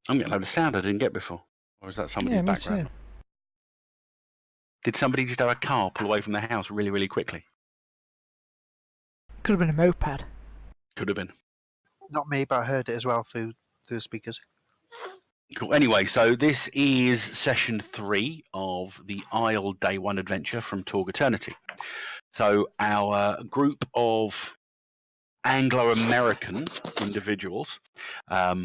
I'm getting a load of sound I didn't get before. Or is that somebody's Yeah, me background? too. Did somebody just have a car pull away from the house really, really quickly? Could have been a moped. Could have been. Not me, but I heard it as well through the speakers. Cool. Anyway, so this is session 3 of the Aysle Day 1 adventure from Torg Eternity. So our group of Anglo-American individuals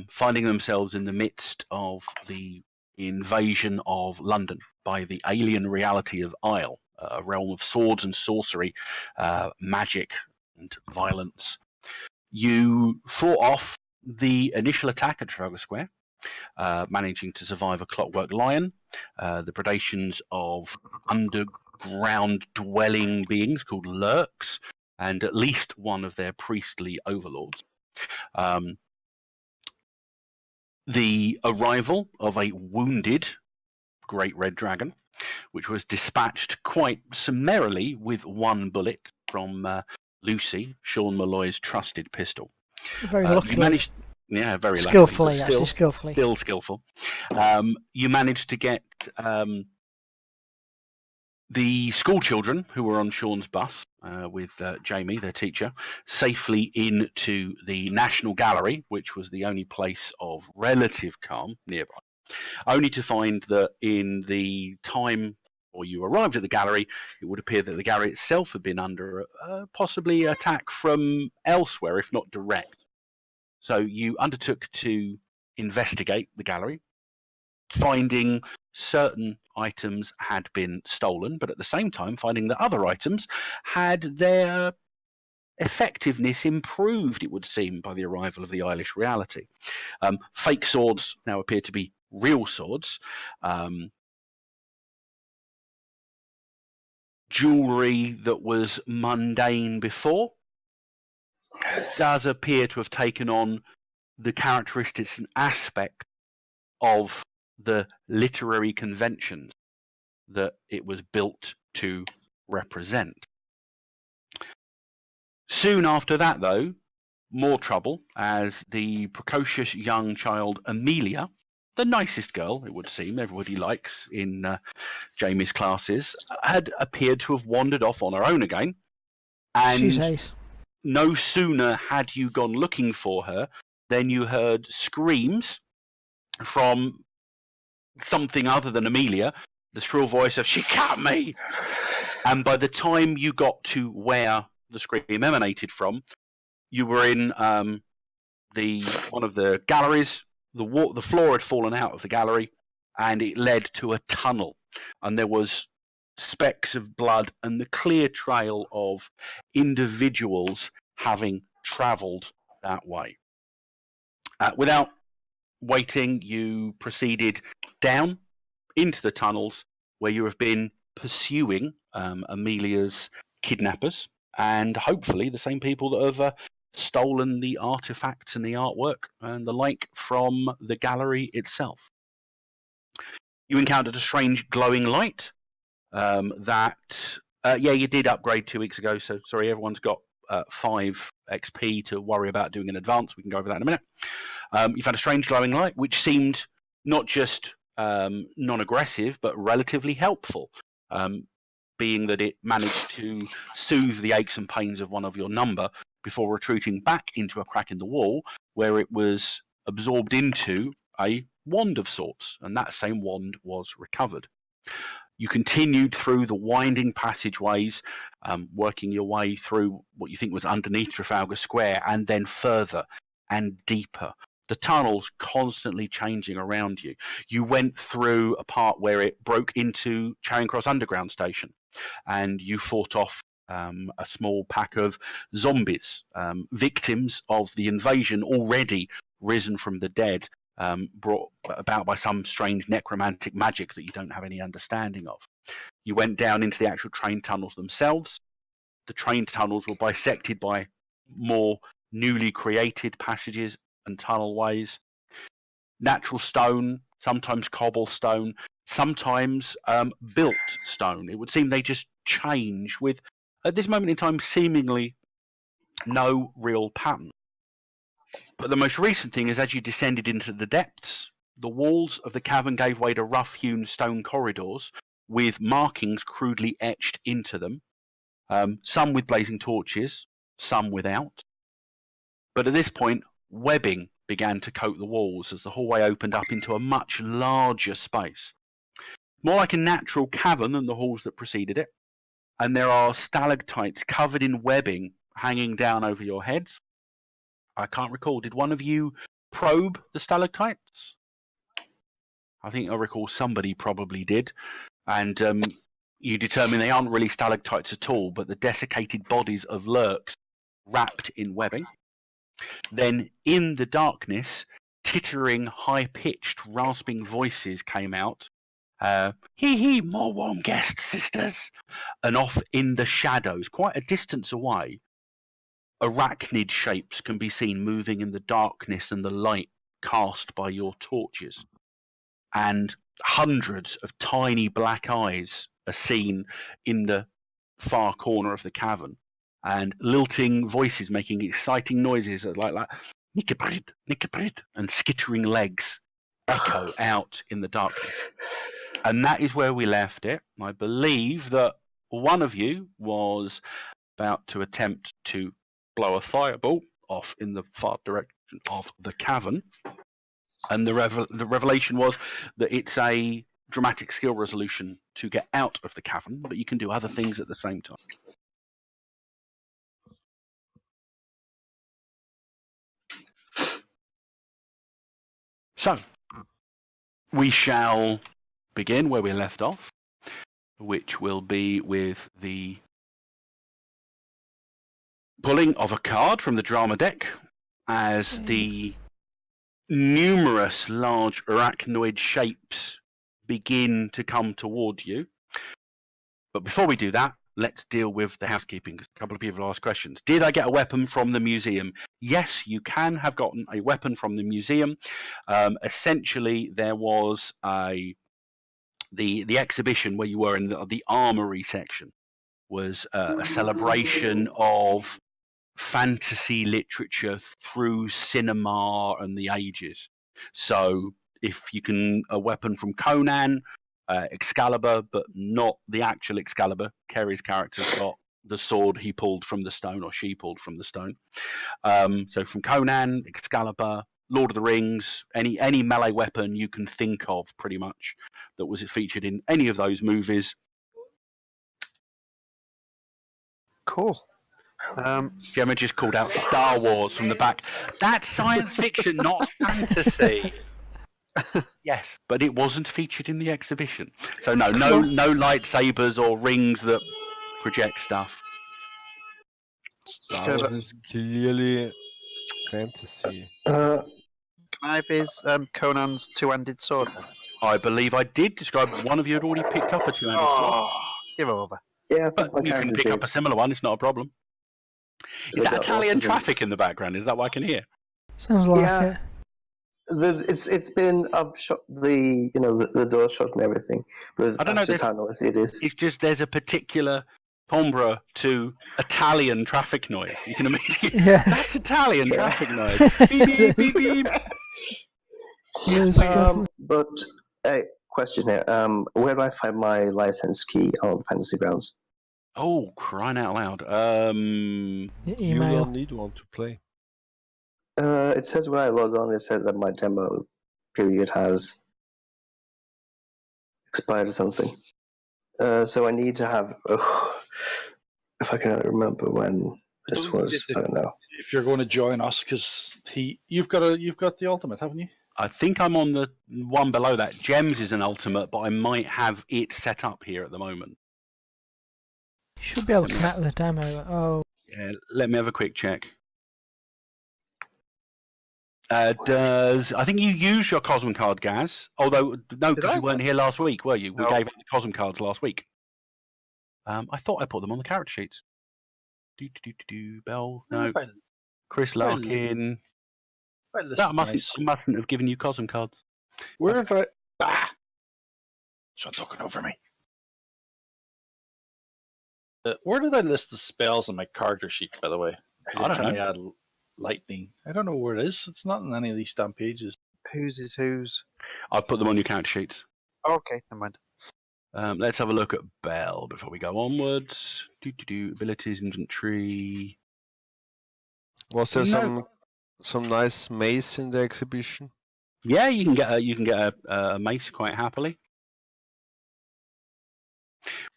finding themselves in the midst of the invasion of London by the alien reality of Aysle, a realm of swords and sorcery, magic and violence. You fought off the initial attack at Trafalgar Square, managing to survive a clockwork lion, the predations of underground dwelling beings called lurks, and at least one of their priestly overlords. The arrival of a wounded great red dragon, which was dispatched quite summarily with one bullet from Lucy, Sean Malloy's trusted pistol. Very luckily. You managed, yeah, very skillfully, luckily, actually, skillfully. Still skillful. You managed to get the school children who were on Sean's bus with Jamie, their teacher, safely into the National Gallery, which was the only place of relative calm nearby, only to find that in the time or you arrived at the gallery, it would appear that the gallery itself had been under possibly attack from elsewhere, if not direct. So you undertook to investigate the gallery, finding certain items had been stolen, but at the same time finding that other items had their effectiveness improved, it would seem, by the arrival of the Eilish reality. Fake swords now appear to be real swords. Jewellery that was mundane before does appear to have taken on the characteristics and aspect of the literary conventions that it was built to represent. Soon after that, though, more trouble, as the precocious young child Amelia, the nicest girl, it would seem, everybody likes in Jamie's classes, had appeared to have wandered off on her own again. And She's ace. No sooner had you gone looking for her than you heard screams from something other than Amelia, the shrill voice of, "She cut me!" And by the time you got to where the scream emanated from, you were in one of the galleries. The floor had fallen out of the gallery, and it led to a tunnel. And there was specks of blood and the clear trail of individuals having travelled that way. Without waiting, you proceeded down into the tunnels where you have been pursuing Amelia's kidnappers, and hopefully the same people that have stolen the artifacts and the artwork and the like from the gallery itself. You encountered a strange glowing light you did upgrade 2 weeks ago, so sorry, everyone's got 5 XP to worry about doing in advance. We can go over that in a minute. You've had a strange glowing light, which seemed not just non-aggressive, but relatively helpful, being that it managed to soothe the aches and pains of one of your number before retreating back into a crack in the wall, where it was absorbed into a wand of sorts, and that same wand was recovered. You continued through the winding passageways, working your way through what you think was underneath Trafalgar Square, and then further and deeper. The tunnels constantly changing around you. You went through a part where it broke into Charing Cross Underground Station, and you fought off a small pack of zombies, victims of the invasion, already risen from the dead, brought about by some strange necromantic magic that you don't have any understanding of. You went down into the actual train tunnels themselves. The train tunnels were bisected by more newly created passages and tunnelways. Natural stone, sometimes cobblestone, sometimes built stone. It would seem they just change with, at this moment in time, seemingly no real pattern. But the most recent thing is, as you descended into the depths the walls of the cavern gave way to rough-hewn stone corridors with markings crudely etched into them, some with blazing torches, some without. But at this point, webbing began to coat the walls as the hallway opened up into a much larger space. More like a natural cavern than the halls that preceded it. And there are stalactites covered in webbing hanging down over your heads. I can't recall. Did one of you probe the stalactites? I think I recall somebody probably did. And you determine they aren't really stalactites at all, but the desiccated bodies of lurks wrapped in webbing. Then in the darkness, tittering, high-pitched, rasping voices came out. Hee, more warm guests, sisters. And off in the shadows, quite a distance away, arachnid shapes can be seen moving in the darkness and the light cast by your torches. And hundreds of tiny black eyes are seen in the far corner of the cavern. And lilting voices making exciting noises like nickabrid, nickabrid, and skittering legs echo out in the darkness. And that is where we left it. I believe that one of you was about to attempt to blow a fireball off in the far direction of the cavern. And the revelation was that it's a dramatic skill resolution to get out of the cavern, but you can do other things at the same time. So, we shall begin where we left off, which will be with the pulling of a card from the drama deck as the numerous large arachnoid shapes begin to come toward you. But before we do that, let's deal with the housekeeping. A couple of people asked questions. Did I get a weapon from the museum? Yes, you can have gotten a weapon from the museum. Essentially, there was the exhibition where you were in the armory section was a celebration of fantasy literature through cinema and the ages. So if you can, a weapon from Conan, Excalibur, but not the actual Excalibur. Kerry's character's got the sword he pulled from the stone, or she pulled from the stone. So from Conan, Excalibur, Lord of the Rings, any melee weapon you can think of, pretty much, that was featured in any of those movies. Cool. Gemma just called out Star Wars from the back. That's science fiction, not fantasy. Yes, but it wasn't featured in the exhibition. So no lightsabers or rings that project stuff. Star Wars is clearly fantasy. Can I have his Conan's two-handed sword? I believe I did describe one of you had already picked up a two-handed sword. Give over. Yeah, But you can pick up a similar one, it's not a problem. Is that Italian traffic in the background? Is that what I can hear? Sounds like it. It's been I've shut the door shut and everything. But I don't know. It is. It's just there's a particular timbre to Italian traffic noise. You can imagine. Yeah. That's Italian traffic noise. Beep, beep, beep, beep. Yes, definitely. But question here. Where do I find my license key on Fantasy Grounds? Oh, crying out loud. Your You email. don't need one to play. It says when I log on, it says that my demo period has expired or something. So I need to have. If I can remember when this was, I don't know. If you're going to join us, because you've got the ultimate, haven't you? I think I'm on the one below that. Gems is an ultimate, but I might have it set up here at the moment. You should be able to connect the demo. Oh. Yeah, let me have a quick check. I think you use your Cosm card, Gaz? Although, no, because you weren't here last week, were you? We gave out the Cosm cards last week. I thought I put them on the character sheets. Bell, no. Chris Larkin. I mustn't have given you Cosm cards. Where have I... Stop talking over me. Where did I list the spells on my character sheet, by the way? I don't know. I had lightning. I don't know where it is. It's not in any of these damn pages. Whose is whose? I've put them on your character sheets. Oh, okay, never mind. Let's have a look at Bell before we go onwards. Abilities, inventory. Was there No. some nice mace in the exhibition? Yeah, you can get a mace quite happily.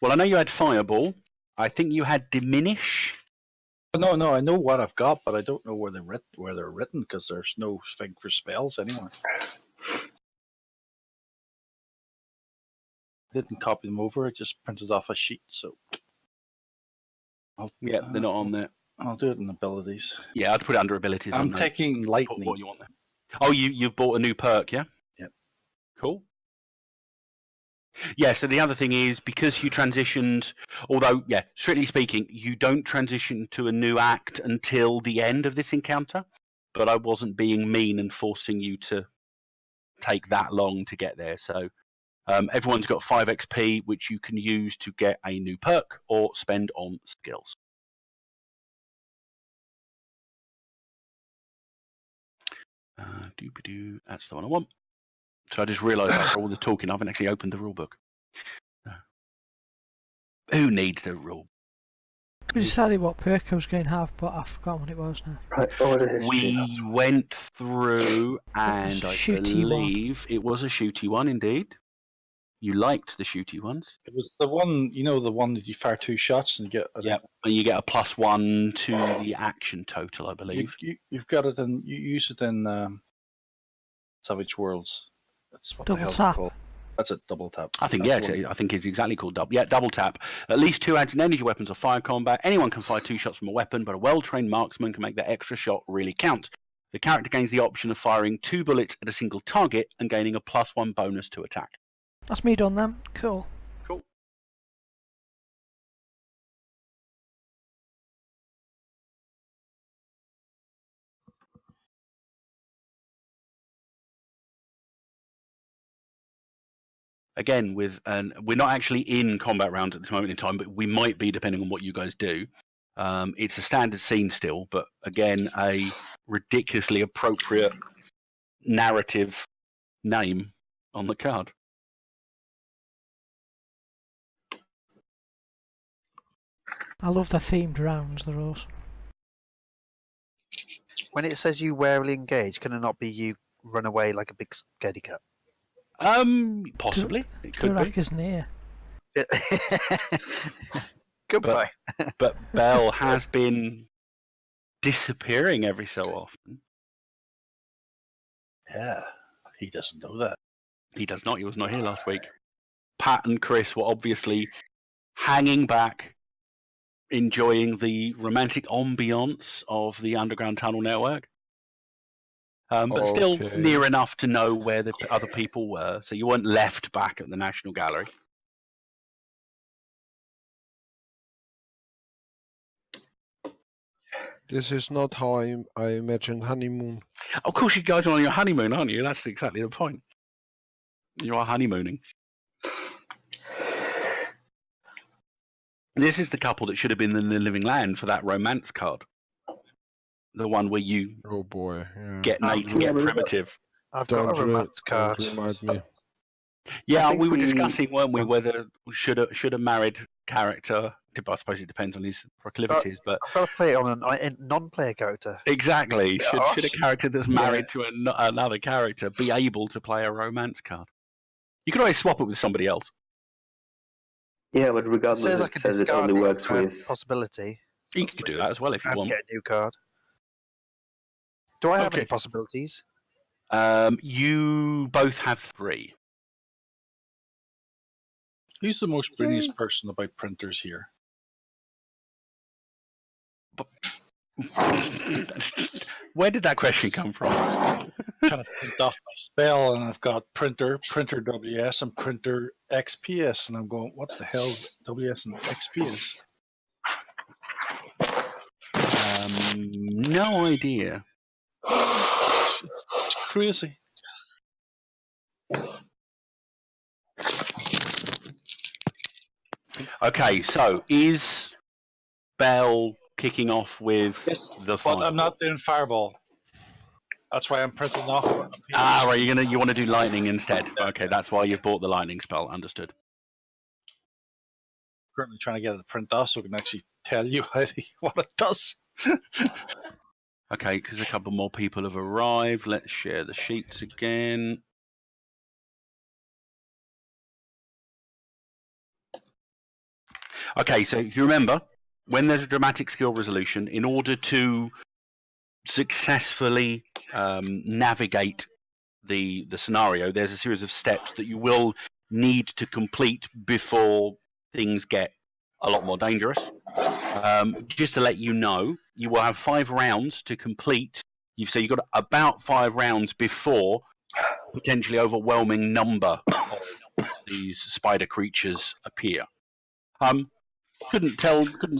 Well, I know you had Fireball. I think you had Diminish. No, I know what I've got, but I don't know where they're written because there's no thing for spells anywhere. Didn't copy them over. I just printed off a sheet, so. Yeah, they're not on there. I'll do it in abilities. Yeah, I'd put it under abilities. I'm taking Put lightning. what you want there. Oh, you've bought a new perk, yeah? Yep. Cool. Yeah, so the other thing is, because you transitioned, although, yeah, strictly speaking, you don't transition to a new act until the end of this encounter, but I wasn't being mean and forcing you to take that long to get there. So everyone's got 5 XP, which you can use to get a new perk or spend on skills. That's the one I want. So I just realised after all the talking, I haven't actually opened the rulebook. Who needs the rule? We decided what perk I was going to have, but I forgot what it was now. Right, order history. We went through, and I shooty one. believe it was a shooty one indeed. You liked the shooty ones. It was the one, the one that you fire 2 shots and you get. Yeah, and you get a +1 to the action total, I believe. You've got it in. You use it in Savage Worlds. That's what Double the hell's it tap. called. That's a double tap. I think That's I think it's exactly called double. Yeah, double tap. At least 2 added energy weapons or fire combat. Anyone can fire 2 shots from a weapon, but a well-trained marksman can make that extra shot really count. The character gains the option of firing 2 bullets at a single target and gaining a +1 bonus to attack. That's me done then. Cool. Cool. Again, we're not actually in combat rounds at this moment in time, but we might be depending on what you guys do. It's a standard scene still, but again, a ridiculously appropriate narrative name on the card. I love the themed rounds, they're awesome. When it says you warily engage, can it not be you run away like a big scaredy cat? Possibly. It could be. Durak is near. Goodbye. But Bell has been disappearing every so often. Yeah, he doesn't know that. He does not. He was not here last week. Pat and Chris were obviously hanging back, enjoying the romantic ambience of the underground tunnel network. But still near enough to know where the other people were, so you weren't left back at the National Gallery. This is not how I imagine honeymoon. Of course, you guys are on your honeymoon, aren't you? That's exactly the point. You are honeymooning. This is the couple that should have been in the Living Land for that romance card. The one where you get naked, get primitive. I've got a romance card. Don't remind me. Yeah, we were discussing, weren't we, whether should a married character. I suppose it depends on his proclivities, but I've got to play it on a non-player character. exactly. Should a character that's married to another character be able to play a romance card? You can always swap it with somebody else. Yeah, but regardless, It says I can it only discard works it, with. possibility. You can do that as well if you And want. get a new card. Do I have Okay. any possibilities? You both have 3. Who's the most brilliant person about printers here? Where did that question come from? Trying to print off my spell, and I've got printer WS, and printer XPS, and I'm going, what the hell WS and XPS? No idea. It's crazy. Okay, so is Bell kicking off with Yes, the but fireball? I'm not doing fireball. That's why I'm printing off. Ah, right. You want to do lightning instead. Okay, that's why you bought the lightning spell. Understood. Currently trying to get it to print off so we can actually tell you what it does. Okay, because a couple more people have arrived. Let's share the sheets again. Okay, so if you remember, when there's a dramatic skill resolution, in order to successfully navigate the scenario, there's a series of steps that you will need to complete before things get a lot more dangerous. Just to let you know, you will have 5 rounds to complete. So you've got about 5 rounds before potentially overwhelming number of these spider creatures appear. Couldn't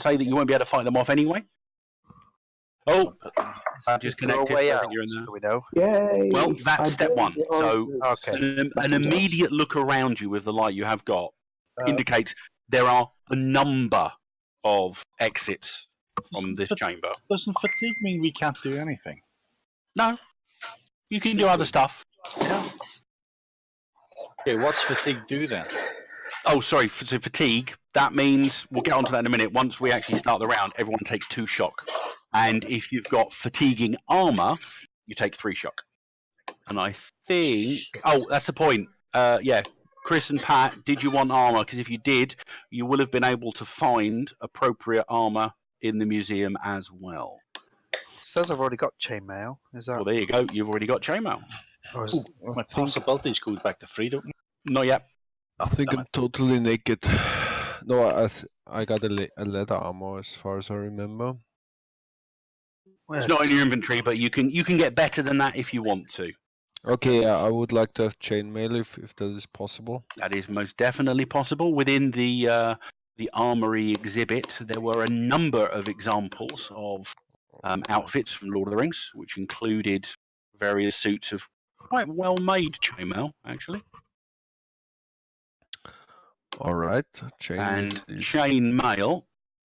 say that you won't be able to fight them off anyway. Oh, I just connected. Way So out, you're in there. do we know? Yay! Well, that's I step did 1. the So answers. an immediate look around you with the light you have got indicates there are a number of exits from this chamber. Doesn't fatigue mean we can't do anything? No, you can do other stuff. Yeah. Okay, what's fatigue do then? Oh, sorry. So fatigue. That means we'll get onto that in a minute. Once we actually start the round, everyone takes 2 shock, and if you've got fatiguing armor, you take 3 shock. And I think. Oh, that's the point. Yeah. Chris and Pat, did you want armor? Because if you did, you will have been able to find appropriate armor in the museum as well. It says I've already got chainmail. Is that? Well, there you go. You've already got chainmail. Or is, My possibilities goes back to 3, don't they? Not yet. I think I'm totally naked. No, I got a leather armor as far as I remember. It's not in your inventory, but you can get better than that if you want to. Okay, yeah, I would like to have chainmail if that is possible. That is most definitely possible. Within the armory exhibit, there were a number of examples of outfits from Lord of the Rings, which included various suits of quite well-made chainmail, actually. All right, And chainmail is. chainmail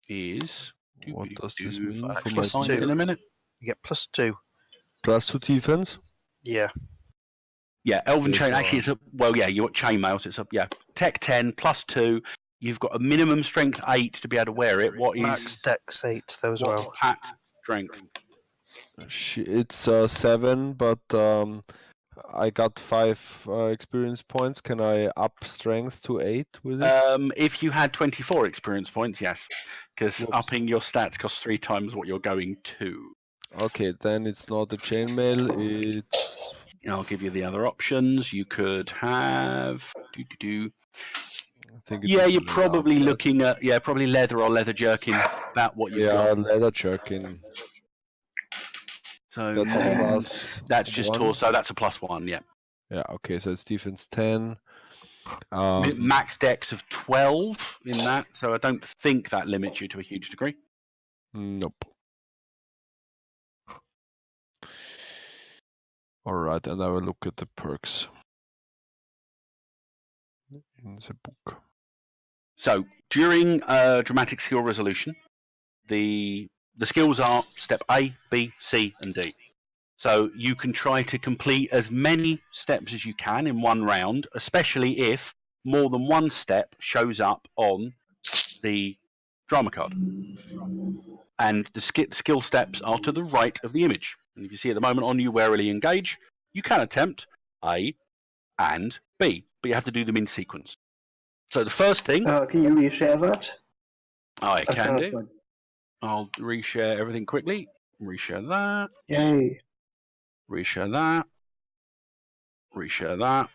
is. What does this mean? I'll For actually my find it in a minute. You get +2. plus 2 defense? Yeah. Yeah, Elven Yes, Chain actually is a you got chainmail, so it's up. Yeah, Tech 10 +2. You've got a minimum strength 8 to be able to wear it. What is Max Dex 8 though as what's well. Pat's strength? It's 7, but I got 5 experience points. Can I up strength to 8 with it? If you had 24 experience points, yes, because Whoops. upping your stats costs 3 times what you're going to. Okay, then it's not a chainmail. It's I'll give you the other options. You could have. I think Yeah, it's you're a leather probably armor. looking at probably leather or leather jerkin. About what you've Yeah, got. leather jerkin. So That's a plus. that's just 1. torso. That's a +1. Yeah. Yeah. Okay, so it's defense 10. Max dex of 12 in that, so I don't think that limits you to a huge degree. Nope. All right, and I will look at the perks in the book. So during dramatic skill resolution, the skills are step A, B, C, and D. So you can try to complete as many steps as you can in one round, especially if more than one step shows up on the drama card. And the skill steps are to the right of the image. And if you see at the moment on you warily engage, you can attempt A and B, but you have to do them in sequence. So the first thing Can you reshare that? I can cannot do. find- I'll reshare everything quickly. Reshare that. Yay! Reshare that. Reshare that.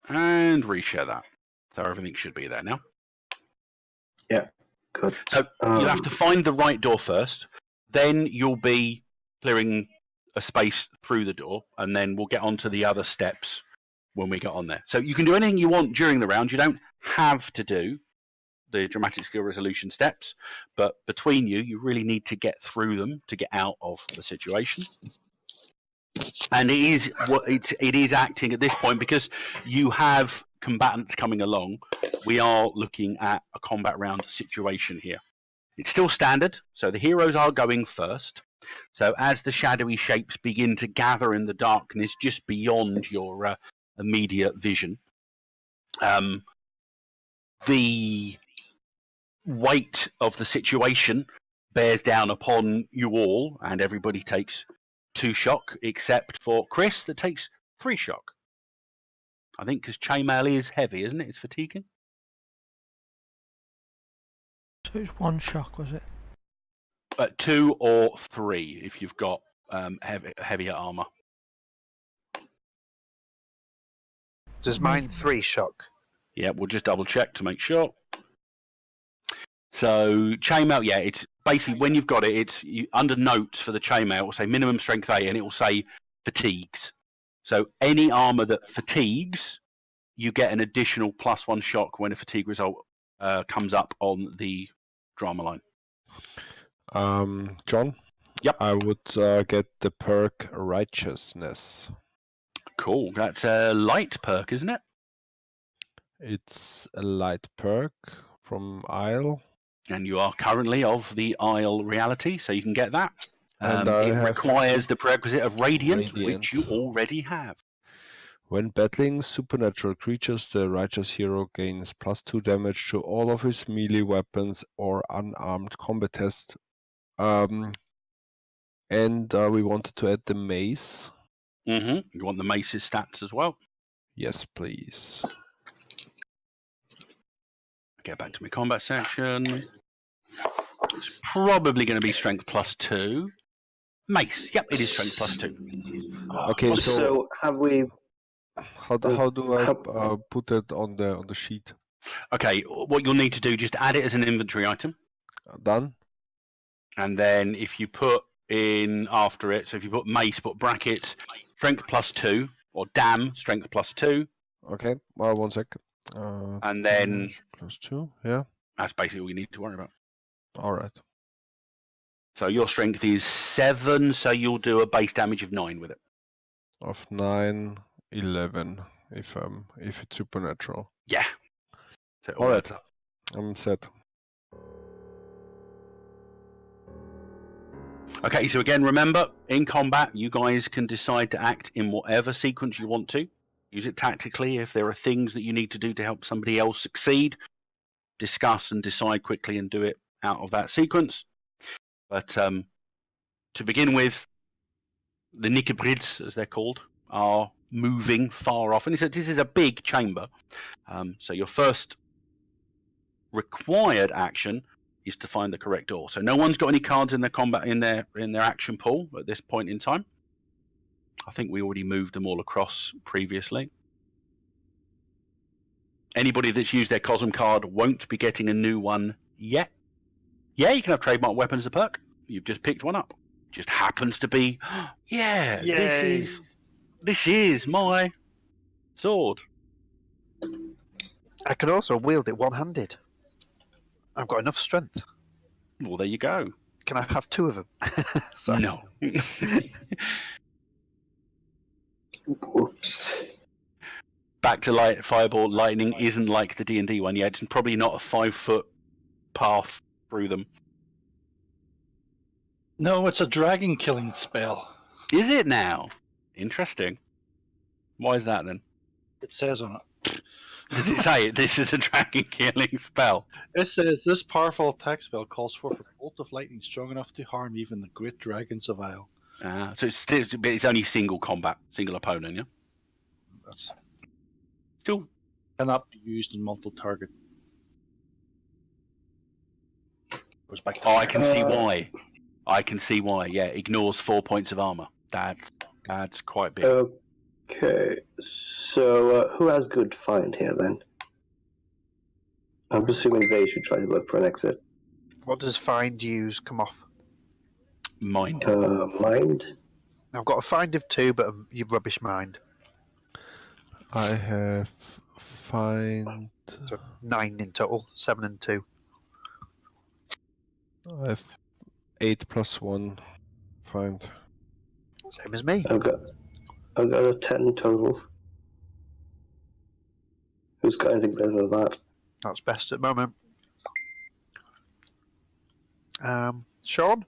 And reshare that. So everything should be there now. Good. So you'll have to find the right door first. Then you'll be clearing a space through the door. And then we'll get onto the other steps when we get on there. So you can do anything you want during the round. You don't have to do the dramatic skill resolution steps. But between you, you really need to get through them to get out of the situation. And it is acting at this point because you have combatants coming along. We are looking at a combat round situation here. It's still standard, so the heroes are going first. So as the shadowy shapes begin to gather in the darkness just beyond your immediate vision, the weight of the situation bears down upon you all, and everybody takes 2 shock, except for Chris, that takes 3 shock. I think because chainmail is heavy, isn't it? It's fatiguing. So it's 1 shock, was it? 2 or 3 if you've got heavier armor. Does mine 3 shock? Yeah, we'll just double check to make sure. So chainmail, yeah, it's basically when you've got it, it's under notes for the chainmail. It will say minimum strength 8, and it will say fatigues. So any armor that fatigues, you get an additional +1 shock when a fatigue result comes up on the drama line. John? Yep. I would get the perk Righteousness. Cool. That's a light perk, isn't it? It's a light perk from Aysle. And you are currently of the Aysle reality, so you can get that. And it requires the prerequisite of Radiant, which you already have. When battling supernatural creatures, the righteous hero gains +2 damage to all of his melee weapons or unarmed combat test. And we wanted to add the mace. You want the mace's stats as well? Yes, please. Get back to my combat section. It's probably going to be strength +2. Mace, yep, it is strength +2. Okay, So have we? How do I put it on the sheet? Okay, what you'll need to do, just add it as an inventory item. Done. And then if you put in after it, so if you put mace, put brackets, strength +2, or damn, strength +2. Okay, well, 1 sec. And then +2, yeah. That's basically all you need to worry about. All right. So your strength is 7, so you'll do a base damage of 9 with it. Of 9, 11, if it's supernatural. Yeah. So all right. I'm set. Okay, so again, remember, in combat, you guys can decide to act in whatever sequence you want to. Use it tactically. If there are things that you need to do to help somebody else succeed, discuss and decide quickly and do it out of that sequence. But to begin with, the Nicobrids, as they're called, are moving far off. And this is a big chamber. So your first required action is to find the correct door. So no one's got any cards in their combat in their action pool at this point in time. I think we already moved them all across previously. Anybody that's used their Cosm card won't be getting a new one yet. Yeah, you can have trademark weapons as a perk. You've just picked one up. Just happens to be, yeah, this is my sword. I can also wield it one-handed. I've got enough strength. Well, there you go. Can I have 2 of them? Sorry. No. Oops. Back to fireball. Lightning isn't like the D&D one yet. It's probably not a 5-foot path through them. No, it's a dragon killing spell. Is it now? Interesting. Why is that then? It says on it. Does it say this is a dragon killing spell? It says this powerful attack spell calls forth a bolt of lightning strong enough to harm even the great dragons of Aysle. So it's only single combat, single opponent, yeah? That's Still. cannot be used in multiple target. Goes back to I can see why. I can see why. Yeah, ignores 4 points of armor. That's quite big. Okay, so who has good find here then? I'm assuming they should try to look for an exit. What does find use come off? Mind. Mind? I've got a find of 2, but you rubbish mind. I have find. So 9 in total, 7 and 2. I have 8 + 1 find. Same as me. I've got a 10 total. Who's got anything better than that? That's best at the moment. Sean?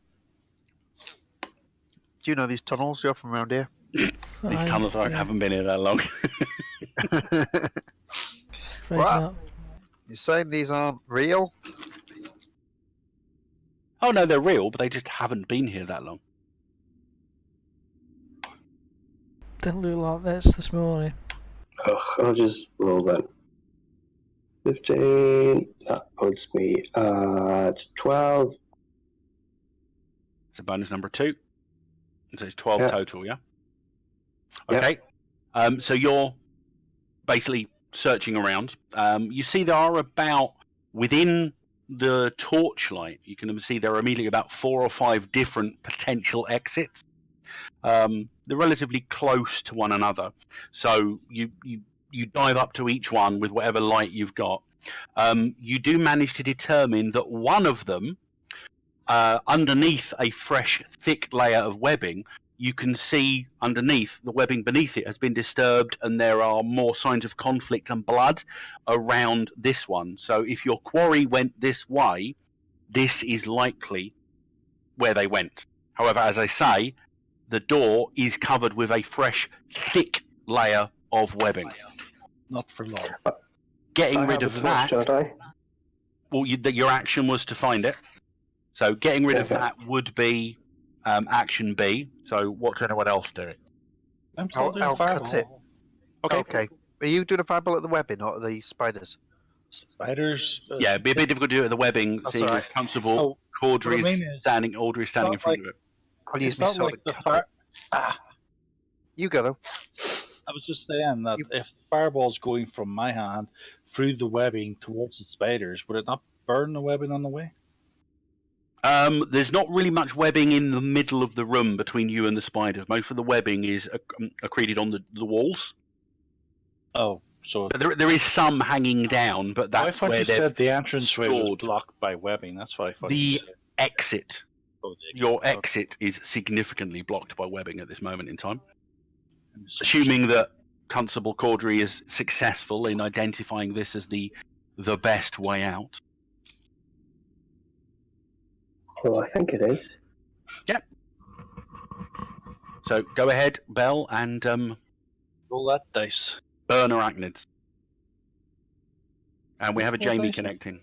Do you know these tunnels? You're from around here. These tunnels haven't been here that long. Afraid What? not. You're saying these aren't real? Oh no, they're real, but they just haven't been here that long. Didn't look like this morning. I'll just roll that. 15. That puts me at 12. It's a bonus number 2. So it's 12 Yeah. total, yeah? Yeah. Okay. So you're basically searching around. You see there are about, within the torchlight, you can see there are immediately about 4 or 5 different potential exits. They're relatively close to one another. So you dive up to each one with whatever light you've got. You do manage to determine that one of them, underneath a fresh, thick layer of webbing, you can see underneath, the webbing beneath it has been disturbed, and there are more signs of conflict and blood around this one. So if your quarry went this way, this is likely where they went. However, as I say, the door is covered with a fresh, thick layer of webbing. Not for long. Getting rid of that, don't I? well, your action was to find it. So getting rid of Okay. that would be action B. So what's anyone else doing? I'm still doing I'll fireball. cut it. Okay. Are you doing a fireball at the webbing or at the spiders? Spiders. Yeah, it'd be a bit difficult to do it at the webbing, That's seeing all as right. Constable Oh, Caudry what I is mean is, standing, Audrey is standing in not front like- of it. I'll use It's my not sword like and the cut fire. it. You go though. I was just saying that if fireball's going from my hand through the webbing towards the spiders, would it not burn the webbing on the way? There's not really much webbing in the middle of the room between you and the spiders. Most of the webbing is accreted on the walls. Oh, so But there is some hanging down, but I that's thought where you they've said the entranceway was stored blocked by webbing. That's why I thought you the said. exit. Oh, Your okay. exit is significantly blocked by webbing at this moment in time. I'm Assuming that Constable Caudry is successful in identifying this as the best way out. Well, I think it is. So go ahead, Bell, and roll that dice. burn arachnids. And we have a Well, Jamie thank you. connecting.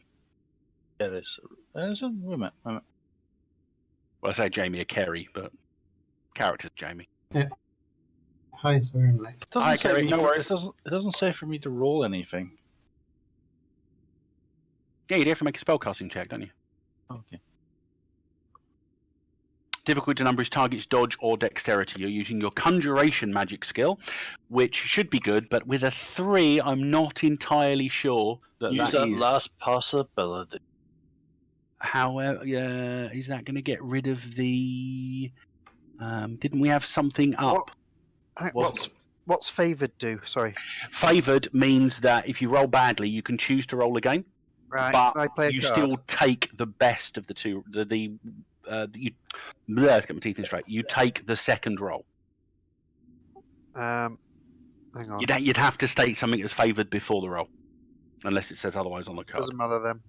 Yeah, it is. Wait a minute. Well, I say Jamie, a Kerry, but character's Jamie. Hi, sorry, I'm late. It doesn't Hi, say Kerry, me no to- worries. It doesn't say for me to roll anything. Yeah, you have to make a spellcasting check, don't you? Okay. Difficulty number is target's dodge or dexterity. You're using your conjuration magic skill, which should be good, but with a 3, I'm not entirely sure that Use that that is. last possibility. However, is that going to get rid of the? Didn't we have something up? What's favoured do? Sorry. Favoured means that if you roll badly, you can choose to roll again, Right. but I play a you card. still take the best of the two. Let's get my teeth in straight. You take the second roll. Hang on. You'd have to state something as favoured before the roll, unless it says otherwise on the card. Doesn't matter then.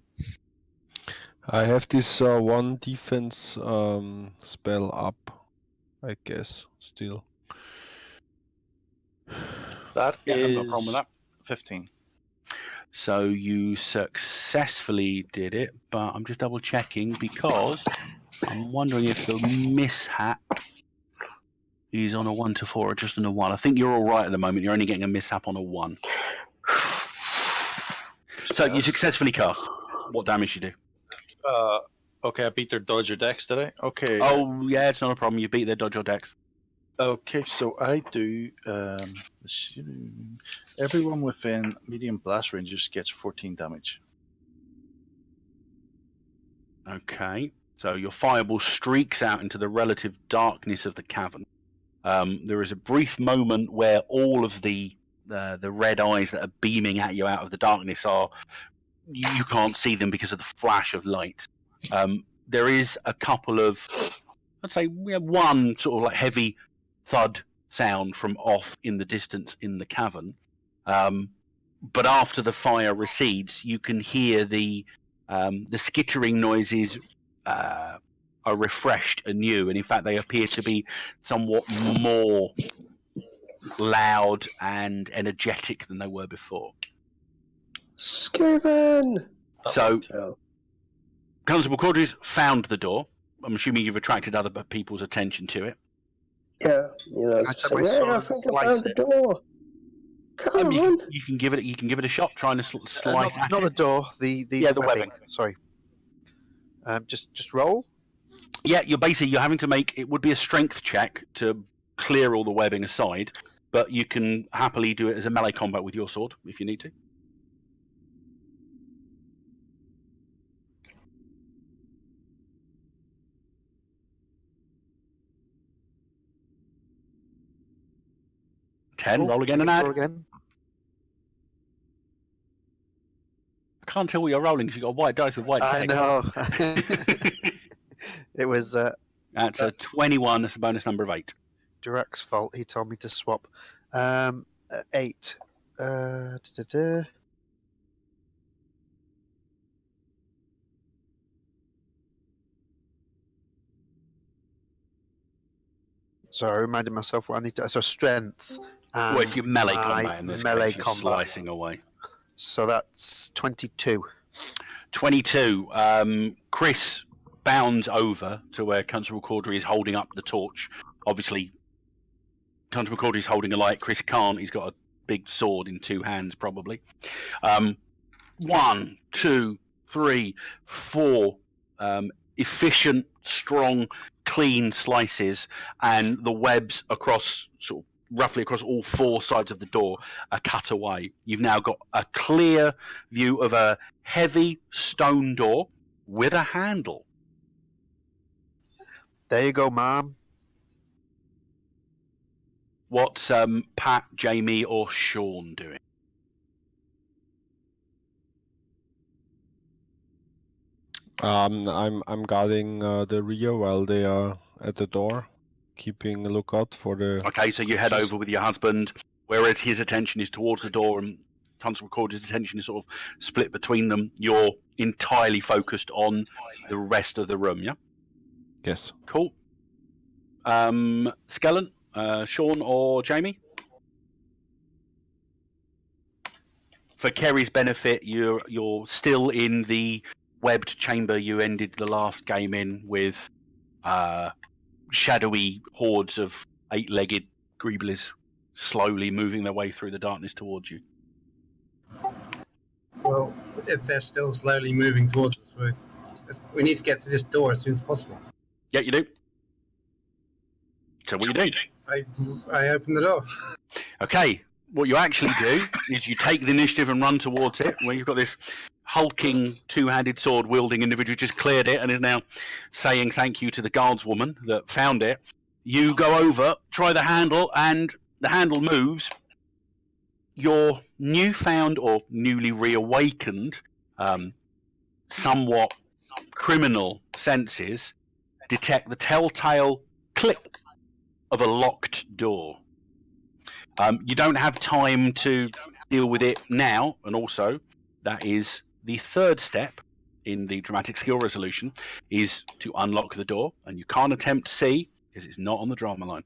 I have this one defense spell up, I guess, still. That Yeah, is no problem with that. 15. So you successfully did it, but I'm just double checking because I'm wondering if the mishap is on a 1 to 4 or just on a 1. I think you're all right at the moment. You're only getting a mishap on a 1. So you successfully cast. What damage you do? Okay, I beat their dodge or dex, did I? Okay. Oh yeah, it's not a problem. You beat their dodge or dex. Okay, so I do. Everyone within medium blast range just gets 14 damage. Okay. So your fireball streaks out into the relative darkness of the cavern. There is a brief moment where all of the red eyes that are beaming at you out of the darkness are. You can't see them because of the flash of light. There is a couple of, I'd say, one sort of like heavy thud sound from off in the distance in the cavern. But after the fire recedes, you can hear the skittering noises are refreshed and new, and in fact they appear to be somewhat more loud and energetic than they were before. Skaven! So, Oh. Constable Caudry's found the door. I'm assuming you've attracted other people's attention to it. Yeah, I take my sword I and think I slice found the it. door. Come on. You can give it a shot, trying to slice at not it. the door, the webbing. Sorry. Just roll. Yeah, you're having to make, it would be a strength check to clear all the webbing aside, but you can happily do it as a melee combat with your sword if you need to. Roll again and add. Roll again. I can't tell what you're rolling because you've got white dice with white I text. know. It was That's a 21, that's a bonus number of 8. Durak's fault. He told me to swap. 8. So I reminded myself what I need to. So strength. And Well, if you're melee combat in this melee case, you're combat. slicing away. So that's 22. 22. Chris bounds over to where Constable Caudry is holding up the torch. Obviously, Constable Caudry is holding a light. Chris can't. He's got a big sword in 2 hands, probably. 1, 2, 3, 4 efficient, strong, clean slices, and the webs across roughly across all 4 sides of the door are cut away. You've now got a clear view of a heavy stone door with a handle. There you go, Mom. What's Pat, Jamie, or Sean doing? I'm guarding the rear while they are at the door, keeping a lookout for the. Okay, so you head over with your husband, whereas his attention is towards the door and Constable Caudry's attention is sort of split between them. You're entirely focused on the rest of the room, yeah? Yes. Cool. Skellen, Sean, or Jamie? For Kerry's benefit, you're still in the webbed chamber you ended the last game in with shadowy hordes of 8-legged greeblies slowly moving their way through the darkness towards you. Well, if they're still slowly moving towards us, we need to get through this door as soon as possible. Yeah, you do. So what do you do? I open the door. Okay, what you actually do is you take the initiative and run towards it, where you've got this hulking, 2-handed sword wielding individual just cleared it and is now saying thank you to the guardswoman that found it. You go over, try the handle, and the handle moves. Your newfound or newly reawakened, somewhat criminal senses detect the telltale click of a locked door. You don't have time to deal with it now, and also that is the 3rd step in the dramatic skill resolution, is to unlock the door, and you can't attempt C because it's not on the drama line.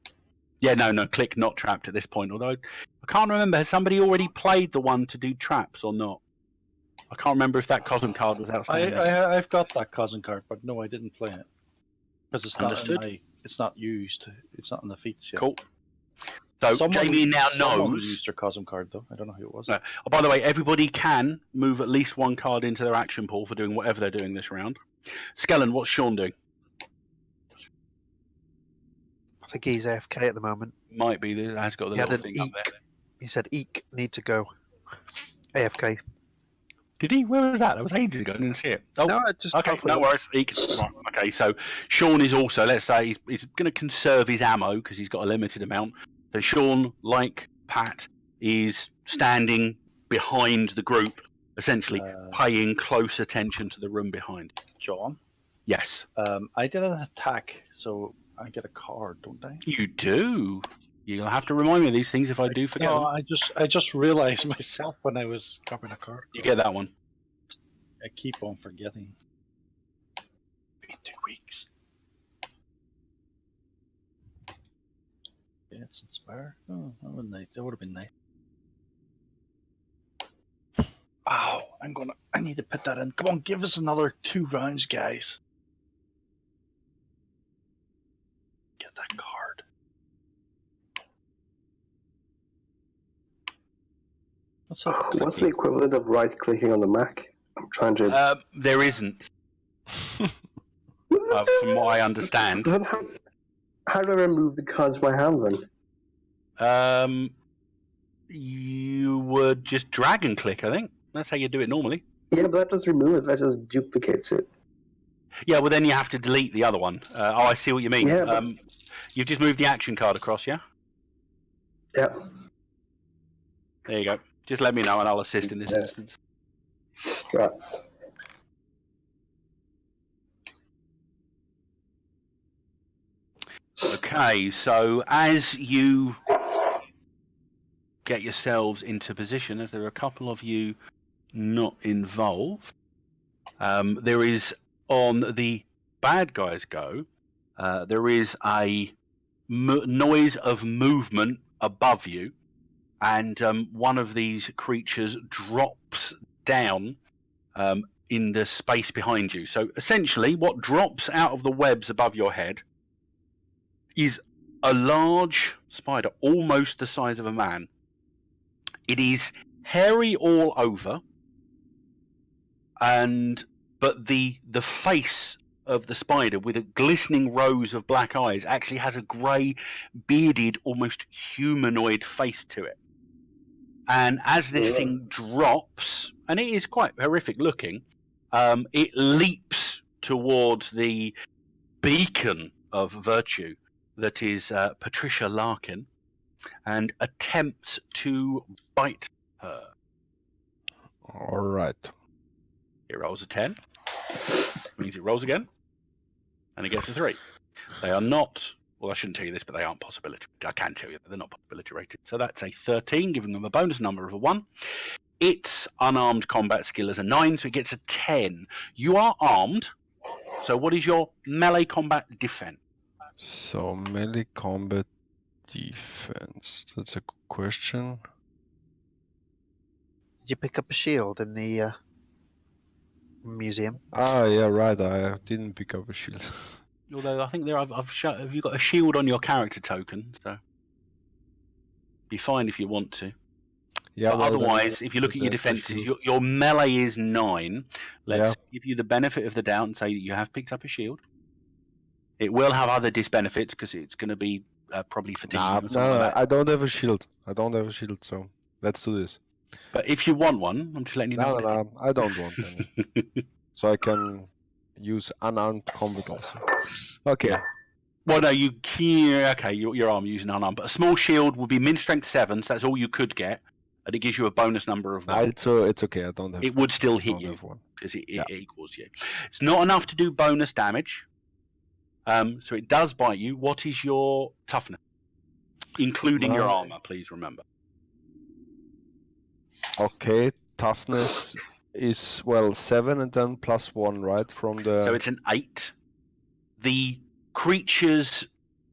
Yeah, no, click not trapped at this point, although I can't remember, has somebody already played the one to do traps or not? I can't remember if that Cosm card was outstanding. I've got that Cosm card, but no, I didn't play it. Because it's Understood. It's not used. It's not in the feats yet. Cool. So Jamie now Someone knows. used their Cosm card, though. I don't know who it was. No. Oh, by the way, everybody can move at least 1 card into their action pool for doing whatever they're doing this round. Skellen, what's Sean doing? I think he's AFK at the moment. Might be. Has got the He had little an thing up eek. there. He said, "Eek, need to go." AFK. Did he? Where was that? That was ages ago. I didn't see it. Oh, No, I just okay. No worries. Right, okay, so Sean is also, let's say, he's going to conserve his ammo because he's got a limited amount. So Sean, like Pat, is standing behind the group, essentially paying close attention to the room behind. John? Yes. I did an attack, so I get a card, don't I? You do. You'll have to remind me of these things if I do forget No, them. I just realized myself when I was covering a card. You get that one. I keep on forgetting. Been 2 weeks. Yeah, it's inspire. Oh, that would nice. That would have been nice. Ow! I need to put that in. Come on, give us another 2 rounds, guys. Get that card. What's up? What's the equivalent of right-clicking on the Mac? I'm trying to... There isn't. From what I understand. Then how do I remove the cards from my hand then? You would just drag and click, I think. That's how you do it normally. Yeah, but that doesn't remove it, that just duplicates it. Yeah, well then you have to delete the other one. I see what you mean. Yeah, but... You've just moved the action card across, yeah? Yeah. There you go. Just let me know and I'll assist in this instance. Right. Okay, so as you get yourselves into position, as there are a couple of you not involved, there is, on the bad guys go, there is a noise of movement above you, and one of these creatures drops down in the space behind you. So essentially what drops out of the webs above your head is a large spider, almost the size of a man. It is hairy all over, but the face of the spider, with a glistening rows of black eyes, actually has a grey, bearded, almost humanoid face to it. And as this thing drops, and it is quite horrific looking, it leaps towards the beacon of virtue that is Patricia Larkin, and attempts to bite her. All right. It rolls a 10, means it rolls again, and it gets a 3. They are not, well, I shouldn't tell you this, but they aren't possibility. I can tell you that they're not possibility rated. So that's a 13, giving them a bonus number of a 1. Its unarmed combat skill is a 9, so it gets a 10. You are armed, so what is your melee combat defense? So melee combat defense. That's a good question. Did you pick up a shield in the museum? Ah, yeah, right. I didn't pick up a shield. Although I think have you got a shield on your character token, so be fine if you want to. Yeah. But well, otherwise, if you look at your defenses, your melee is 9. Let's give you the benefit of the doubt and say that you have picked up a shield. It will have other disbenefits because it's going to be probably fatiguing. No, I don't have a shield. So let's do this. But if you want one, I'm just letting you know. No, I don't want any. So I can use unarmed combat also. Okay. Yeah. Well, no, you can. Okay, your arm using unarmed, but a small shield would be min strength 7, so that's all you could get, and it gives you a bonus number of 1. It's okay. I don't have. It would still hit you because it equals you. It's not enough to do bonus damage. So it does bite you. What is your toughness, including your armor? Please remember. Okay, toughness is 7 and then +1, right? From the. So it's an 8. The creature's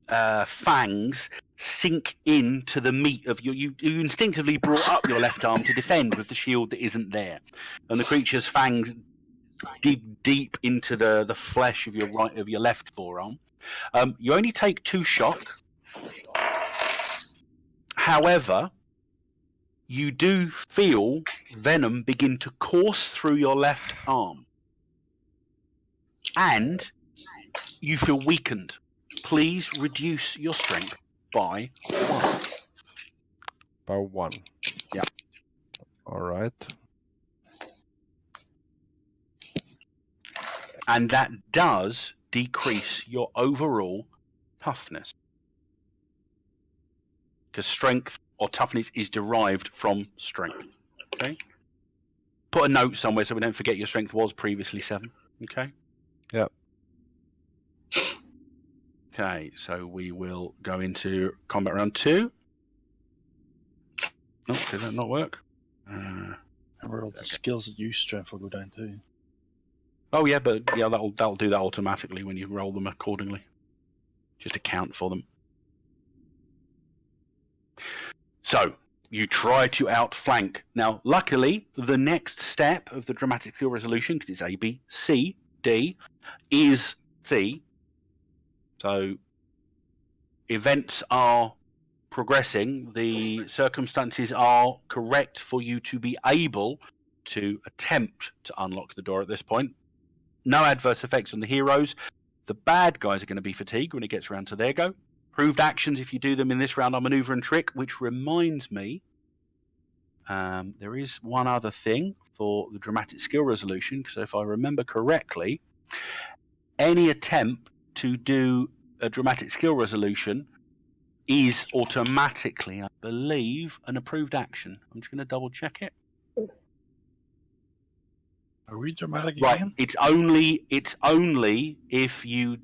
fangs sink into the meat of you instinctively brought up your left arm to defend with the shield that isn't there, and the creature's fangs dig deep into the flesh of your left forearm. You only take 2 shock. However, you do feel venom begin to course through your left arm, and you feel weakened. Please reduce your strength by 1. By 1. Yeah. All right. And that does decrease your overall toughness, because strength or toughness is derived from strength. Okay. Put a note somewhere so we don't forget your strength was previously 7. Okay. Yeah. Okay, so we will go into combat round 2. Oh, did that not work? Remember all the skills that use strength will go down too. Oh yeah, but yeah, that'll do that automatically when you roll them accordingly. Just account for them. So you try to outflank. Now, luckily, the next step of the dramatic skill resolution, because it's A, B, C, D, is C. So events are progressing. The circumstances are correct for you to be able to attempt to unlock the door at this point. No adverse effects on the heroes. The bad guys are going to be fatigued when it gets around to their go. Proved actions, if you do them in this round, are maneuver and trick, which reminds me, there is one other thing for the dramatic skill resolution, because if I remember correctly, any attempt to do a dramatic skill resolution is automatically, I believe, an approved action. I'm just going to double check it. Are we dramatic Right, again? it's only if you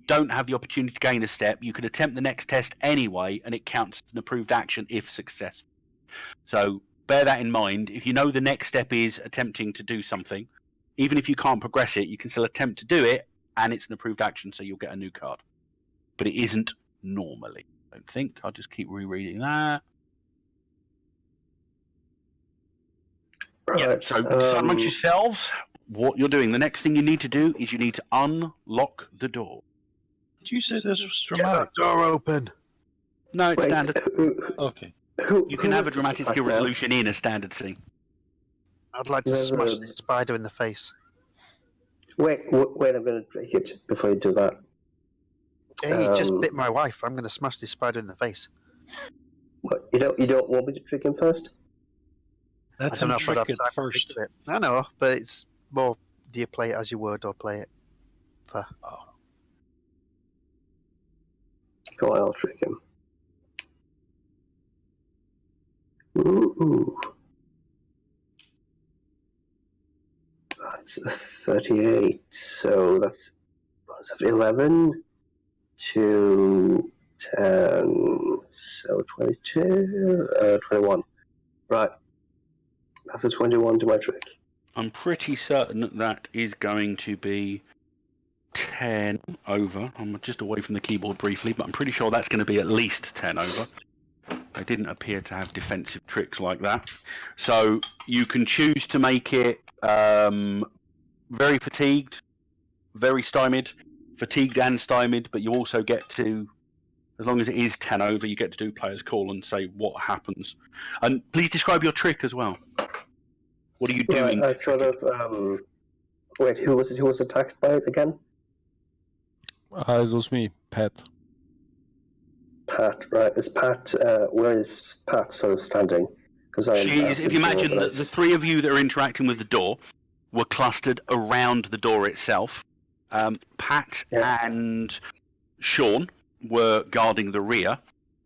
don't have the opportunity to gain a step, you can attempt the next test anyway, and it counts as an approved action if successful. So bear that in mind. If you know the next step is attempting to do something, even if you can't progress it, you can still attempt to do it, and it's an approved action, so you'll get a new card. But it isn't normally, I don't think. I'll just keep rereading that. Right. Yeah, so decide amongst yourselves what you're doing. The next thing you need to do is you need to unlock the door. Did you say this was Get dramatic? that door open. No, it's standard. Okay. You can have a dramatic skill resolution in a standard scene. I'd like to There's smash a- this spider in the face. Wait, I'm going to break it before you do that. Hey, he just Um, bit my wife. I'm going to smash this spider in the face. What, you don't want me to trick him first? Let I don't know him if I'd have trick time it to first. think of it. I know, but it's more, do you play it as you would or play it for... Go on, I'll trick him. Ooh. That's a 38, so that's 11 to 10, so 22, 21. Right. That's a 21 to my trick. I'm pretty certain that is going to be 10 over. I'm just away from the keyboard briefly, but I'm pretty sure that's going to be at least 10 over. They didn't appear to have defensive tricks like that. So you can choose to make it very fatigued, very stymied, fatigued and stymied, but you also get to, as long as it is 10 over, you get to do player's call and say what happens. And please describe your trick as well. What are you doing? Right, I sort of, wait, who was it who was attacked by it again? It was me, Pat. Pat, right. Is Pat, where is Pat sort of standing? Because She's, if you imagine that the three of you that are interacting with the door were clustered around the door itself. Pat and Sean were guarding the rear,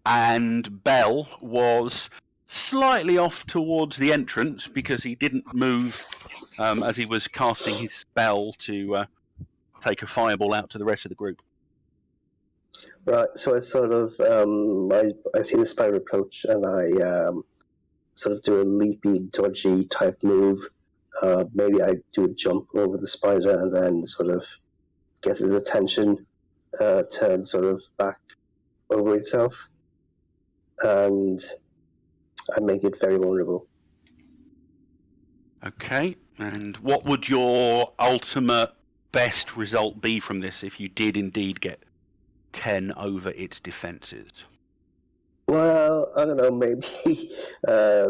and Bell was slightly off towards the entrance because he didn't move as he was casting his spell to take a fireball out to the rest of the group. Right, so I sort of, I see the spider approach, and I sort of do a leapy, dodgy type move. Maybe I do a jump over the spider and then sort of get his attention, turn sort of back over itself, and I make it very vulnerable. Okay, and what would your ultimate best result be from this if you did indeed get 10 over its defenses? Well, I don't know, maybe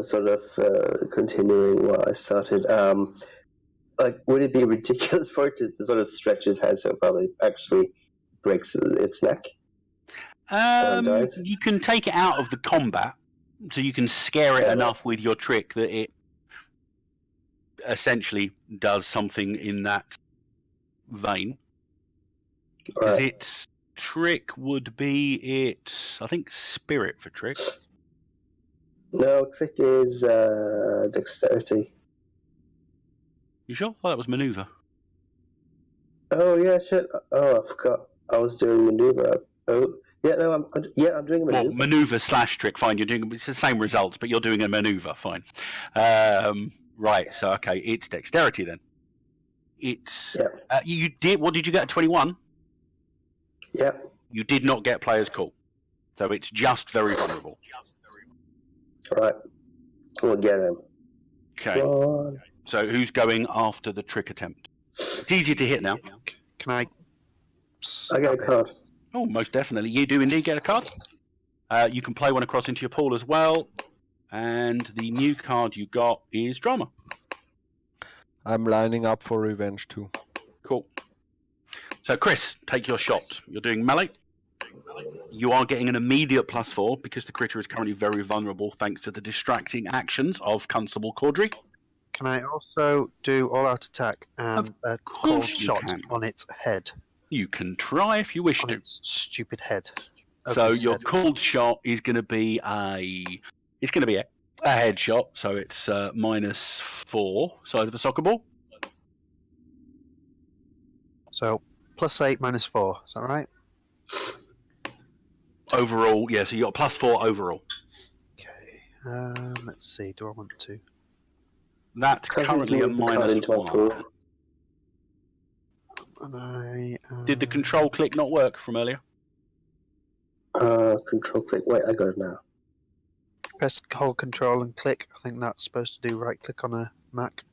sort of continuing what I started. Like, would it be ridiculous for it to sort of stretch his head so it probably actually breaks its neck? Dies? You can take it out of the combat, so you can scare it enough with your trick that it essentially does something in that vein. Because its trick would be its, I think, spirit for trick. No, trick is dexterity. You sure? I thought that was maneuver. Oh yeah, shit. Oh, I forgot. I was doing maneuver. Oh yeah, no, I'm doing a maneuver. Well, maneuver / trick. Fine, you're doing it's the same results, but you're doing a maneuver. Fine. Right. So okay, it's dexterity then. It's you did. What did you get at 21? Yeah. You did not get player's call, so it's just very vulnerable. Right. We'll get him. Okay. Come on. So who's going after the trick attempt? It's easier to hit now. Can I? I got a card. Oh, most definitely. You do indeed get a card. You can play one across into your pool as well. And the new card you got is Drama. I'm lining up for revenge too. Cool. So, Chris, take your shot. You're doing melee. You are getting an immediate +4 because the critter is currently very vulnerable thanks to the distracting actions of Constable Caudry. Can I also do all-out attack and a cold course you shot can. on its head? You can try if you wish On to. its stupid head. So Ugly your head. cold shot is going to be a headshot. So it's -4 size of a soccer ball. So +8 -4. Is that right? Overall, yeah. So you got +4 overall. Okay. Let's see. Do I want to? That's currently a Move the card into my pool. -1. And I, Did the control click not work from earlier? Control click. Wait, I got it now. press hold control and click? I think that's supposed to do right click on a Mac.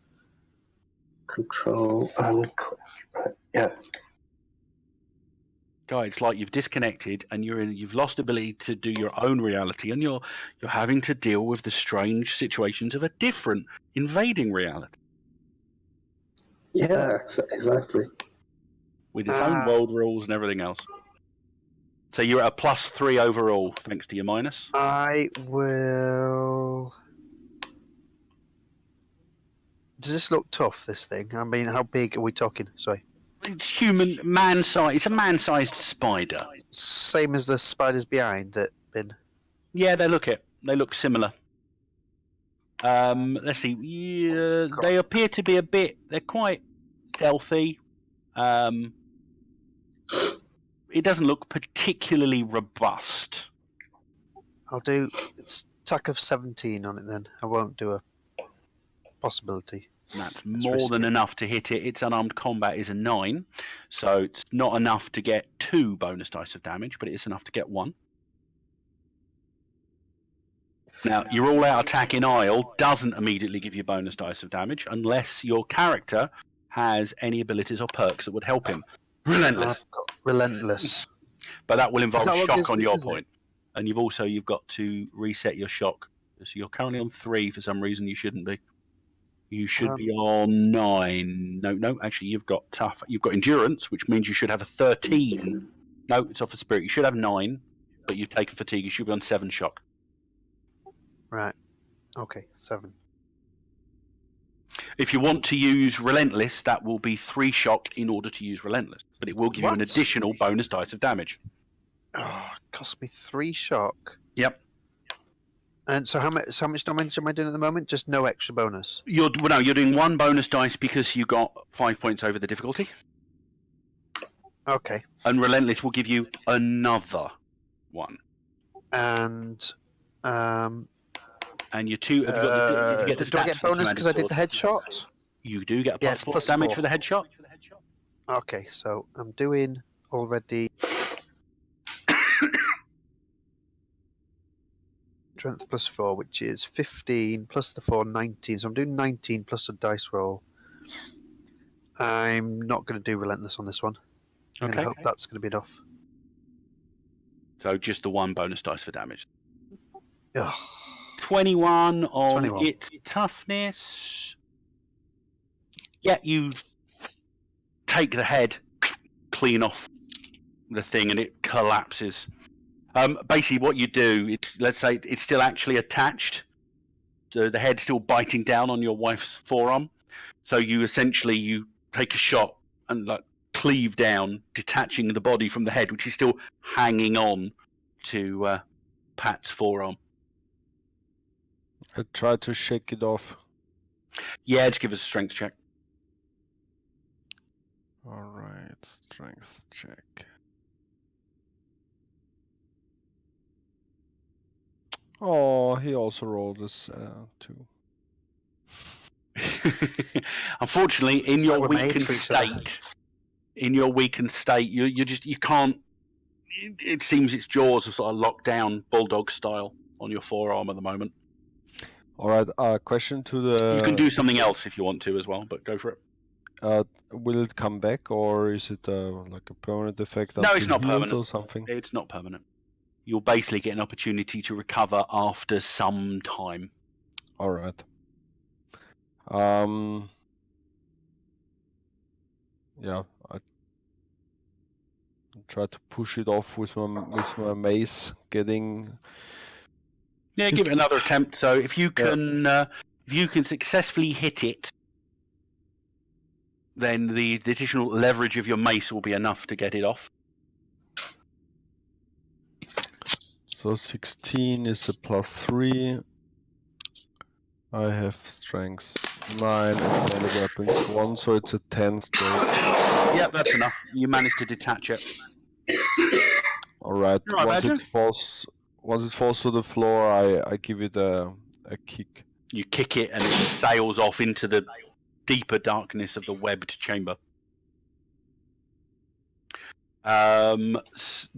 Control and click. Right, yeah. Guy, it's like you've disconnected and you've lost ability to do your own reality, and you're having to deal with the strange situations of a different invading reality Yeah, exactly. with its own world rules and everything else. So you're at a +3 overall, thanks to your minus. I will. Does this look tough? This thing? I mean, how big are we talking? Sorry. It's human, man-sized. It's a man-sized spider. Same as the spiders behind that bin. Yeah, they look similar. Let's see. Yeah, they appear to be a bit. They're quite stealthy. It doesn't look particularly robust. I'll do attack of 17 on it then. I won't do a possibility. That's more than enough to hit it. Its unarmed combat is a 9, so it's not enough to get 2 bonus dice of damage, but it is enough to get 1. Now, your all-out attack in Aysle doesn't immediately give you bonus dice of damage unless your character has any abilities or perks that would help him. Relentless. Relentless. But that will involve that what shock gives on me, your isn't it? point. And you've got to reset your shock. So you're currently on 3 for some reason. You shouldn't be. You should be on 9. No, actually you've got tough. You've got endurance, which means you should have a 13. No, it's off a spirit. You should have 9, but you've taken fatigue. You should be on 7 shock. Right. Okay, 7. If you want to use Relentless, that will be 3 shock in order to use Relentless. But it will give you an What? additional bonus dice of damage. Oh, it cost me 3 shock. Yep. And so how much damage am I doing at the moment? Just no extra bonus. You're doing 1 bonus dice because you got 5 points over the difficulty. Okay. And Relentless will give you another 1. And And your 2. Have you got the, you get the do I stats get for bonus commanding because I did the sword? headshot? You do get a Yeah, it's +4 damage +4. for the headshot. Okay, so I'm doing already strength +4, which is 15 plus the 4, 19. So I'm doing 19 plus a dice roll. I'm not going to do relentless on this one. I'm going to hope that's going to be enough. So just the 1 bonus dice for damage. Ugh. 21 on 21. its toughness. Yeah, you take the head clean off the thing and it collapses. Basically what you do, let's say it's still actually attached. The head's still biting down on your wife's forearm. So you take a shot and like cleave down, detaching the body from the head, which is still hanging on to Pat's forearm. I tried to shake it off. Yeah, just give us a strength check. Alright, strength check. Oh, he also rolled this 2. Unfortunately, in It's your like we're made weakened for each other. state, you can't. It seems its jaws are sort of locked down, bulldog style, on your forearm at the moment. All right. Question to the. You can do something else if you want to as well, but go for it. Will it come back, or is it like a permanent effect? No, it's until not healed permanent. or something. It's not permanent. You'll basically get an opportunity to recover after some time. All right. Yeah, I try to push it off with my mace, getting. Yeah, give it another attempt. So if you can successfully hit it, then the additional leverage of your mace will be enough to get it off. So 16 is a +3. I have strength 9 and melee weapons 1, so it's a 10 straight. Yep, that's enough. You managed to detach it. All right. You're right, Once it falls to the floor, I give it a kick. You kick it and it sails off into the deeper darkness of the webbed chamber.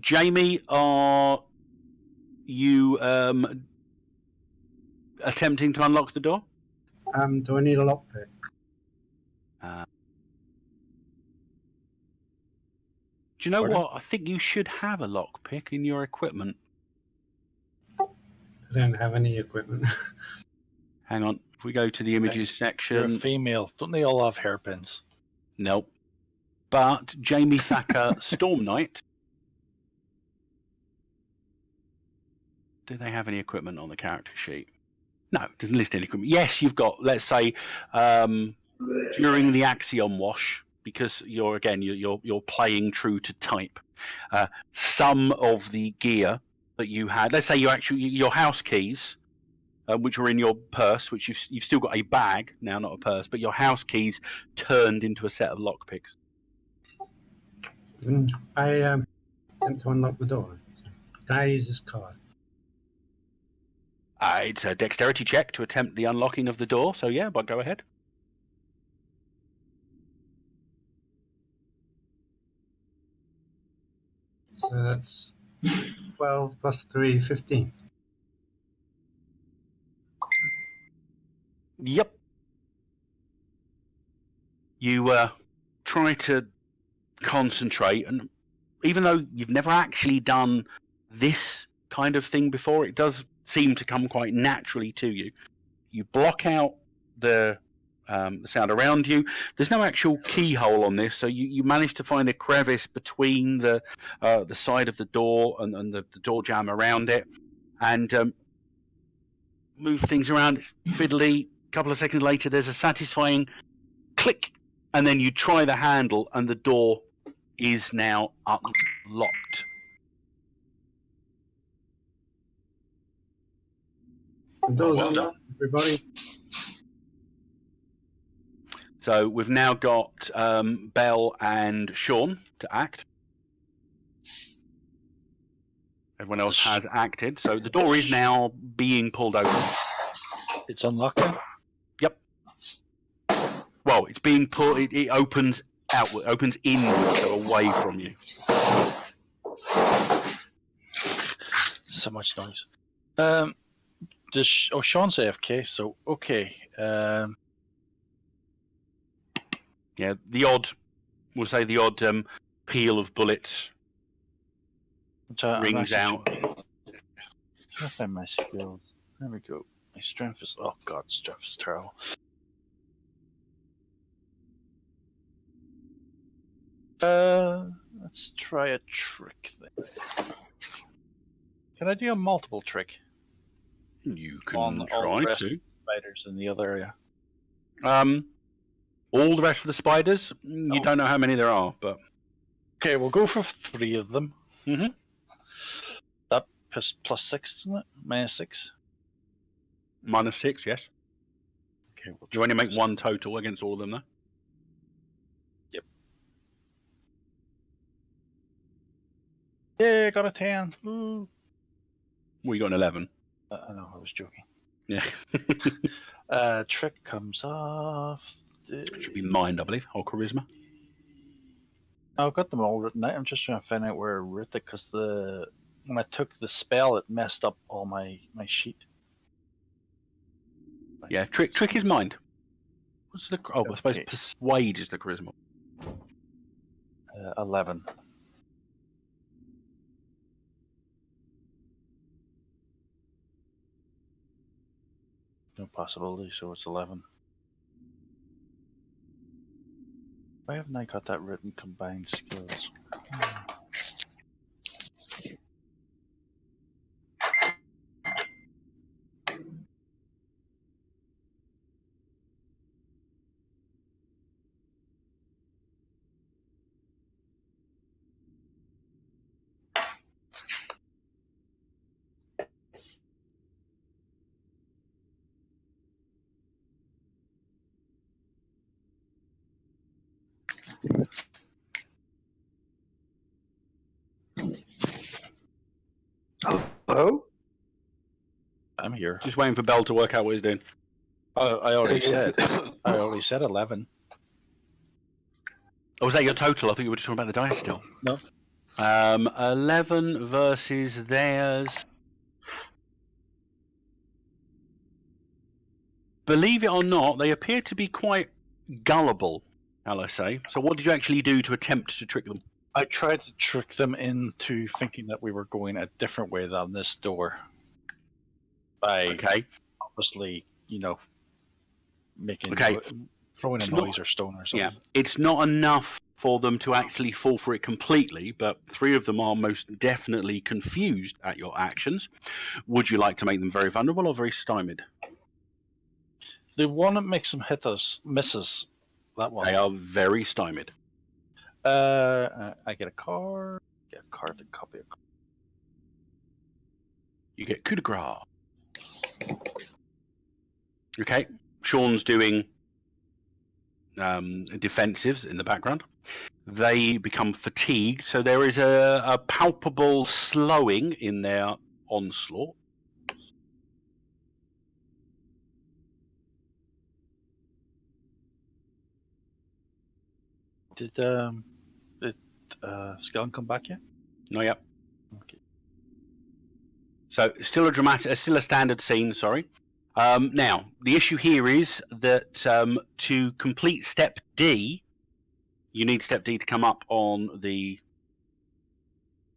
Jamie, are you attempting to unlock the door? Do I need a lockpick? Do you know what? I think you should have a lockpick in your equipment. I don't have any equipment. Hang on. If we go to the images You're section. a female. Don't they all have hairpins? Nope. But Jamie Thacker Storm Knight. Do they have any equipment on the character sheet? No, it doesn't list any equipment. Yes, you've got, let's say, during the Axiom wash, because you're playing true to type. Some of the gear that you had, let's say your house keys, which were in your purse, which you've still got a bag now, not a purse, but your house keys turned into a set of lockpicks. I attempt to unlock the door. Can I use this card? It's a dexterity check to attempt the unlocking of the door, so yeah, but go ahead. So that's 12 plus 3, 15. Yep. You try to concentrate, and even though you've never actually done this kind of thing before, it does seem to come quite naturally to you. You block out the sound around you. There's no actual keyhole on this, so you manage to find a crevice between the side of the door and the door jamb around it, and move things around. It's fiddly. A couple of seconds later, there's a satisfying click, and then you try the handle, and the door is now unlocked. The door's Well unlocked, everybody. So we've now got Belle and Sean to act. Everyone else has acted, so the door is now being pulled open. It's unlocking. Yep. Well, it's being pulled. It opens outward, opens inward, so away from you. So much noise. Sean's AFK, so okay. Yeah, we'll say the odd peal of bullets rings out. I'll find my skills. There we go. My strength is, oh god, strength is terrible. Let's try a trick then. Can I do a multiple trick? You can On all try the rest to. of the spiders in the other area. All the rest of the spiders, you don't know how many there are, but Okay, we'll go for 3 of them. Mhm. That plus 6, isn't it? -6. -6, yes. Okay, we'll You only make 1 total against all of them, though. Yep. Yeah, got a 10. Woo. Well, you got an 11. I know, I was joking. Yeah. Trick comes off. It should be mind, I believe, or charisma. I've got them all written out. I'm just trying to find out where I wrote it because when I took the spell, it messed up all my sheet. Yeah, trick his mind. What's the? Oh, I suppose Okay. persuade is the charisma. 11. No possibility, so it's 11. Why haven't I got that written combined skills? Hello? I'm here. Just waiting for Bell to work out what he's doing. Oh, I already said. I already said 11. Oh, was that your total? I think you were just talking about the dice still. No. 11 versus theirs. Believe it or not, they appear to be quite gullible, shall I say. So what did you actually do to attempt to trick them? I tried to trick them into thinking that we were going a different way than this door. By Okay. obviously, making Okay. throwing a It's noise not- or stone or Yeah, something. it's not enough for them to actually fall for it completely, but 3 of them are most definitely confused at your actions. Would you like to make them very vulnerable or very stymied? The one that makes them hit us misses. That one. They are very stymied. I get a card. Get a card to copy a card. You get coup de grace. Okay, Sean's doing defensives in the background. They become fatigued, so there is a palpable slowing in their onslaught. Did Skeleton come back yet? Not yet. Okay. So still still a standard scene. Sorry. Now the issue here is that to complete step D, you need step D to come up on the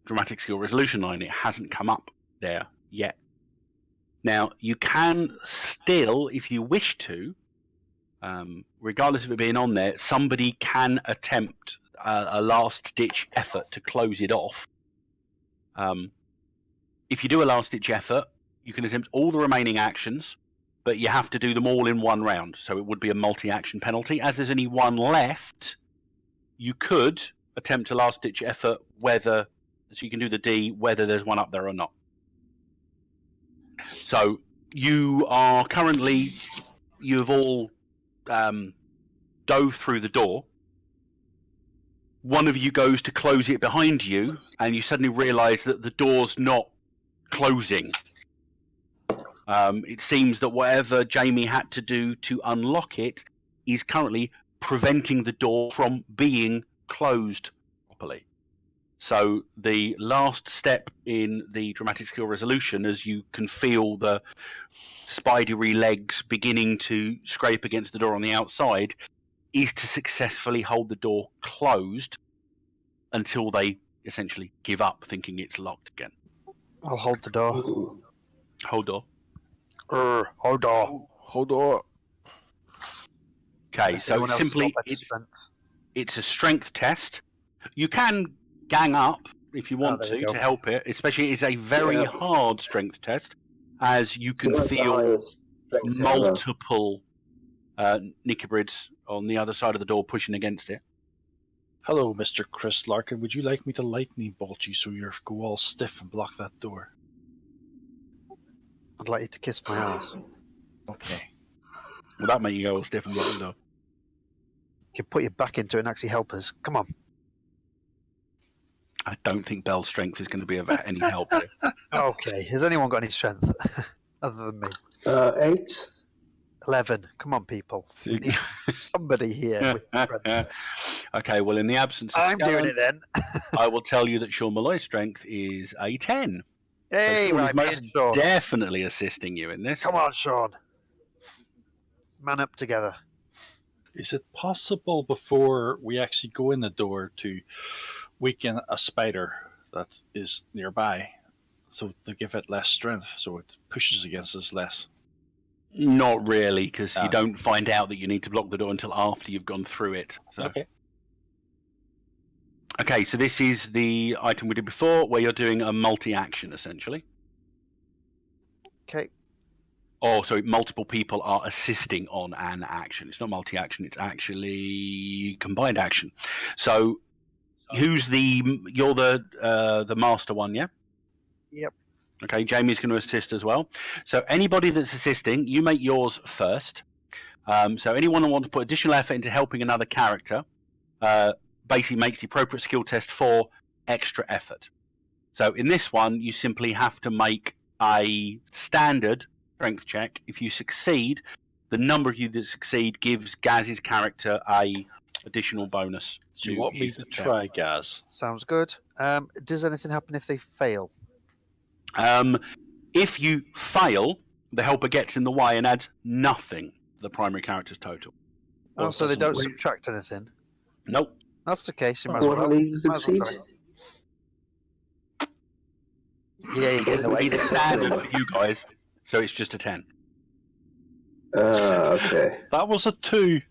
dramatic skill resolution line. It hasn't come up there yet. Now you can still, if you wish to, regardless of it being on there, somebody can attempt a last-ditch effort to close it off. If you do a last-ditch effort, you can attempt all the remaining actions, but you have to do them all in one round, so it would be a multi-action penalty. As there's only one left, you could attempt a last-ditch effort, so you can do the D, whether there's one up there or not. So you are currently, you've all dove through the door. One of you goes to close it behind you, and you suddenly realise that the door's not closing. It seems that whatever Jamie had to do to unlock it is currently preventing the door from being closed properly. So the last step in the dramatic skill resolution, as you can feel the spidery legs beginning to scrape against the door on the outside, is to successfully hold the door closed until they essentially give up thinking it's locked again. I'll hold the door. Ooh. Hold door. Hold door. Hold on. Okay, Has so anyone else simply got better strength? it's a strength test. You can gang up if you want there we to go. help it, especially it's a very Yeah. hard strength test, as you can Who has the feel highest strength ever? multiple Nicobrids on the other side of the door pushing against it. Hello, Mr. Chris Larkin. Would you like me to lightning bolt you so you go all stiff and block that door? I'd like you to kiss my ass. Okay. Will that make you go all stiff and block the door? You can put your back into it and actually help us. Come on. I don't think Bell's strength is going to be of any help here. Okay. Has anyone got any strength other than me? 8. 11. Come on, people. We Six. need somebody here with strength. Okay, well, in the absence of I'm doing Scanlan, it then. I will tell you that Sean Malloy's strength is a 10. Hey, Sean is right, me most and Sean. definitely assisting you in this. Come on, Sean. Man up together. Is it possible before we actually go in the door to weaken a spider that is nearby, so to give it less strength, so it pushes against us less? Not really, because you Ah. don't find out that you need to block the door until after you've gone through it. So. Okay. Okay, so this is the item we did before, where you're doing a multi-action, essentially. Okay. Or, sorry, multiple people are assisting on an action. It's not multi-action, it's actually combined action. So, you're the master one, yeah? Yep. Okay, Jamie's going to assist as well. So, anybody that's assisting, you make yours first. So, anyone who wants to put additional effort into helping another character, basically makes the appropriate skill test for extra effort. So in this one, you simply have to make a standard strength check. If you succeed, the number of you that succeed gives Gaz's character a additional bonus. Do you want me to try, Gaz? Sounds good. Does anything happen if they fail? If you fail, the helper gets in the way and adds nothing to the primary character's total. Oh, so they don't subtract anything? Nope. That's the case. You might as What well. do you Might as well succeed? try. Yeah, you get in the way. It's standard for you guys, so it's just a 10. Okay. That was a 2.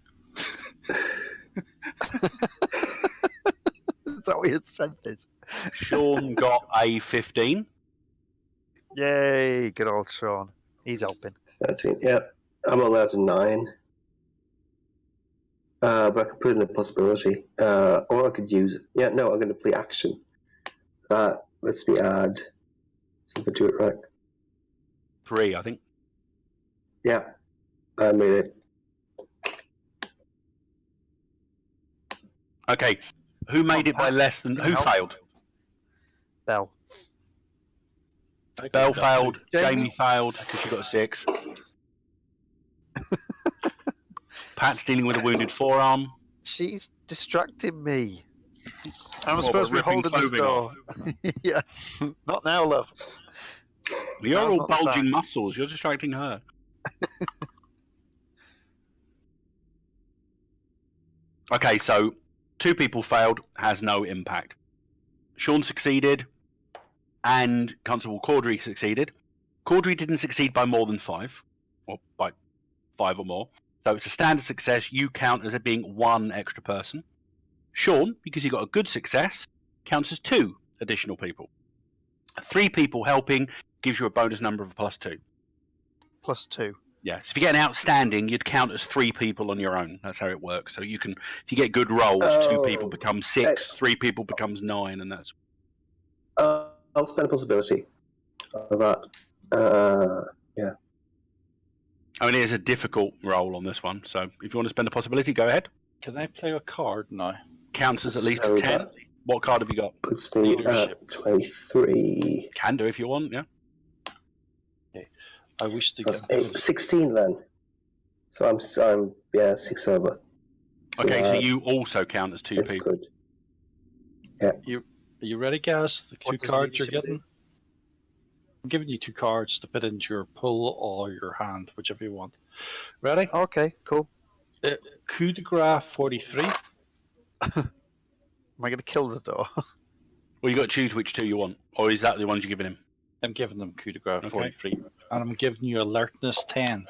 Is that what your strength is? Sean got a 15. Yay, good old Sean. He's helping. 13. Yep. I'm allowed to 9. But I could put in a possibility. Or I could use it. Yeah, no, I'm going to play action. Let's me add. See if I do it right. 3, I think. Yeah, I made it. Okay. Who made it by less than... Who Help. failed? Bell. Bell failed. Jamie? Jamie failed because she got a 6. Pat's dealing with a wounded forearm. She's distracting me. I'm What, supposed to be ripping holding this clothing door. Yeah. Not now, love. You're Now's all not the bulging time. muscles. You're distracting her. Okay, so 2 people failed, has no impact. Sean succeeded, and Constable Caudry succeeded. Caudry didn't succeed by more than 5, or by 5 or more. So it's a standard success. You count as it being 1 extra person. Sean, because he got a good success, counts as 2 additional people. 3 people helping gives you a bonus number of +2. +2. Yeah, so if you get an outstanding, you'd count as 3 people on your own. That's how it works. So you can, if you get good rolls, 2 people become 6, 3 people becomes 9, and that's... I'll spend a possibility of that. Yeah. I mean, it is a difficult roll on this one, so if you want to spend a possibility, go ahead. Can I play a card now? Counts as at least So a 10. that What card have you got? puts me Leadership. at 23. Can do if you want, yeah. I wish to Plus get 8, 16 then. So I'm 6 over. Okay, so you also count as 2 It's people. good. Are you ready, Gaz? The 2 What does cards you're leadership getting? I'm giving you 2 cards to put into your pull or your hand, whichever you want. Ready? Okay, cool. Coup de grace 43. Am I going to kill the door? Well, you got to choose which 2 you want, or is that the ones you're giving him? I'm giving them coup de grace Okay. 43. And I'm giving you alertness 10.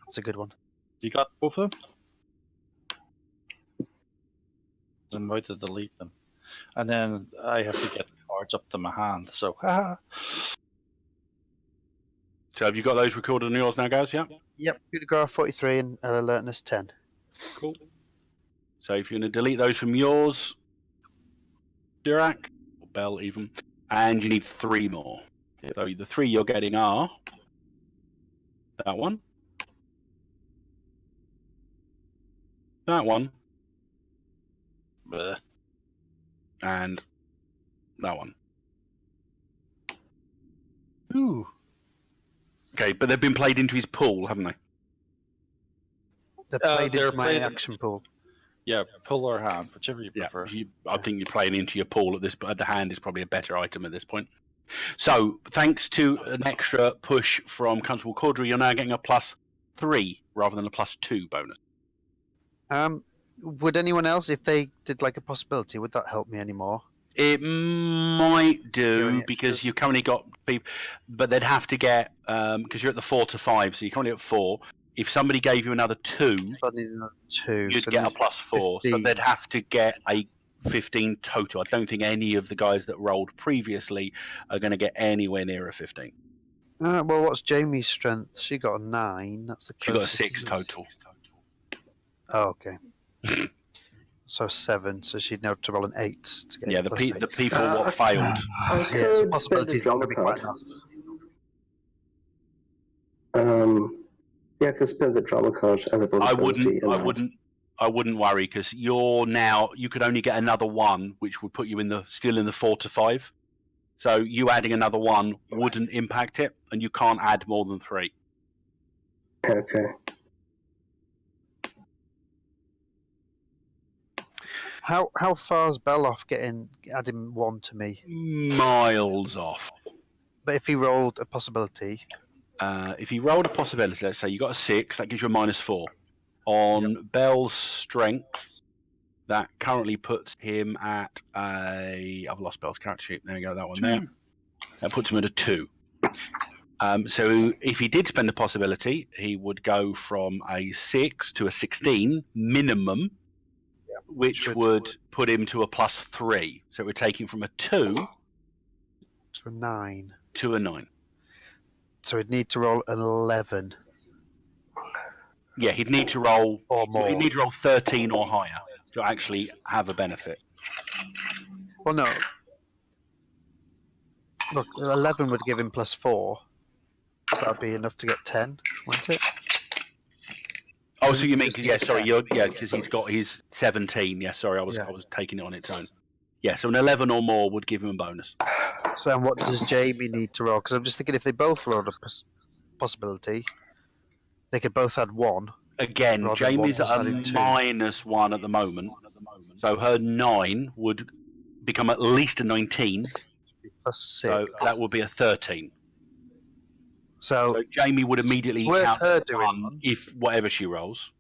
That's a good one. You got both of them? I'm about to delete them. And then I have to get the cards up to my hand. So, haha. So have you got those recorded on yours now, guys? Yeah. Yep, coup de grace 43 and alertness 10. Cool. So if you're going to delete those from yours, Dirac, or Bell even, and you need 3 more. So the 3 you're getting are that one, that one, Bleh. and that one. Ooh. Okay, but they've been played into his pool, haven't they? They're played they're into my played- action pool. Yeah, pull or hand, whichever you Yeah. prefer. I think you're playing into your pool at this, but the hand is probably a better item at this point. So, thanks to an extra push from Constable Caudry, you're now getting a +3 rather than a +2 bonus. Would anyone else, if they did like a possibility, would that help me anymore? It might do Any because extras? you've currently got people, but they'd have to get because you're at the 4 to 5, so you're currently at 4. If somebody gave you another 2, So I need another 2. you'd so get a there's +4. So 15. they'd have to get a 15 total. I don't think any of the guys that rolled previously are going to get anywhere near a 15. Well, what's Jamie's strength? She got a 9. That's the She got a closest. 6 total. Oh, okay. So 7. So she'd have to roll an 8 to get. Yeah, a the +8. the people what failed. I Yeah, so could spend a possibilities drama would be quite card. enough. Yeah, I could spend the drama card as a possibility. I wouldn't worry because you could only get another 1, which would put you still in the 4 to 5. So you adding another 1 wouldn't impact it, and you can't add more than 3. Okay. How far's Bell off adding 1 to me? Miles off. But if he rolled a possibility, If he rolled a possibility, let's say you got a 6, that gives you a -4. On Bell's strength, that currently puts him at I've lost Bell's character sheet. There we go, that one there. That puts him at a 2. So if he did spend a possibility, he would go from a 6 to a 16 minimum, which would put him to a +3. So it would take him from a 2 to a 9. to a 9. So he'd need to roll an 11 Yeah, he'd need to roll or more. He'd need to roll 13 or higher to actually have a benefit. Well, no. Look, 11 would give him +4. So that'd be enough to get 10, wouldn't it? Oh, so you mean? Just Yeah, get sorry. 10. Because he's got his 17. Yeah, sorry. I was Yeah. taking it on its own. Yeah, so an 11 or more would give him a bonus. So then what does Jamie need to roll? Because I'm just thinking if they both rolled a possibility, they could both add 1. Again, Rather than Jamie's one at a plus added 2. -1 at the moment, so her 9 would become at least a 19. +6. So that would be a 13. So So Jamie would immediately It's worth count her as doing 1 one. if whatever she rolls.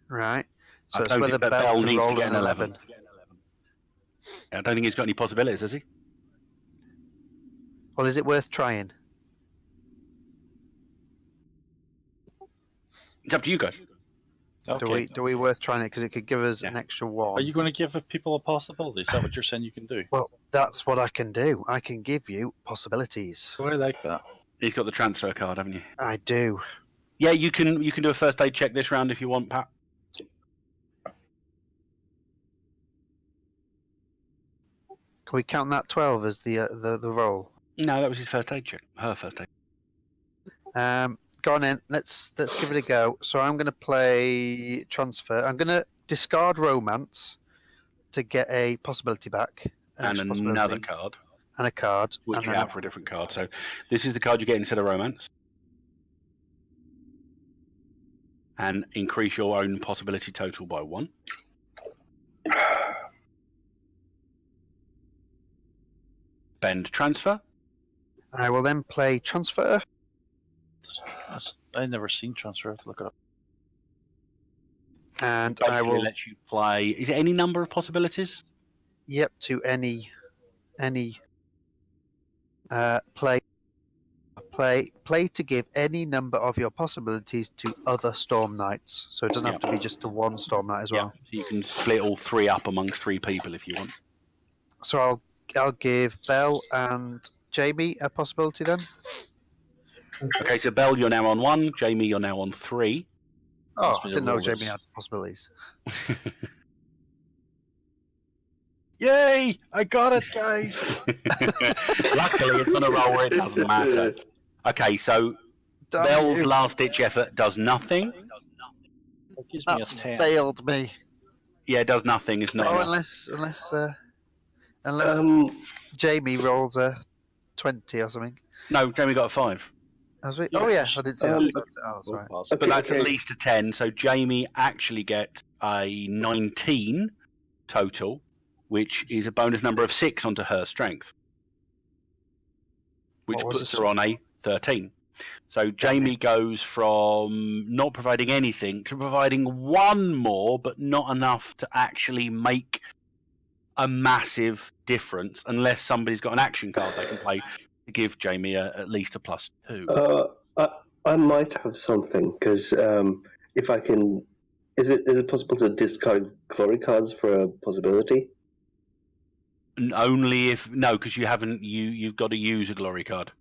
right. I So it's don't whether think that Bell Bell can needs to roll get an an 11. I don't think he's got any possibilities, has he? Well, is it worth trying? It's up to you guys. Okay. Do we worth trying it because it could give us an extra 1? Are you going to give people a possibility? Is that what you're saying you can do? Well, that's what I can do. I can give you possibilities. So I like that. He's got the transfer card, haven't you? I do. Yeah, you can do a first aid check this round if you want, Pat. Can we count that 12 as the roll? No, that was his first aid check. Her first aid. Go on in. Let's give it a go. So I'm going to play transfer. I'm going to discard romance to get a possibility back. And extra another possibility, card, and a card. which and you then have for a different card. So this is the card you get instead of romance. And increase your own possibility total by 1. Bend transfer. I will then play transfer. I've never seen transfer. I have to look it up. And I Basically will, let you play. Is it any number of possibilities? yep, to any play to give any number of your possibilities to other Storm Knights. So it doesn't have to be just to one Storm Knight as well. So you can split all 3 up amongst 3 people if you want. So I'll give Belle and Jamie a possibility then. Okay, so Belle, you're now on 1. Jamie, you're now on 3. Oh, Must I be didn't the know rules. Jamie had possibilities. Yay! I got it, guys! Luckily, it's on a roll where it doesn't matter. Okay, so Damn Belle's you. last-ditch effort does nothing. That gives me That's a 10. failed me. Yeah, it does nothing. It's not Oh, enough. unless Jamie rolls a 20 or something. No, Jamie got a 5. Oh yeah, I did see that. Oh, that's right. Both But Okay, that's okay. at least a 10, so Jamie actually gets a 19 total, which is a bonus number of 6 onto her strength, which What was puts the her on a 13. So Jamie goes from not providing anything to providing one more, but not enough to actually make a massive difference, unless somebody's got an action card they can play to give Jamie at least a +2. I might have something, because if I can... Is it possible to discard glory cards for a possibility? Only if... No, because you've got to use a glory card.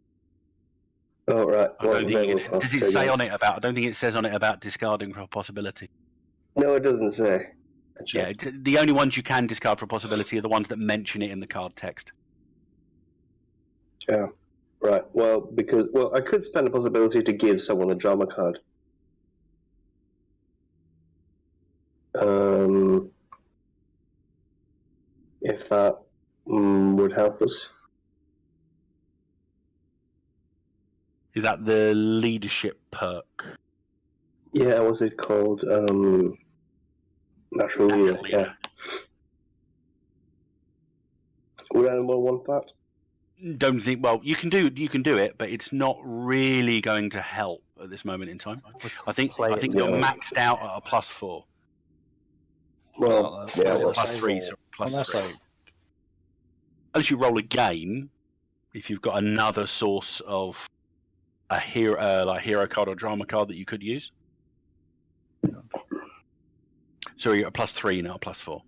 Oh, right. I don't think does it say on it about? I don't think it says on it about discarding for a possibility. No, it doesn't say. Yeah, the only ones you can discard for a possibility are the ones that mention it in the card text. Yeah. Right. Well, I could spend a possibility to give someone a drama card. If that would help us. Is that the leadership perk? Yeah, what's it called? Natural leader. Yeah. Would anyone want that? Don't think. Well, you can do it, but it's not really going to help at this moment in time. I think you're maxed out at a +4. Well, yeah, +3. So +3. Unless you roll again, if you've got another source of a hero, like hero card or drama card that you could use. So you're at a +3, not a +4.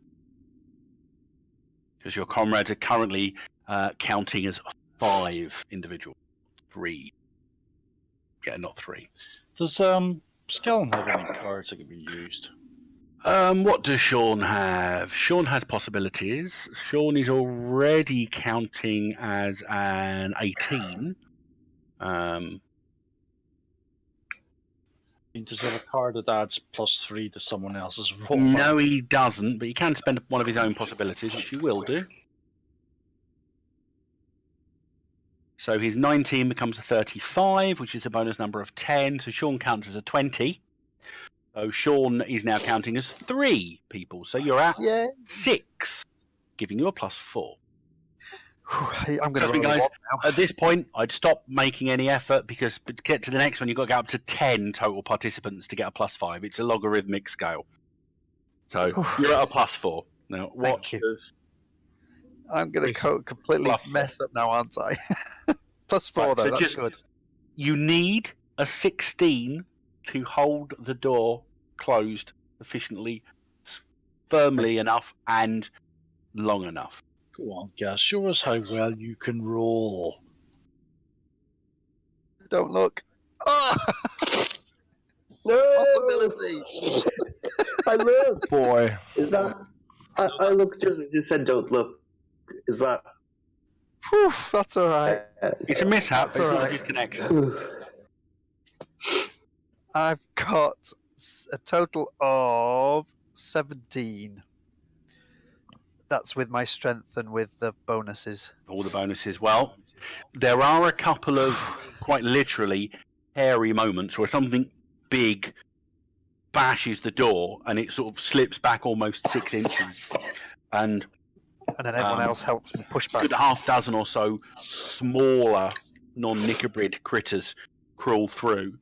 Because your comrades are currently counting as 5 individual. 3. Yeah, not 3. Does Skellen have any cards that can be used? What does Sean have? Sean has possibilities. Sean is already counting as an 18. Does he have a card that adds +3 to someone else's roll? No, he doesn't, but he can spend one of his own possibilities, which he will do. So his 19 becomes a 35, which is a bonus number of 10. So Sean counts as a 20. So Sean is now counting as 3 people. So you're at 6, giving you a +4. I'm going to guys, now. at this point, I'd stop making any effort, because to get to the next one, you've got to get up to 10 total participants to get a +5. It's a logarithmic scale. So you're at a +4. Now, what does... I'm going to completely mess up now, aren't I? +4, though, that's good. You need a 16 to hold the door closed sufficiently firmly enough and long enough. Go on, Gaz, show us how well you can roll. Don't look. Oh! No! Possibility! I look! Boy. Is that... I look just as you said, don't look. Is that... Whew, that's alright. It's a mishap. That's all right. It's not a disconnection. I've got a total of 17. That's with my strength and with the bonuses. All the bonuses. Well, there are a couple of, quite literally, hairy moments where something big bashes the door and it sort of slips back almost 6 inches. And then everyone else helps me push back. A half dozen or so smaller non-Nicobrid critters crawl through,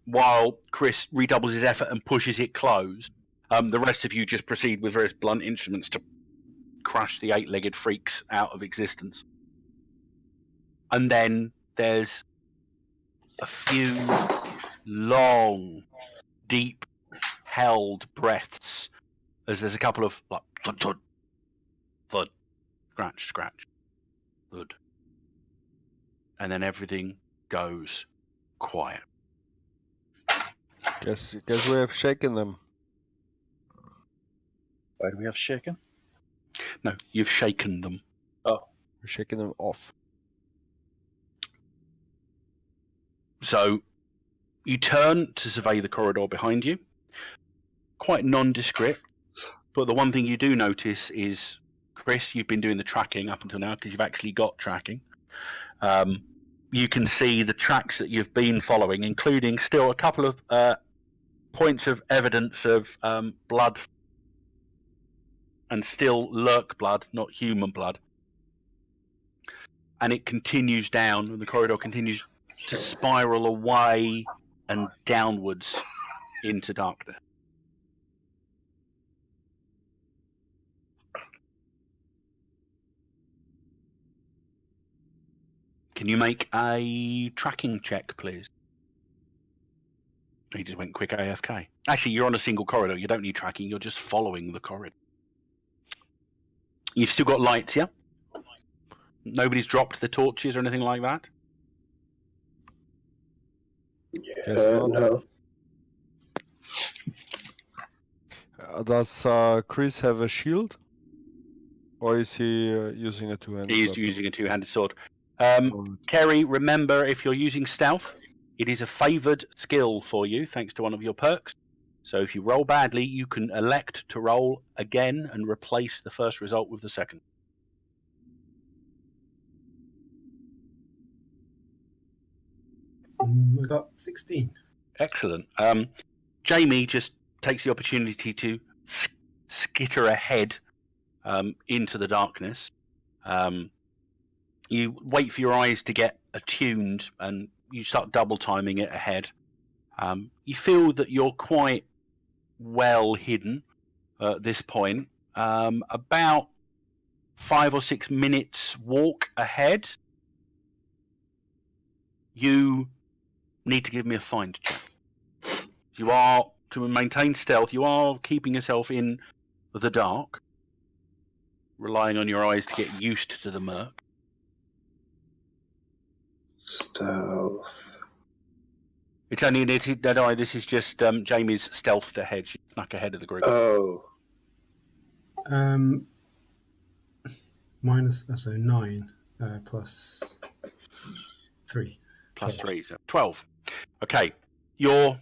while Chris redoubles his effort and pushes it closed. The rest of you just proceed with various blunt instruments to crush the 8-legged freaks out of existence. And then there's a few long, deep-held breaths as there's a couple of like thud, thud, thud, scratch, scratch, thud, and then everything goes quiet. Guess we have shaken them. Why do we have shaken? No, you've shaken them. Oh. We're shaking them off. So you turn to survey the corridor behind you. Quite nondescript, but the one thing you do notice is, Chris, you've been doing the tracking up until now because you've actually got tracking. You can see the tracks that you've been following, including still a couple of points of evidence of blood, and still lurk blood, not human blood. And it continues down, and the corridor continues to spiral away and downwards into darkness. Can you make a tracking check, please? He just went quick AFK. Actually, you're on a single corridor. You don't need tracking. You're just following the corridor. You've still got lights, yeah? Nobody's dropped the torches or anything like that? Guess not. No. Does Chris have a shield? Or is he using a two-handed He's weapon? using a two-handed sword. Alright. Kerry, remember, if you're using stealth, it is a favoured skill for you, thanks to one of your perks. So if you roll badly, you can elect to roll again and replace the first result with the second. I got 16. Excellent. Jamie just takes the opportunity to skitter ahead into the darkness. You wait for your eyes to get attuned and you start double timing it ahead. You feel that you're quite well hidden at this point. About 5 or 6 minutes walk ahead, you need to give me a find check. You are, to maintain stealth, you are keeping yourself in the dark, relying on your eyes to get used to the murk. Stealth. It's only this is just Jamie's stealth ahead. She snuck ahead of the group. Oh. Minus, so 9 plus 3. Plus 3, so 12. Okay, you're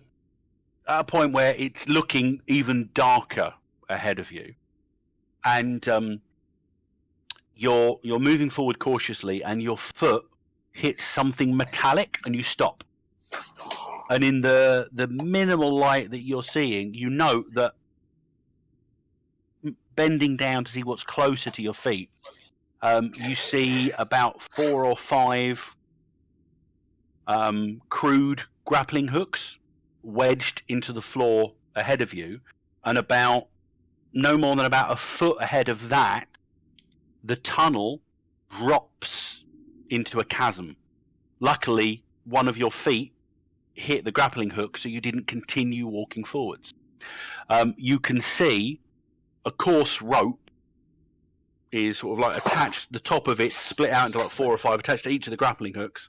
at a point where it's looking even darker ahead of you, and you're moving forward cautiously, and your foot hits something metallic, and you stop. And in the minimal light that you're seeing, you note that bending down to see what's closer to your feet, you see about 4 or 5 crude grappling hooks wedged into the floor ahead of you, and about no more than about a foot ahead of that, the tunnel drops into a chasm. Luckily, one of your feet hit the grappling hook, so you didn't continue walking forwards. You can see a coarse rope is sort of like attached, the top of it split out into like 4 or 5, attached to each of the grappling hooks,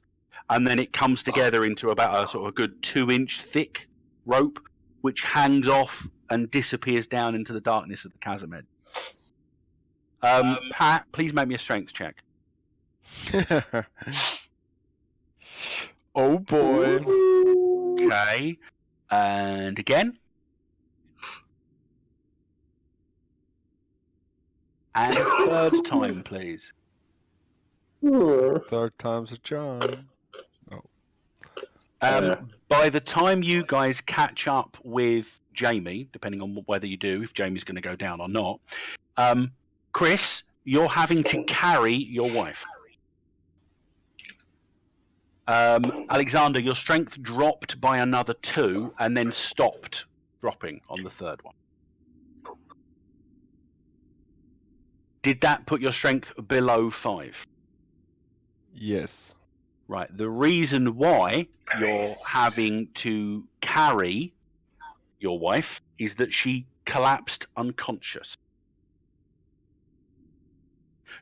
and then it comes together into about a sort of a good 2-inch thick rope, which hangs off and disappears down into the darkness of the chasm edge. Pat, please make me a strength check. Oh boy. Okay, and again. And third time, please. Third time's a charm. By the time you guys catch up with Jamie, depending on whether you do, if Jamie's going to go down or not, Chris, you're having to carry your wife. Alexander, your strength dropped by another 2 and then stopped dropping on the third one. Did that put your strength below 5? Yes. Right. The reason why you're having to carry your wife is that she collapsed unconscious.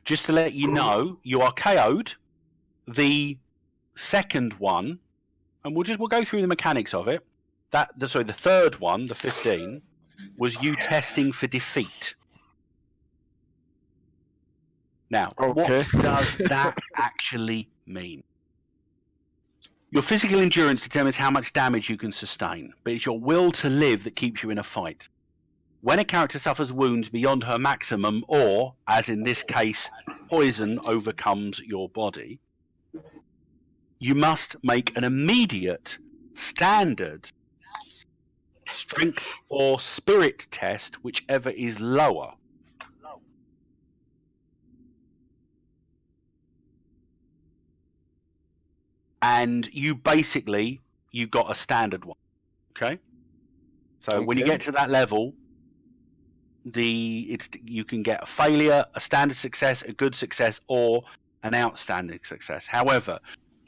Just to let you know, you are KO'd. The second one, and we'll go through the mechanics of it. The third one, the 15, was you testing for defeat. Now, Okay. what does that actually mean? Your physical endurance determines how much damage you can sustain, but it's your will to live that keeps you in a fight. When a character suffers wounds beyond her maximum, or, as in this case, poison overcomes your body, you must make an immediate, standard strength or spirit test, whichever is lower. and you got a standard one. Okay, so when you Okay. get to that level, you can get a failure, a standard success, a good success, or an outstanding success. However,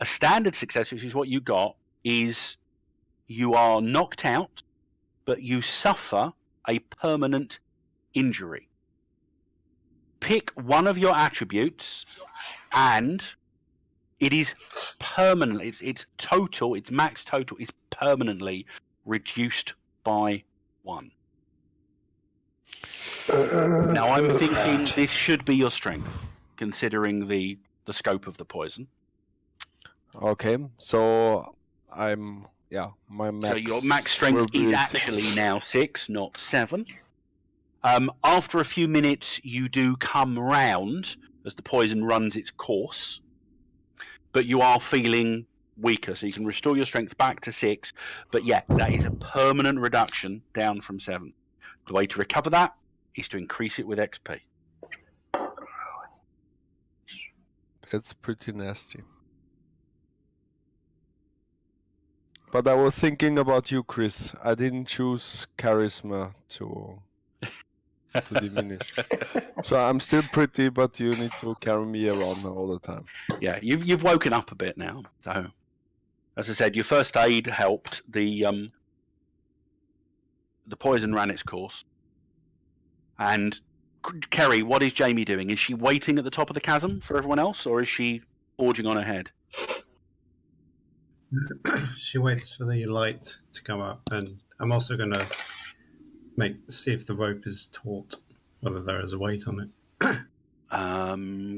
a standard success, which is what you got, is you are knocked out, but you suffer a permanent injury. Pick one of your attributes, and it is permanently, its max total is permanently reduced by 1. Now I'm thinking this should be your strength, considering the scope of the poison. Okay, so my max. So your max strength will be is actually now 6, not 7. After a few minutes, you do come round as the poison runs its course, but you are feeling weaker, so you can restore your strength back to 6. But yeah, that is a permanent reduction down from 7. The way to recover that is to increase it with XP. It's pretty nasty. But I was thinking about you, Chris. I didn't choose charisma to diminish. So I'm still pretty, but you need to carry me around all the time. Yeah, you've woken up a bit now. So, as I said, your first aid helped. The poison ran its course. And Kerry, what is Jamie doing? Is she waiting at the top of the chasm for everyone else, or is she forging on ahead? She waits for the light to come up, and I'm also going to see if the rope is taut, whether there is a weight on it.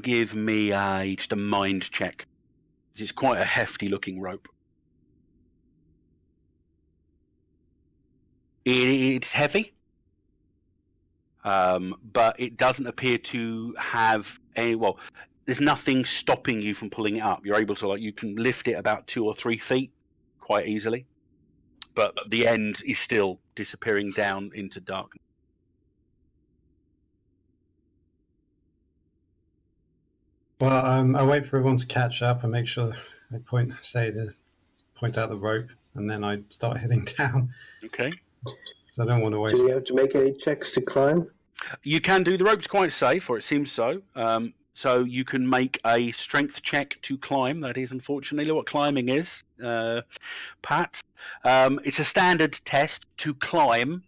Give me just a mind check. It's quite a hefty looking rope. It's heavy, but it doesn't appear to have any. Well, there's nothing stopping you from pulling it up. You're able to, you can lift it about 2 or 3 feet quite easily, but the end is still disappearing down into darkness. Well, I wait for everyone to catch up and make sure I point out the rope, and then I start heading down. Okay. So I don't want to waste. Do we have to make any checks to climb? You can do. The rope's quite safe, or it seems so. So you can make a strength check to climb. That is unfortunately what climbing is, Pat. It's a standard test to climb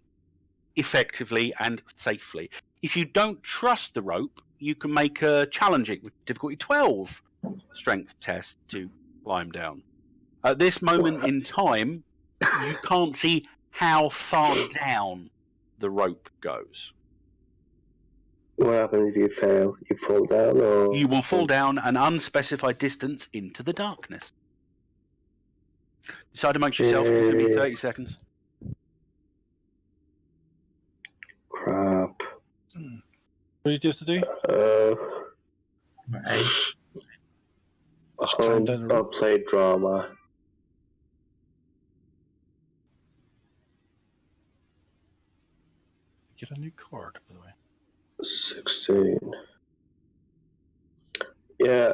effectively and safely. If you don't trust the rope, you can make a challenging, with difficulty 12, strength test to climb down. At this moment in time, you can't see how far down the rope goes. What happens if you fail? You fall down, or You will fall down an unspecified distance into the darkness. Decide amongst yourself. It's going to be 30 seconds. Crap. What do you have to do? 8. climb down the I'll rope. play drama. Get a new card, by the way. 16. Yeah,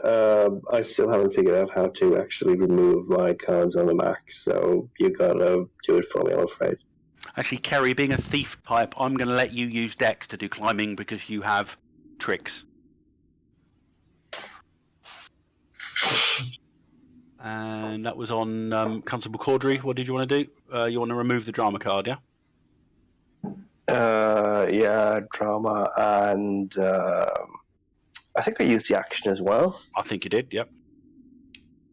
I still haven't figured out how to actually remove my cards on the Mac, so you gotta do it for me, I'm afraid. Actually, Kerry, being a thief type, I'm going to let you use Dex to do climbing because you have tricks. And that was on Constable Caudry. What did you want to do? You want to remove the drama card, yeah? Yeah, drama, and I think I used the action as well. I think you did, yep.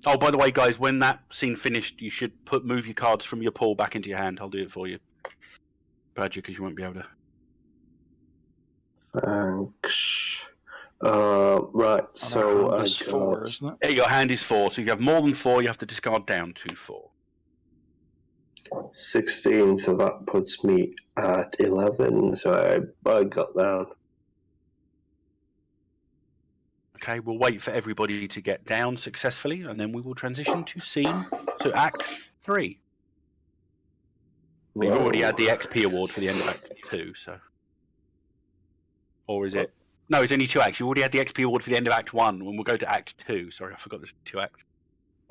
Oh, by the way, guys, when that scene finished, you should move your cards from your pool back into your hand. I'll do it for you. Badger, because you won't be able to. Thanks. Right, so I That's got 4, isn't it? Yeah, your hand is 4, so if you have more than 4, you have to discard down to 4. 16, so that puts me at 11, so I got down. Okay, we'll wait for everybody to get down successfully, and then we will transition to Act 3. But you've already had the XP award for the end of Act 2, so... Or is it... No, it's only 2 acts. You already had the XP award for the end of Act 1, when we'll go to Act 2. Sorry, I forgot there's 2 acts.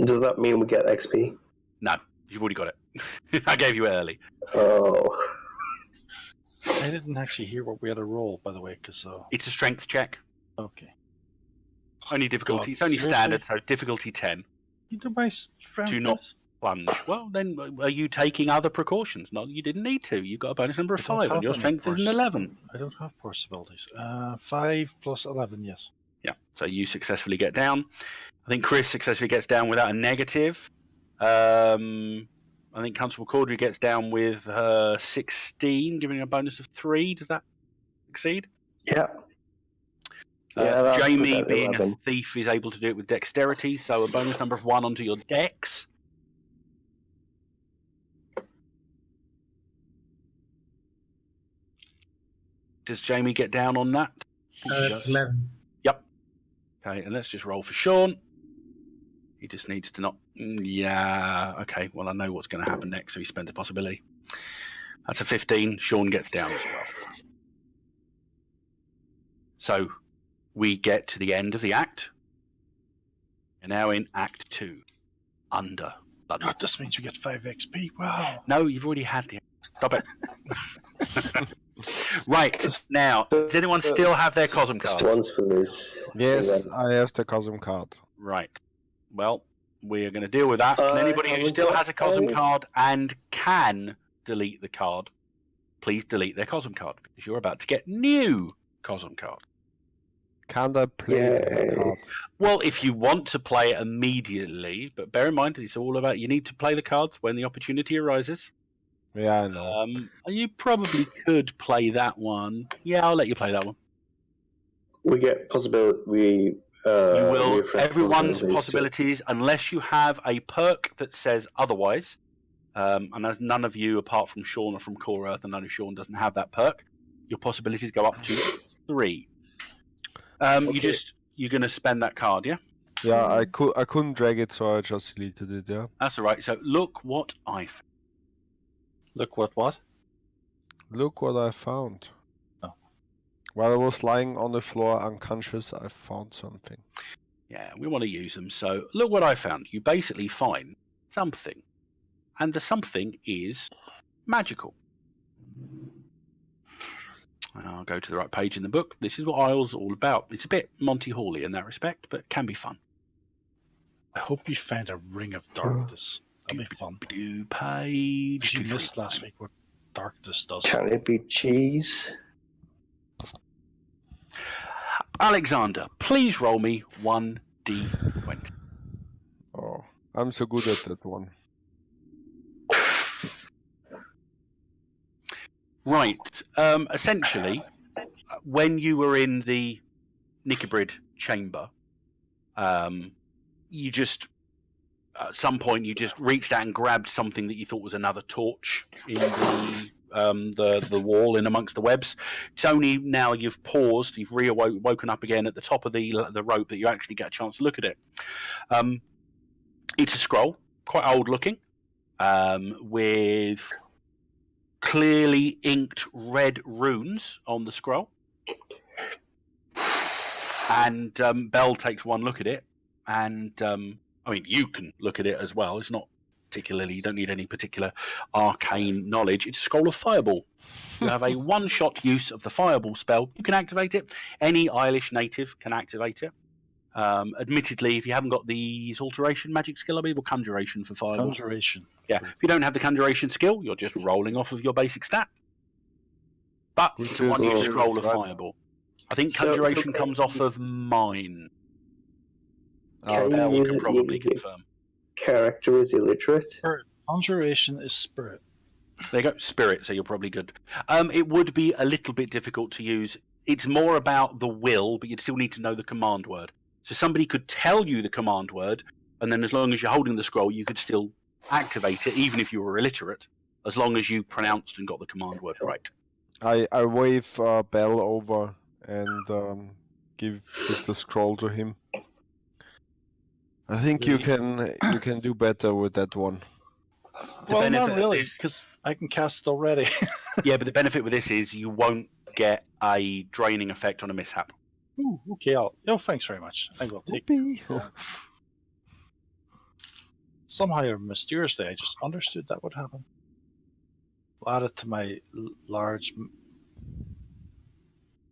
Does that mean we get XP? No, you've already got it. I gave you it early. Oh. I didn't actually hear what we had to roll, by the way, because... It's a strength check. Okay. Only difficulty. God, It's only seriously? standard, so difficulty 10. You do my strength. Do not plunge. Well, then are you taking other precautions? No, you didn't need to. You got a bonus number of 5, and your strength is an 11. I don't have force abilities. 5 plus 11, yes. Yeah, so you successfully get down. I think Chris successfully gets down without a negative. I think Constable Caudry gets down with 16, giving a bonus of 3. Does that succeed? Yeah. Yeah, Jamie, about being 11. a thief, is able to do it with dexterity, so a bonus number of 1 onto your dex. Does Jamie get down on that? That's 11. Yep. Okay, and let's just roll for Sean. He just needs to not... Yeah, okay, well, I know what's going to happen next, so he spends a possibility. That's a 15. Sean gets down as well. So, we get to the end of the act. We're now in Act 2. Under London. God, this means you get 5 XP. Wow. No, you've already had the... Stop it. Right, now, does anyone still have their Cosm Just card? once for this. Yes, I have the Cosm card. Right. Well, we are going to deal with that. And anybody who still has a Cosm card and can delete the card, please delete their Cosm card, because you're about to get new Cosm card. Can't I play the card? Well, if you want to play it immediately, but bear in mind, it's all about you need to play the cards when the opportunity arises. Yeah, I know. You probably could play that one. Yeah, I'll let you play that one. We get possibility. You will. refresh Everyone's possibilities possibilities, unless you have a perk that says otherwise. And as none of you, apart from Sean or from Core Earth, and I know Sean doesn't have that perk, your possibilities go up to 3. Okay. You're going to spend that card, yeah? Yeah, I couldn't drag it, so I just deleted it. Yeah. That's all right. So look what I found. Look what? Look what I found. Oh. While I was lying on the floor unconscious, I found something. Yeah, we want to use them. So look what I found. You basically find something, and the something is magical. I'll go to the right page in the book. This is what Aysle's all about. It's a bit Monty Hall-y in that respect, but it can be fun. I hope you find a ring of darkness. That'll be fun. Do page. You missed last week what darkness does. Can it be cheese? Alexander, please roll me 1d20. Oh, I'm so good at that one. Right. Essentially, when you were in the Nicobrid chamber, you just at some point you just reached out and grabbed something that you thought was another torch in the wall in amongst the webs. It's only now you've paused, you've woken up again at the top of the rope that you actually get a chance to look at it. It's a scroll, quite old looking, with clearly inked red runes on the scroll. And Bell takes one look at it, and I mean, you can look at it as well. It's not particularly, you don't need any particular arcane knowledge. It's a scroll of Fireball. You have a one-shot use of the Fireball spell. You can activate it. Any Eilish native can activate it. Admittedly, if you haven't got the alteration magic skill, I believe, or conjuration for Fireball. Conjuration. Yeah, if you don't have the conjuration skill, you're just rolling off of your basic stat. But Which it's a one-use is- scroll of right. Fireball. I think So- conjuration so- comes off of mine. Can Bell you can use probably your confirm. character is illiterate? Conjuration is spirit. There you go, spirit, so you're probably good. It would be a little bit difficult to use. It's more about the will, but you'd still need to know the command word. So somebody could tell you the command word, and then as long as you're holding the scroll, you could still activate it, even if you were illiterate, as long as you pronounced and got the command word right. I wave Bell over and give the scroll to him. I think you can do better with that one. The Well, benefit not of really, this- because I can cast it already. Yeah, but the benefit with this is you won't get a draining effect on a mishap. Ooh, okay, thanks very much. I will take Whoopee. somehow mysteriously, I just understood that would happen. I'll add it to my large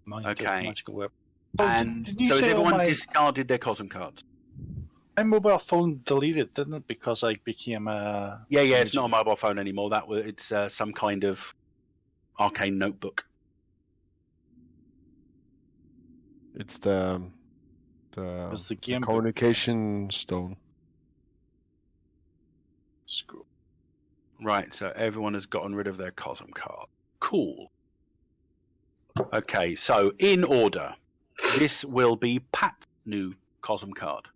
magical weapon. And so has everyone discarded their Cosm cards? My mobile phone deleted, didn't it? Because I became a... Yeah, it's not a mobile phone anymore. It's some kind of arcane notebook. It's the communication stone. Screw. Right, so everyone has gotten rid of their Cosm card. Cool. Okay, so in order, this will be Pat's new Cosm card.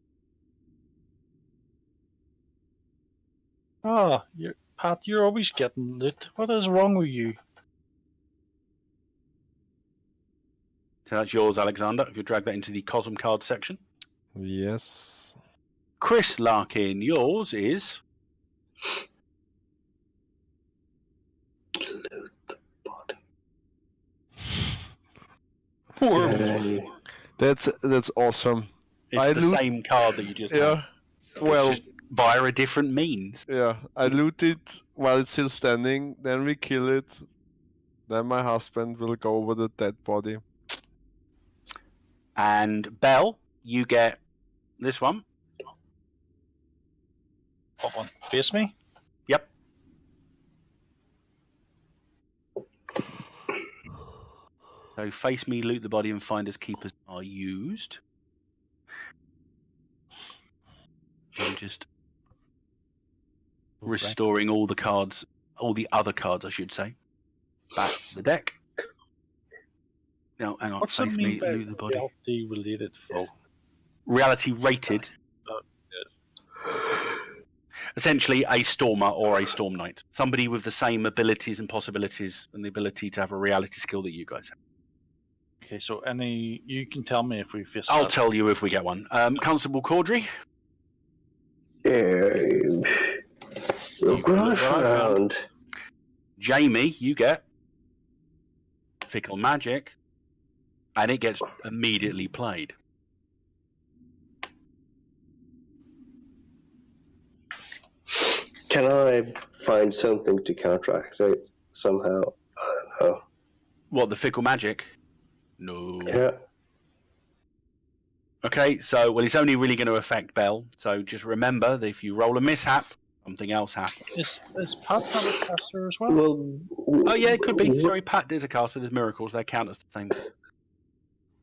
Ah, Pat, you're always getting lit. What is wrong with you? So that's yours, Alexander, if you drag that into the Cosm card section. Yes. Chris Larkin, yours is... Loot the body. Poor. That's awesome. It's the same card that you just had. Well, it's just via a different means. Yeah, I loot it while it's still standing, then we kill it. Then my husband will go over the dead body. And Belle, you get this one. What one? Face me? Yep. So face me, loot the body, and finders keepers are used. I'm just restoring all the cards, all the other cards, I should say, back to the deck. No, hang on. What's Face me, loot the body. Reality related flow. Reality rated. Essentially, a Stormer or a Storm Knight. Somebody with the same abilities and possibilities and the ability to have a reality skill that you guys have. Okay, so you can tell me if we face. I'll tell you if we get one. Constable Caudry. Look what I found. Jamie, you get Fickle Magic, and it gets immediately played. Can I find something to counteract it somehow? I don't know. What, the Fickle Magic? No. Yeah. Okay, so, well, it's only really going to affect Belle, so just remember that if you roll a mishap, something else happens. Is Pat not a caster as well? Oh, yeah, it could be. Sorry, Pat is a caster. There's miracles. They count as the same thing.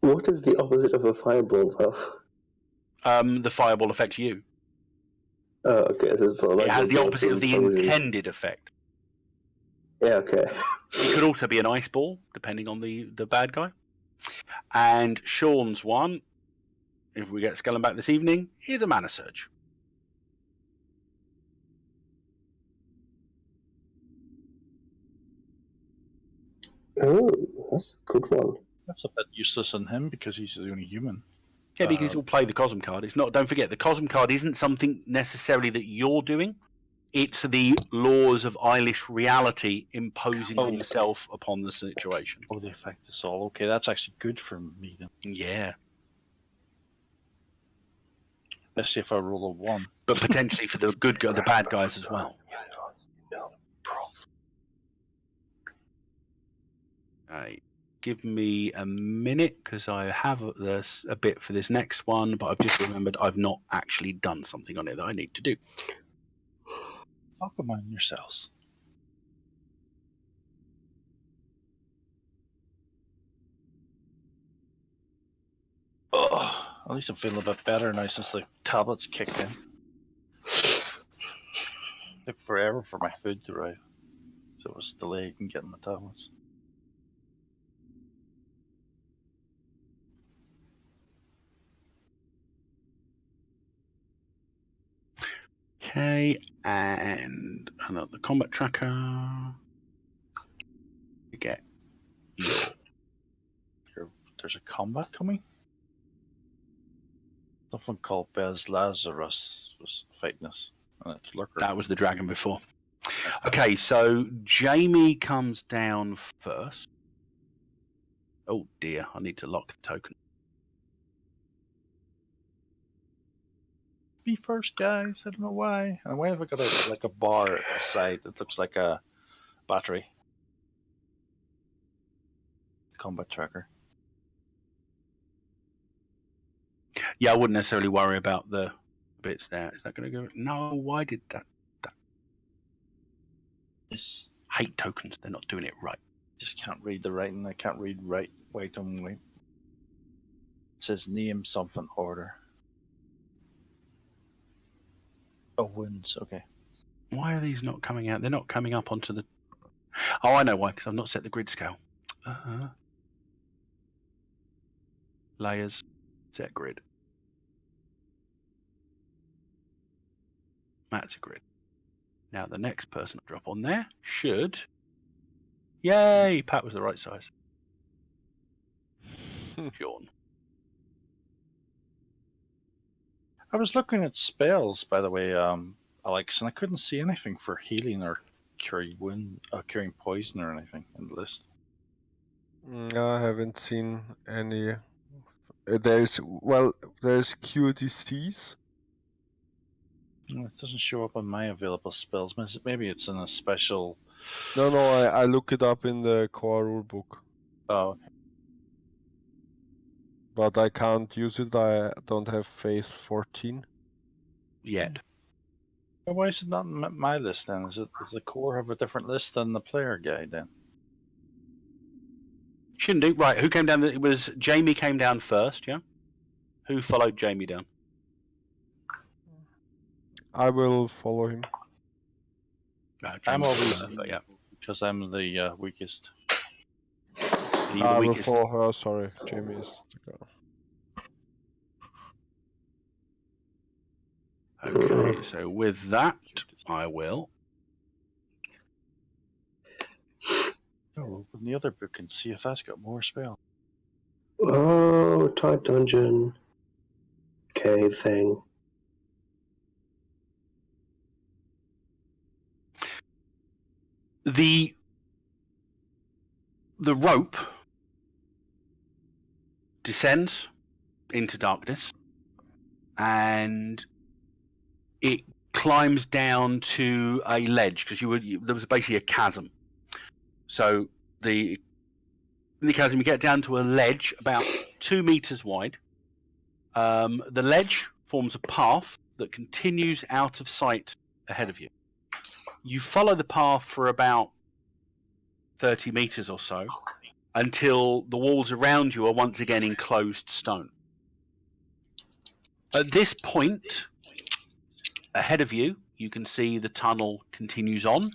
What is the opposite of a fireball, though? The fireball affects you. Oh, okay. So it's it has the opposite of the intended effect. Yeah, okay. It could also be an ice ball, depending on the bad guy. And Sean's one, if we get Skellen back this evening, is a mana surge. Oh, that's a good one. That's a bit useless in him because he's the only human. Yeah, because he'll play the Cosm card. It's not. Don't forget, the Cosm card isn't something necessarily that you're doing. It's the laws of Eilish reality imposing himself upon the situation. Oh, they affect us all. Okay, that's actually good for me then. Yeah. Let's see if I roll a 1. But potentially for the the bad guys as well. Right. Give me a minute because I have a bit for this next one, but I've just remembered I've not actually done something on it that I need to do. Talk among yourselves. Oh, at least I'm feeling a bit better now since the tablets kicked in. It took forever for my food to arrive, so it was delayed in getting the tablets. Okay, and another combat tracker. You get There's a combat coming? Something called Bez Lazarus was fighting us. And it's Lurker. That was the dragon before. Okay, so Jamie comes down first. Oh dear, I need to lock the token. be first, guys. I don't know why. And why have I got a bar at the side that looks like a battery? Combat tracker. Yeah, I wouldn't necessarily worry about the bits there. Is that going to go? No, why did that? Yes. Hate tokens. They're not doing it right. Just can't read the writing. I can't read right. Wait. It says name something order. Oh, wounds. Okay. Why are these not coming out? They're not coming up onto the... Oh, I know why, because I've not set the grid scale. Layers, set grid. That's a grid. Now the next person I drop on there should... Yay! Pat was the right size. Sean. I was looking at spells, by the way, Alex, and I couldn't see anything for healing or curing curing poison or anything in the list. I haven't seen any. There's cure disease. It doesn't show up on my available spells. Maybe it's in a special. No, I look it up in the core rulebook. Oh. But I can't use it. I don't have Faith 14 yet. Why is it not on my list then? Does the core have a different list than the player guide then? Shouldn't do. Right, who came down? It was Jamie came down first, yeah? Who followed Jamie down? I will follow him. I'm always yeah, because I'm the weakest. I will follow her. Sorry, Jamie is the girl. Okay, so with that, I will. Oh, open the other book and see if that's got more spell. Oh, type dungeon. Cave thing. The rope descends into darkness and it climbs down to a ledge because there was basically a chasm. So in the chasm you get down to a ledge about 2 meters wide. The ledge forms a path that continues out of sight ahead of you. You follow the path for about 30 meters or so until the walls around you are once again enclosed stone. At this point, ahead of you, you can see the tunnel continues on,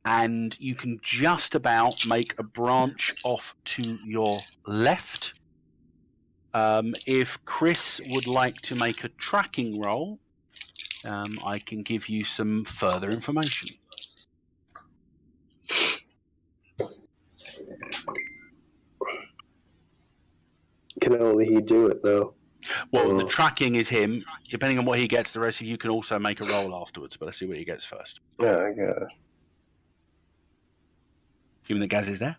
and you can just about make a branch off to your left. If Chris would like to make a tracking roll, I can give you some further information. Can only he do it, though? Well, the tracking is him. Depending on what he gets, the rest of you can also make a roll afterwards, but let's see what he gets first. Yeah, I got it. Assuming that Gaz is there.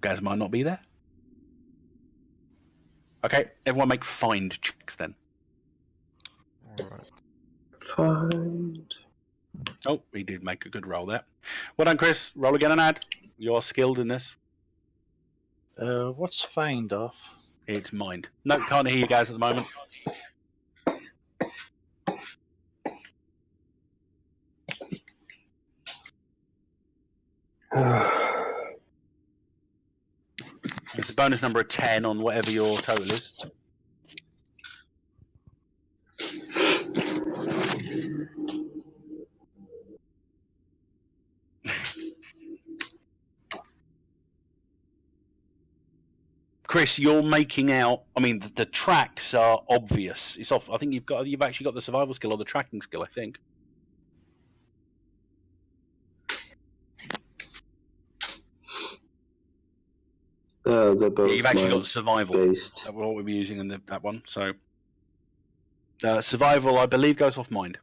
Gaz might not be there. Okay, everyone make find checks then. Alright. Find. Oh, he did make a good roll there. Well done, Chris. Roll again and add. You're skilled in this. What's find off? It's mind. No, can't hear you guys at the moment. It's a bonus number of 10 on whatever your total is. Chris, you're making out. I mean, the tracks are obvious. It's off. I think you've actually got the survival skill or the tracking skill. I think. They're both You've actually got survival. based. That's what we'll be using in that one. So, survival, I believe, goes off mind.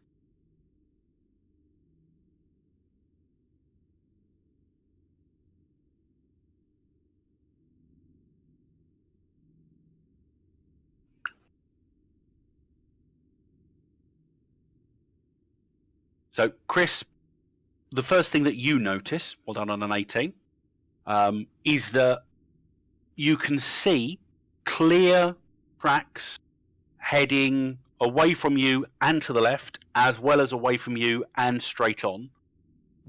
So, Chris, the first thing that you notice, well done on an 18, is that you can see clear tracks heading away from you and to the left, as well as away from you and straight on.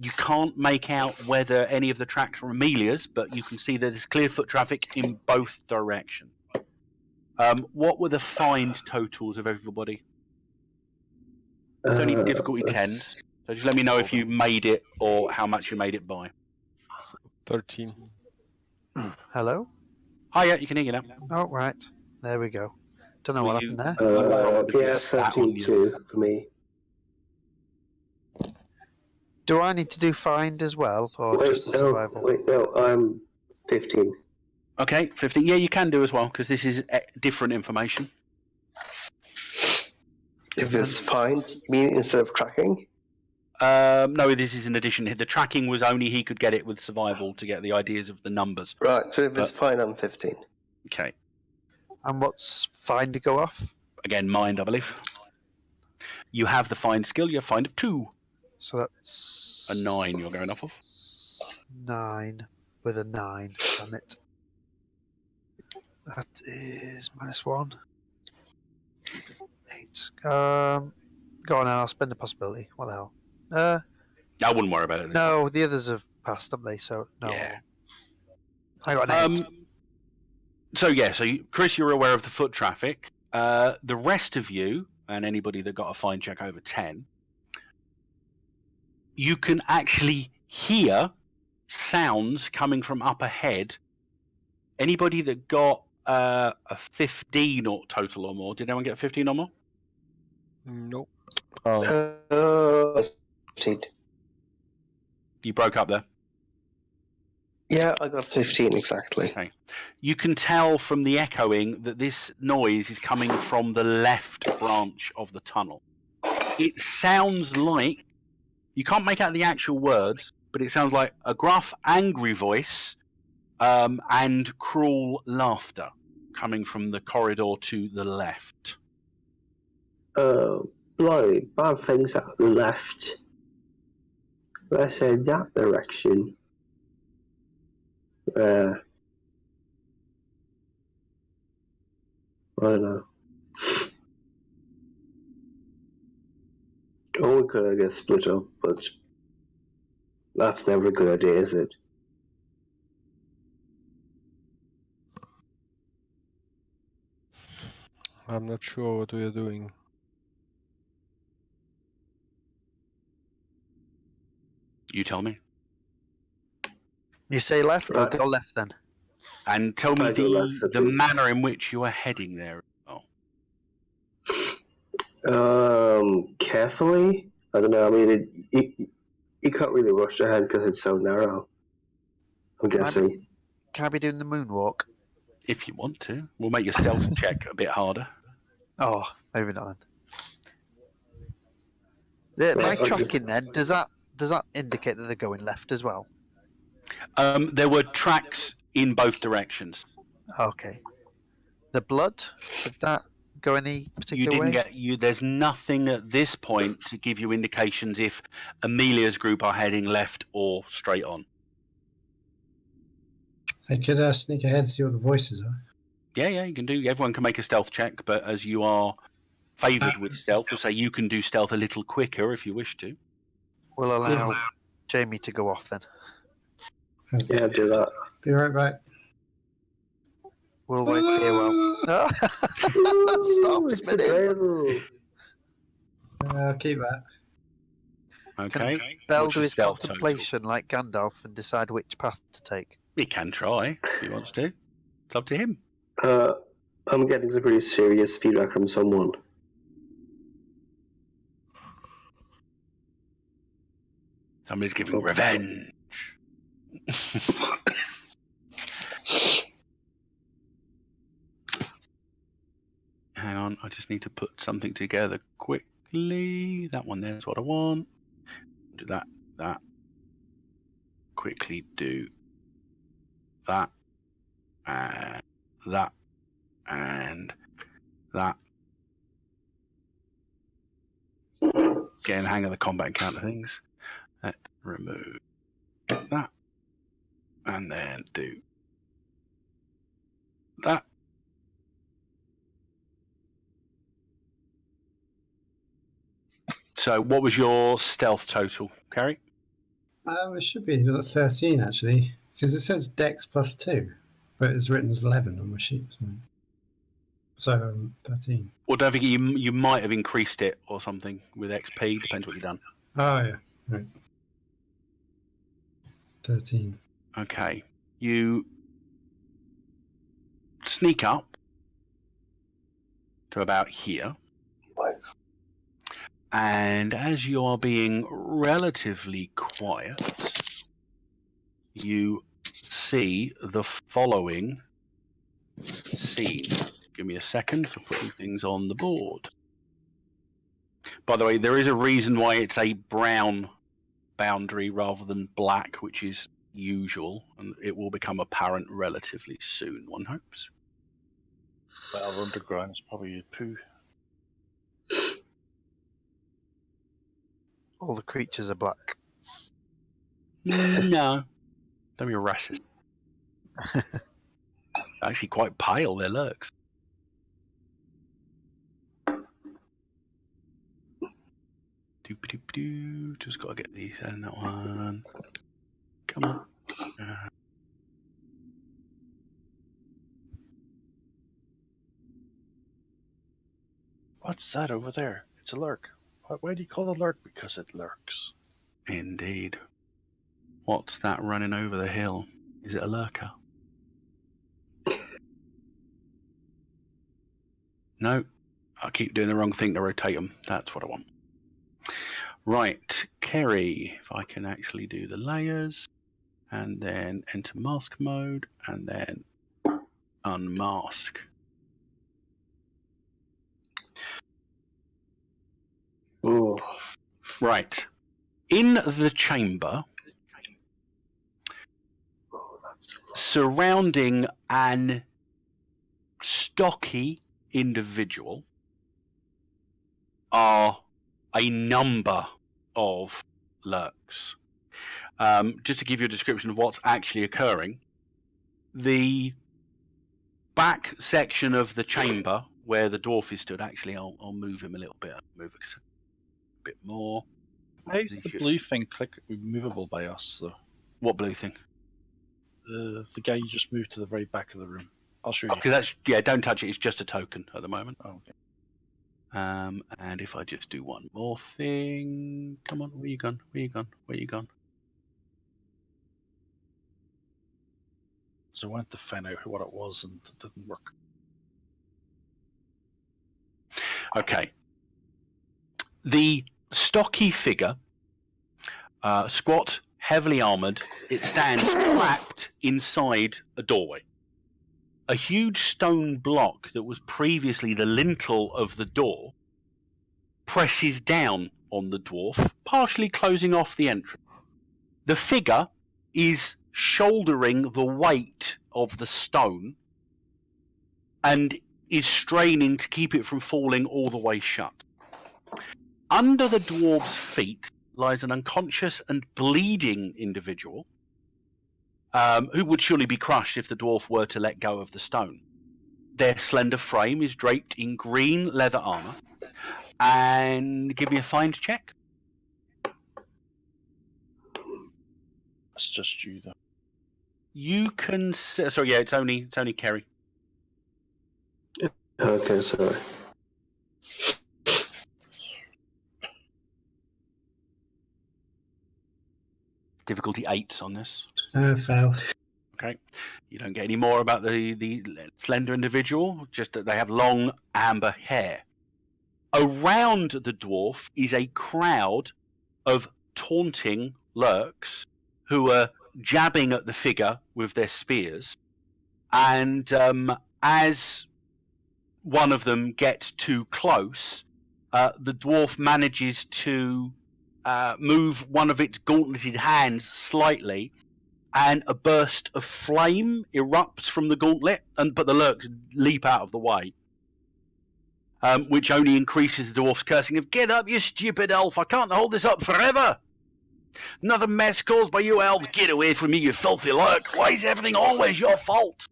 You can't make out whether any of the tracks are Amelia's, but you can see that there's clear foot traffic in both directions. What were the find totals of everybody? It's only difficulty 10s, so just let me know if you made it or how much you made it by. 13. Hello? Hi, yeah, you can hear you now. Oh, right. There we go. Don't know Were what you- happened there. Yeah, 13 too for me. Do I need to do find as well, or just the survival? No, I'm 15. Okay, 15. Yeah, you can do as well, because this is different information. If it's find, you mean instead of tracking? No, this is in addition. The tracking was only he could get it with survival to get the ideas of the numbers. Right, so if it's find, I'm 15. Okay. And what's find to go off? Again, mind, I believe. You have the find skill. You have find of 2. So that's... A 9 you're going off of. 9 with a 9. Damn it. That is -1. 8. Go on, I'll spend a possibility. What the hell? I wouldn't worry about it. No, the others have passed, haven't they? So, no. Yeah. I got an 8. So Chris, you're aware of the foot traffic. The rest of you, and anybody that got a find check over 10, you can actually hear sounds coming from up ahead. Anybody that got a 15 or total or more, did anyone get a 15 or more? Nope. 15. You broke up there. Yeah, I got 15 exactly. Okay. You can tell from the echoing that this noise is coming from the left branch of the tunnel. It sounds like, you can't make out the actual words, but it sounds like a gruff, angry voice and cruel laughter coming from the corridor to the left. Bloody bad things at the left. Let's say that direction. I don't know. Or we could get split up, but that's never a good idea, is it? I'm not sure what we are doing. You tell me. You say left, or go left then? And tell me I go left, the please. manner in which you are heading there. Carefully? I don't know, I mean, you can't really rush ahead because it's so narrow. I'm guessing. Can I be doing the moonwalk? If you want to. We'll make your stealth check a bit harder. Oh, maybe not then. My tracking then, does that indicate that they're going left as well? There were tracks in both directions. Okay. The blood, did that go any particular way? There's nothing at this point to give you indications if Amelia's group are heading left or straight on. I could sneak ahead and see what the voices are. Yeah, you can do. Everyone can make a stealth check, but as you are favoured with stealth, we'll say you can do stealth a little quicker if you wish to. We'll allow Jamie to go off then. Yeah, do that. Be right back. We'll wait here while... Stop spinning! I'll keep that. Okay. Bell What's do your his stealth contemplation like Gandalf and decide which path to take. He can try if he wants to. It's up to him. I'm getting some pretty serious feedback from someone. Somebody's giving revenge. Hang on, I just need to put something together quickly. That one there's what I want. Do that. Quickly do that. And that. And that. getting the hang of the combat encounter things. Let's remove that. And then do that. So what was your stealth total, Carrie? It should be 13 actually, because it says Dex +2, but it's written as 11 on my sheet. So 13. Well, don't forget you might have increased it or something with XP. Depends what you've done. Oh yeah, right. 13. Okay, you sneak up to about here, and as you are being relatively quiet, you see the following scene. Give me a second for putting things on the board. By the way, there is a reason why it's a brown boundary rather than black, which is usual, and it will become apparent relatively soon, one hopes. Well, underground is probably a poo. All the creatures are black. No. Don't be a racist. Actually quite pale, their lurks. Doop-a-doop-doo. Just gotta get these and that one. Come on. What's that over there? It's a lurk. Why do you call it a lurk? Because it lurks. Indeed. What's that running over the hill? Is it a lurker? No. I keep doing the wrong thing to rotate them. That's what I want. Right. Kerry, if I can actually do the layers, and then enter mask mode, and then unmask. Ooh. Right. In the chamber, surrounding an stocky individual, are a number of lurks. Just to give you a description of what's actually occurring, the back section of the chamber where the dwarf is stood, actually I'll move him a little bit, move a bit more. Why is the blue thing movable by us, though? What blue thing? The guy you just moved to the very back of the room. I'll show you. Because that's, yeah, don't touch it, it's just a token at the moment. Oh, okay. And if I just do one more thing, come on, where you gone? Where you gone? Where you gone? So I went to find out what it was, and it didn't work. Okay. The stocky figure, squat, heavily armoured, it stands trapped inside a doorway. A huge stone block that was previously the lintel of the door presses down on the dwarf, partially closing off the entrance. The figure is shouldering the weight of the stone and is straining to keep it from falling all the way shut. Under the dwarf's feet lies an unconscious and bleeding individual who would surely be crushed if the dwarf were to let go of the stone. Their slender frame is draped in green leather armour. And give me a find check. That's just you, though. You can... Sorry, yeah, it's only Kerry. Okay, sorry. Difficulty 8 on this. Fail. Okay. You don't get any more about the slender individual, just that they have long amber hair. Around the dwarf is a crowd of taunting lurks who are jabbing at the figure with their spears. And as one of them gets too close, the dwarf manages to move one of its gauntleted hands slightly, and a burst of flame erupts from the gauntlet, but the lurks leap out of the way. which only increases the dwarf's cursing of "Get up, you stupid elf! I can't hold this up forever! Another mess caused by you elves! Get away from me, you filthy lurk! Why is everything always your fault?"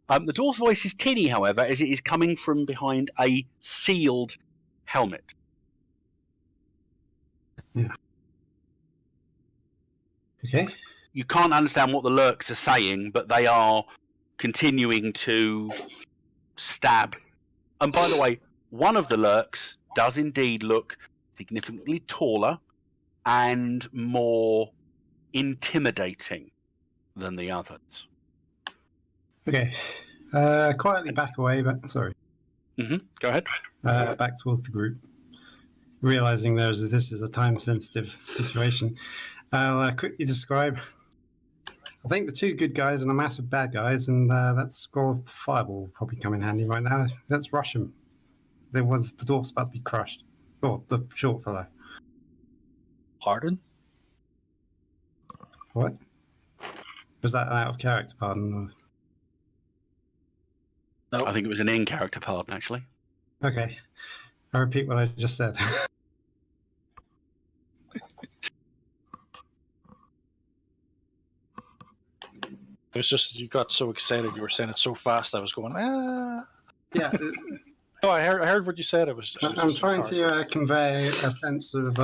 The dwarf's voice is tinny, however, as it is coming from behind a sealed helmet. Yeah. Okay. You can't understand what the lurks are saying, but they are continuing to stab. And by the way, one of the lurks does indeed look significantly taller and more intimidating than the others. Okay. Quietly back away, but sorry. Go ahead. Back towards the group. Realizing this is a time-sensitive situation, I'll quickly describe. I think the two good guys and a massive bad guys, and that scroll of fireball will probably come in handy right now. Let's rush him. The dwarf's about to be crushed. Oh, the short fellow. Pardon? What? Was that an out of character pardon? No. I think it was an in-character pardon, actually. Okay. I repeat what I just said. It was just you got so excited. You were saying it so fast. I was going, ah. Yeah. No, I heard what you said. I'm trying to convey a sense of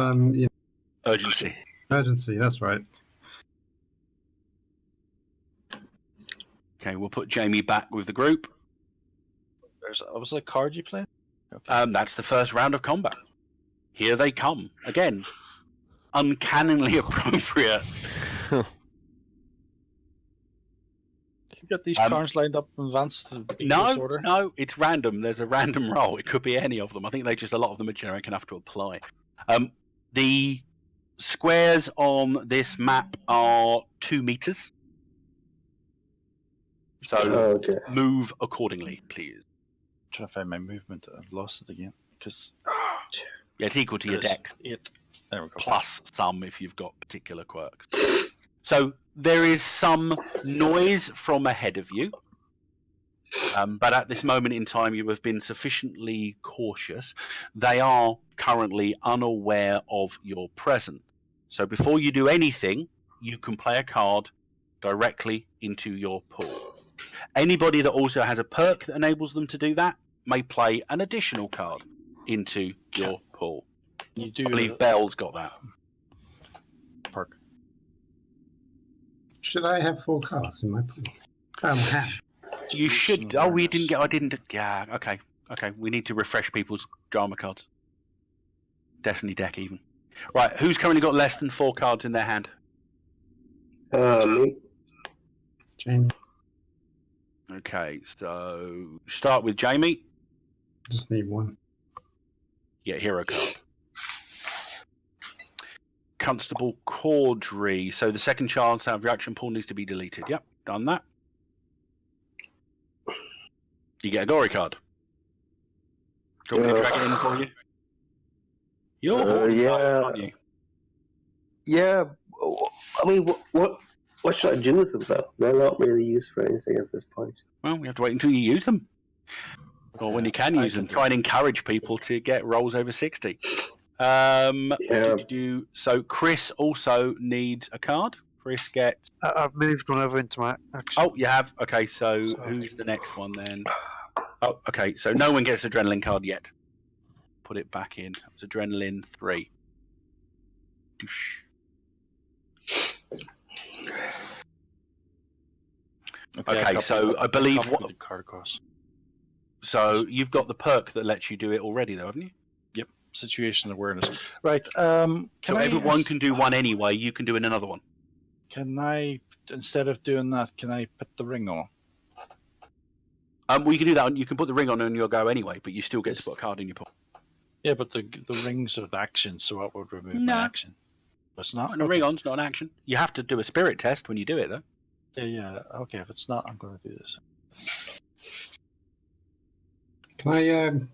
Urgency. urgency. That's right. Okay, we'll put Jamie back with the group. Was it a card you played? Okay. That's the first round of combat. Here they come again. Uncannily appropriate. You got these cards lined up in advance to beat this order? No, it's random. There's a random roll. It could be any of them. I think a lot of them are generic enough to apply. The squares on this map are 2 meters. So move accordingly, please. I'm trying to find my movement. I've lost it again. Because yeah, it's equal to your dex. 8. There we go. Plus some if you've got particular quirks. So there is some noise from ahead of you. But at this moment in time, you have been sufficiently cautious. They are currently unaware of your presence. So before you do anything, you can play a card directly into your pool. Anybody that also has a perk that enables them to do that may play an additional card into your pool. You do. I believe Bell's got that. Perk. Should I have 4 cards in my pool? Hand. You should. Oh, we didn't get. I didn't. Yeah. Okay. Okay. We need to refresh people's drama cards. Definitely deck even. Right. Who's currently got less than 4 cards in their hand? Me. Jamie. Okay. So start with Jamie. Just need 1. Get a hero card. Constable Caudry. So the second chance out of your action pool needs to be deleted. Yep. Done that. You get a Gory card. Do you want me to drag it in for you? You're aren't you? Yeah. I mean, what should I do with them though? They're not really used for anything at this point. Well, we have to wait until you use them, or when you can use them. Try and encourage people to get rolls over 60. So Chris also needs a card. Chris gets. I've moved one over into my action. Oh, you have. Okay, so who's the next one then? Oh, okay. So no one gets adrenaline card yet. Put it back in. It was adrenaline 3. Okay, so I believe what card across. So you've got the perk that lets you do it already, though, haven't you? Yep. Situation awareness. Right. Everyone can do one anyway. You can do another one. Can I, instead of doing that, can I put the ring on? Well, you can do that. You can put the ring on and you'll go anyway, but you still get to put a card in your pool. Yeah, but the rings are action, so that would remove my action. It's not. The ring on's not an action. You have to do a spirit test when you do it, though. Yeah. Okay, if it's not, I'm going to do this. Can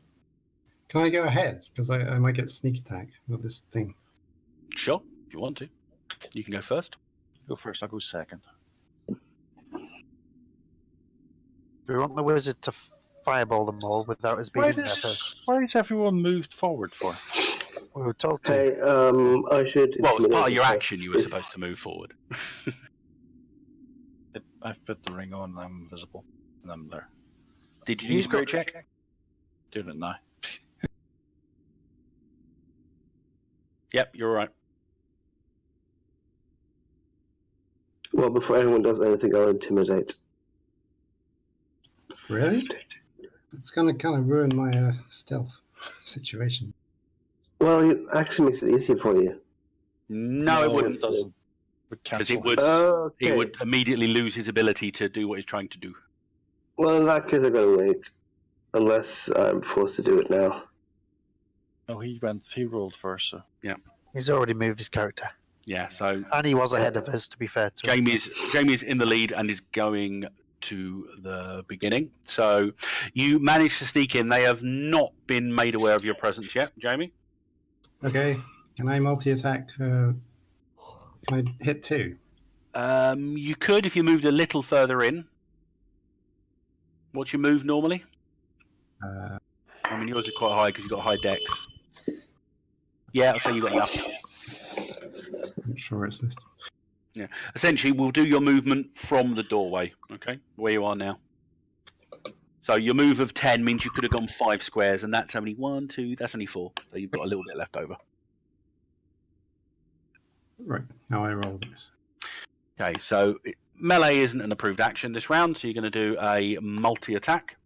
I go ahead? Because I might get sneak attack with this thing. Sure, if you want to. You can go first. Go first, I'll go second. We want the wizard to fireball them all without us being in there first. Why is everyone moved forward for? We were told to. Hey, I should. Well, as part of your intimidate action, this you were if- supposed to move forward. I've put the ring on. I'm visible, and I'm there. Did you do your spirit check? Doing it now. Yep, you're all right. Well, before anyone does anything, I'll intimidate. Really? It's going to kind of ruin my stealth situation. Well, it actually makes it easier for you. No, it wouldn't. doesn't. Because it would. Okay. He would immediately lose his ability to do what he's trying to do. Well, in that case, I'm going to wait. Unless I'm forced to do it now. Oh, he rolled first, so. He's already moved his character. Yeah, so And he was ahead of us, to be fair to him. Jamie's in the lead and is going to the beginning. So you managed to sneak in. They have not been made aware of your presence yet, Jamie. Okay, can I multi-attack? Can I hit 2? You could if you moved a little further in. What's your move normally? I mean, yours is quite high because you've got high dex. Yeah, I'll say you've got enough. I'm sure it's listed. Yeah. Essentially, we'll do your movement from the doorway, okay? Where you are now. So your move of 10 means you could have gone 5 squares, and that's only 1, 2, that's only 4. So you've got a little bit left over. Right, now I roll this. Okay, so melee isn't an approved action this round, so you're going to do a multi-attack,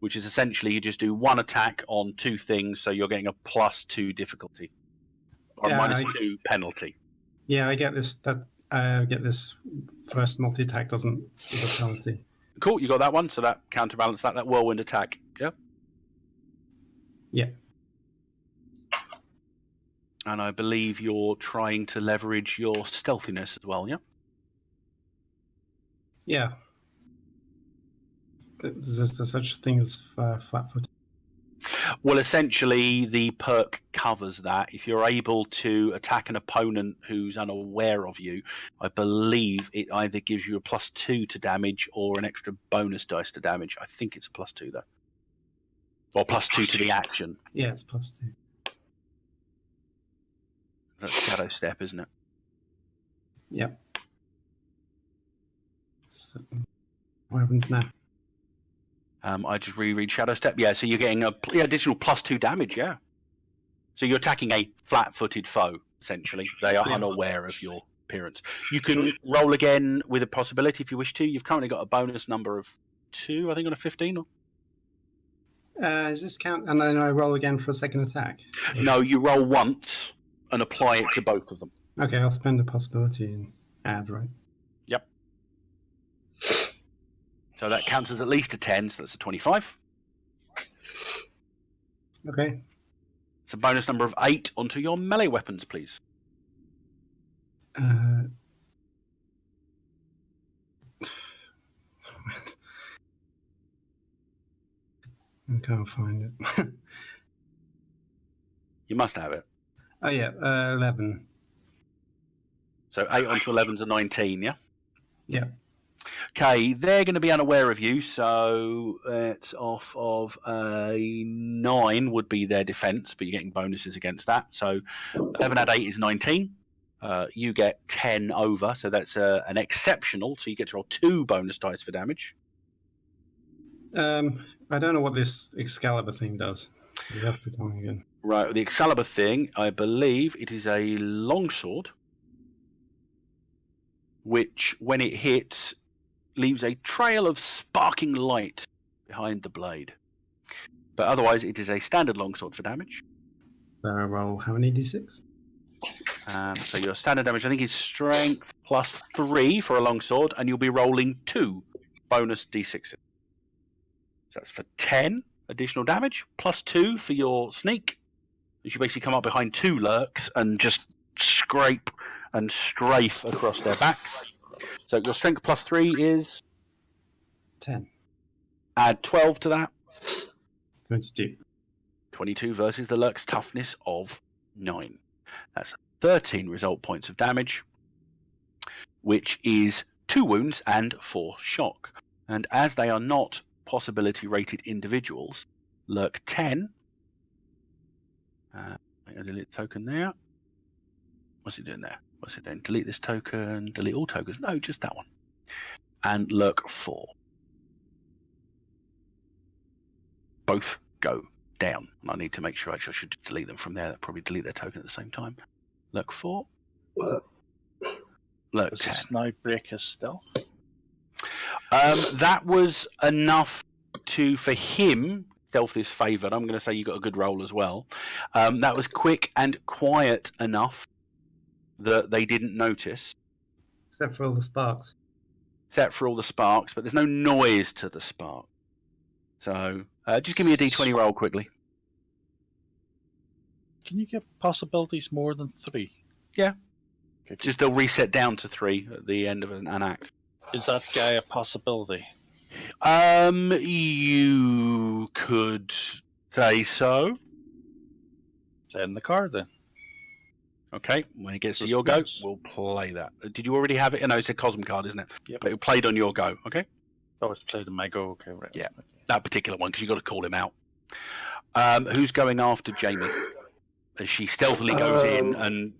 which is essentially you just do one attack on 2 things, so you're getting a +2 difficulty. Or Yeah, -2 penalty. Yeah, I get this. Get this first multi-attack doesn't give a penalty. Cool, you got that one, so that counterbalance that whirlwind attack, yeah? Yeah. And I believe you're trying to leverage your stealthiness as well, yeah? Yeah. Is there such a thing as flat-footed? Well, essentially, the perk covers that. If you're able to attack an opponent who's unaware of you, I believe it either gives you a +2 to damage or an extra bonus dice to damage. I think it's a +2, though. Or +2 to the action. Yeah, it's +2. That's Shadow Step, isn't it? Yep. So, what happens now? I just reread Shadow Step. Yeah, so you're getting a additional +2 damage, yeah. So you're attacking a flat-footed foe, essentially. They are unaware of your appearance. You can roll again with a possibility if you wish to. You've currently got a bonus number of 2, I think, on a 15. Is this count? And then I roll again for a second attack? No, you roll once and apply it to both of them. Okay, I'll spend a possibility and add, right? Yep. So that counts as at least a 10, so that's a 25. Okay. It's a bonus number of 8 onto your melee weapons, please. I can't find it. You must have it. Oh yeah, 11. So 8 onto 11's a 19, yeah? Yeah. Okay, they're going to be unaware of you, so it's off of a 9 would be their defense, but you're getting bonuses against that. So 11 add 8 is 19. You get 10 over, so that's an exceptional, so you get to roll 2 bonus dice for damage. I don't know what this Excalibur thing does. So you have to tell me again. Right, the Excalibur thing, I believe it is a longsword, which, when it hits, leaves a trail of sparking light behind the blade. But otherwise, it is a standard longsword for damage. Roll how many d6? So your standard damage, I think, is strength +3 for a longsword, and you'll be rolling 2 bonus d6s. So that's for 10 additional damage, +2 for your sneak. You should basically come up behind 2 lurks and just scrape and strafe across their backs. So your strength +3 is 10. Add 12 to that. 22. 22 versus the lurk's toughness of 9. That's 13 result points of damage, which is 2 wounds and 4 shock. And as they are not possibility rated individuals lurk 10. I'm going to delete the token there. What's it doing there? What's it doing? Delete this token, delete all tokens. No, just that one. And lurk 4. Both go down. And I need to make sure, actually, I should delete them from there. I'll probably delete their token at the same time. Lurk 4. Lurk Does 10. this now break his stealth? That was enough for him. Stealth is favoured. I'm going to say you got a good roll as well. That was quick and quiet enough that they didn't notice. Except for all the sparks. Except for all the sparks, but there's no noise to the spark. So just give me a d20 roll quickly. Can you get possibilities more than 3? Yeah. Okay, Just they'll reset down to 3 at the end of an act. is that guy a possibility? You could say so. Play in the card then. Okay, when it gets to your go, we'll play that. Did you already have it? No, it's a Cosm card, isn't it? Yep. But it played on your go, okay? Oh, it's played in my go. Okay, right. Yeah. That particular one, because you've got to call him out. Who's going after Jamie? As she stealthily goes in and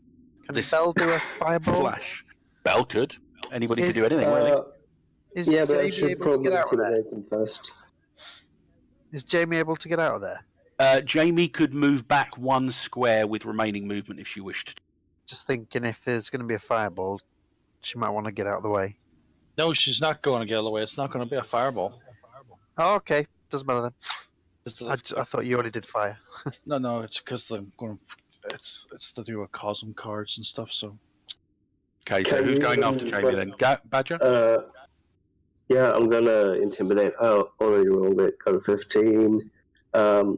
Can this Bell do a fireball? flash. Bell could. Anybody could Is- do anything, really. Is Yeah, but I Jamie should able to get probably out of there? intimidate them first. Is Jamie able to get out of there? Jamie could move back 1 square with remaining movement if she wished. Just thinking if there's going to be a fireball, she might want to get out of the way. No, she's not going to get away. It's not going to be a fireball. Oh, okay. Doesn't matter then. It's I thought you already did fire. No, it's because I'm going. It's to do with Cosm cards and stuff. So Okay, so Can who's you, going after Jamie then? Badger? Yeah, I'm gonna intimidate. Oh, already rolled it. Got a 15.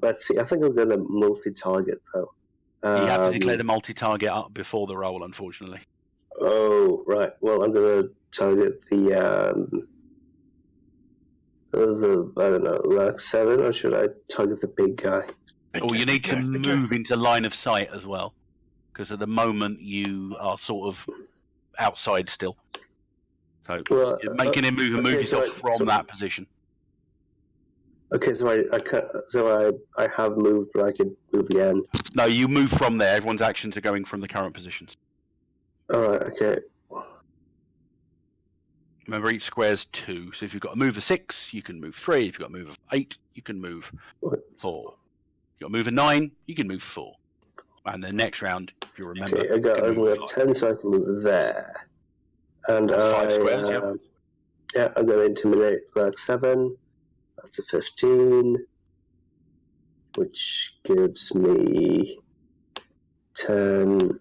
Let's see. I think I'm gonna multi-target though. You have to declare the multi-target up before the roll, unfortunately. Oh, right. Well, I'm gonna target the I don't know, rank 7, or should I target the big guy? Or you need to move into line of sight as well, because at the moment you are sort of outside still. So Well, you're making him move and move okay, yourself so from that position. Okay, so I have moved, but I can move again. No, you move from there. Everyone's actions are going from the current positions. All right. Okay. Remember, each square's 2. So if you've got a move of 6, you can move 3. If you've got a move of 8, you can move 4. If you've got a move of 9, you can move 4. And then next round, if you remember, Okay, I move 10, so I can move there. And That's 5 squares, yeah. Yeah, I'm going to intimidate rank 7. That's a 15, which gives me 10.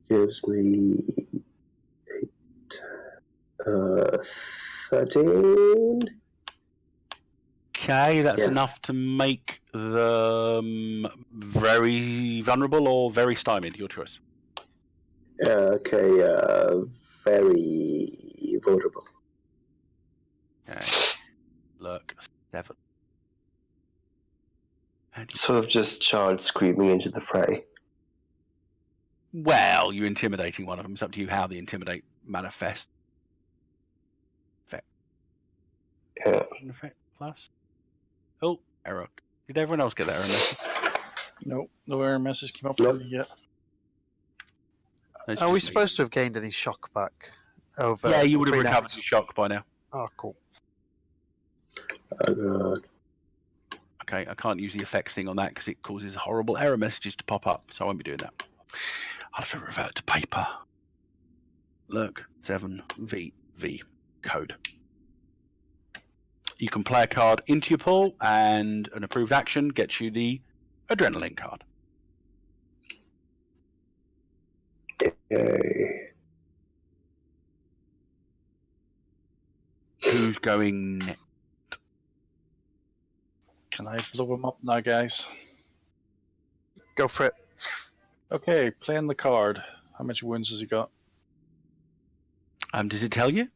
Gives me 13. Okay, that's Yeah. enough to make them very vulnerable or very stymied. Your choice. Okay, very vulnerable. Okay. Lurk 7. And Sort of just charged screaming into the fray. well, you're intimidating one of them. It's up to you how the intimidate manifests. Effect. Yeah. Effect plus. Oh, error. Did everyone else get that error message? no error message came up Nope. yet. That's Are we just me. supposed to have gained any shock back over? Yeah, you would have between recovered acts? your shock by now. Oh, cool. Okay, I can't use the effects thing on that because it causes horrible error messages to pop up, so I won't be doing that. I'll have to revert to paper. Lurk 7VV code. You can play a card into your pool, and an approved action gets you the adrenaline card. Okay. Who's going next? Can I blow him up now, guys? Go for it. Okay, playing the card. How much wounds has he got? Does it tell you?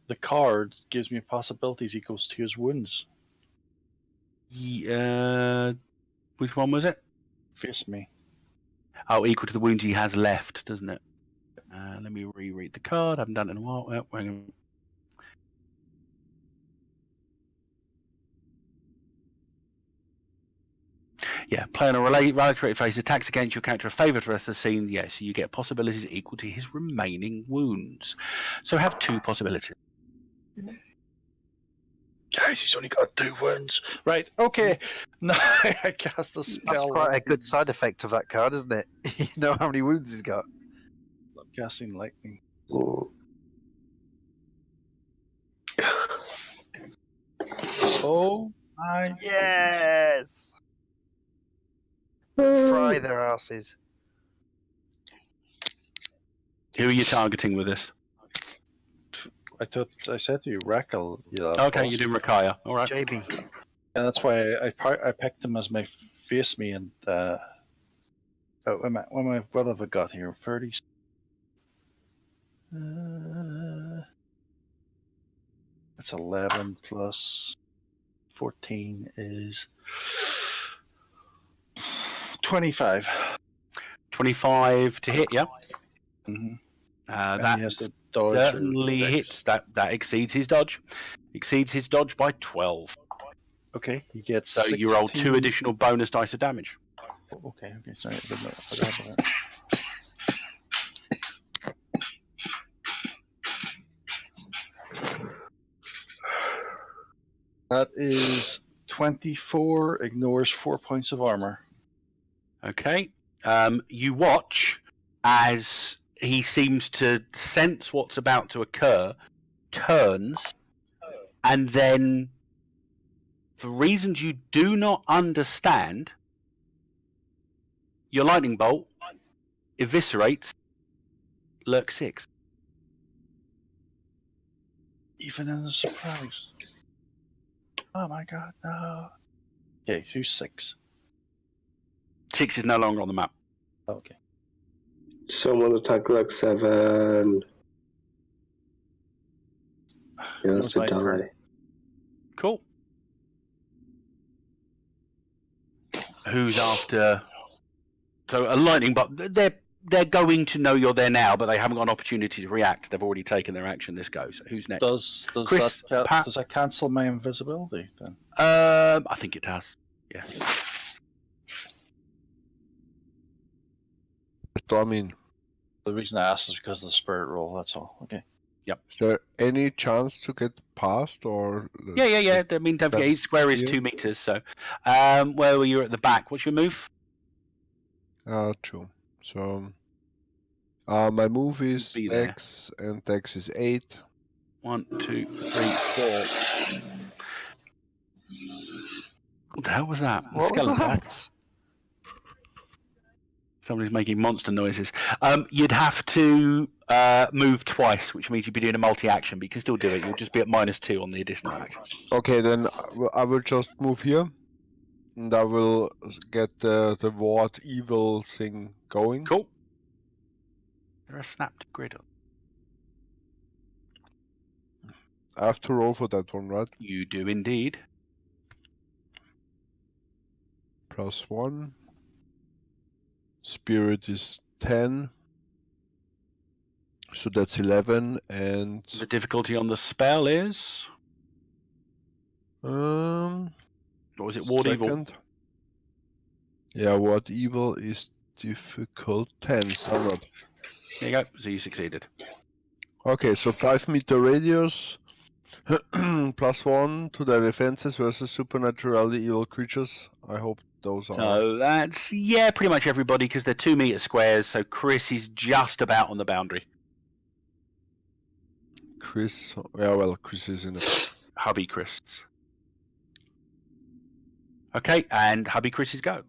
The card gives me possibilities equals to his wounds. Which one was it? Face me. Oh, equal to the wounds he has left, doesn't it? Let me reread the card. I haven't done it in a while. Oh, hang on. Yeah, play on a related phase attacks against your character a favour for the rest of the scene. Yes, you get possibilities equal to his remaining wounds. So have 2 possibilities. Guys, he's only got 2 wounds. Right, okay. Now I cast a spell. That's quite a good side effect of that card, isn't it? You know how many wounds he's got. I'm casting lightning. Oh my. Yes! Fry their asses. Who are you targeting with this? I thought I said to you, Rackle. Okay, you didn't Rakaya. All right. JB. And that's why I picked him as my face me and what have I got here? 30. That's 11 plus 14 is 25. 25 to hit, yeah? Mm-hmm. That he has to dodge certainly or dex. hits. That exceeds his dodge. Exceeds his dodge by 12. Okay, he gets. So you roll 2 additional bonus dice of damage. Okay, sorry, I didn't know. I forgot about that. That is 24, ignores 4 points of armor. Okay. You watch as he seems to sense what's about to occur, turns, and then, for reasons you do not understand, your lightning bolt eviscerates Lurk 6. Even in the surprise. Oh my god, no. Okay, who's 6? 6 is no longer on the map. Okay. Someone attack like 7. He has was to my die. turn. Cool. Who's after? So a lightning bolt. They're going to know you're there now, but they haven't got an opportunity to react. They've already taken their action. This goes. So who's next? Does Chris, Pat? does that cancel my invisibility then? I think it does. Yeah. Storming. The reason I asked is because of the spirit roll, that's all. Okay. Is there any chance to get past or? Yeah. I mean, don't forget, each square is Yeah. 2 meters. So, where were you at the back? What's your move? 2. So, my move is Be there. Dex, and Dex is 8. 1, 2, 3, 4. What the hell was that? A What was skeleton. that? Somebody's making monster noises. You'd have to move twice, which means you'd be doing a multi-action, but you can still do it. You'll just be at -2 on the additional action. Okay, then I will just move here, and I will get the ward evil thing going. Cool. There are snapped grid. I have to roll for that one, right? You do indeed. +1. Spirit is 10. So that's 11, and The difficulty on the spell is, what was it? Ward evil. second. Yeah, ward evil is difficult 10, standard. There you go. So you succeeded. Okay, so 5-meter radius, +1 to their defenses versus supernaturally evil creatures. I hope those are. So that's pretty much everybody because they're 2 meter squares. So Chris is just about on the boundary. Chris. Yeah, well, Chris is in it. Hubby Chris. Okay, and Hubby Chris's go.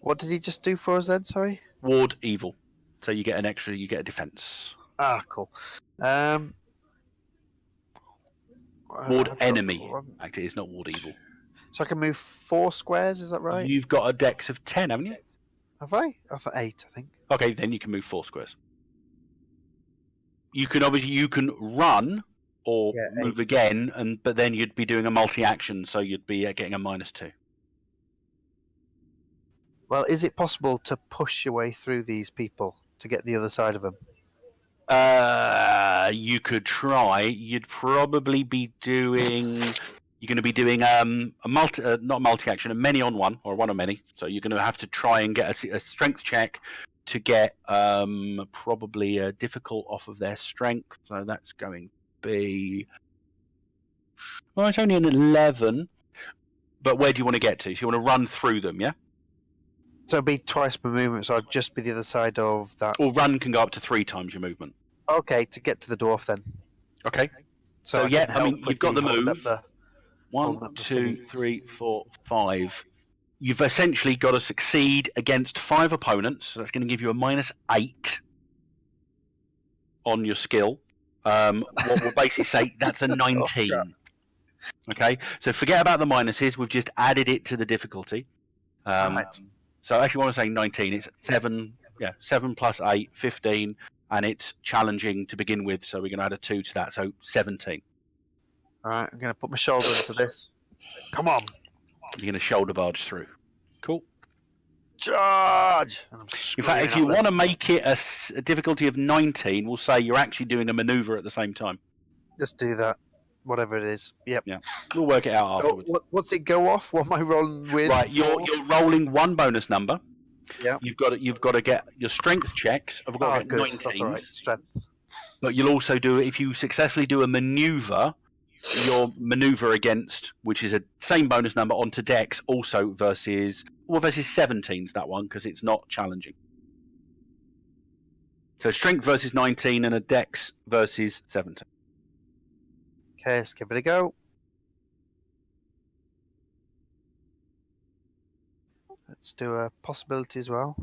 What did he just do for us then? Sorry. Ward evil. So you get an extra. You get a defense. Ah, cool. Ward I've got enemy. one. Actually, it's not ward evil. So I can move 4 squares. Is that right? You've got a dex of 10, haven't you? Have I? I thought 8. I think. Okay, then you can move 4 squares. You can run or Yeah, move 8. again, but then you'd be doing a multi-action, so you'd be getting a -2. Well, is it possible to push your way through these people to get the other side of them? You could try. You'd probably be doing. You're going to be doing a multi, not multi-action, a many on one or one on many. So you're going to have to try and get a strength check to get probably a difficult off of their strength. So that's going to be. Well, it's only an 11. But where do you want to get to? So you want to run through them, yeah? So it'd be twice my movement, so I'd just be the other side of that. Or run can go up to 3 times your movement. Okay, to get to the dwarf then. Okay. So I yeah, can I mean, help with you've got the holding move. up the- 1, up the 2, thingy. 3, 4, 5. You've essentially got to succeed against 5 opponents. So that's going to give you a -8 on your skill. What we'll basically say that's a 19. Okay, so forget about the minuses. We've just added it to the difficulty. Right. So actually, when I say 19, it's 7. Yeah, 7 plus 8, 15, and it's challenging to begin with. So we're going to add a 2 to that. So 17. All right, I'm going to put my shoulder into this. Come on, You're going to shoulder barge through. Cool. charge! And I'm In fact, if screaming you at them. want to make it a difficulty of 19, we'll say you're actually doing a maneuver at the same time. Just do that, whatever it is. Yep. Yeah, we'll work it out Oh, afterwards. what's it go off? What am I rolling with? Right, you're rolling 1 bonus number. Yeah. You've got to get your strength checks. I've got to get good. 19s. That's all right. Strength. But you'll also do, if you successfully do a maneuver, your maneuver against, which is a same bonus number onto Dex, also versus 17's that one because it's not challenging. So strength versus 19 and a Dex versus 17. Okay, let's give it a go. Let's do a possibility as well.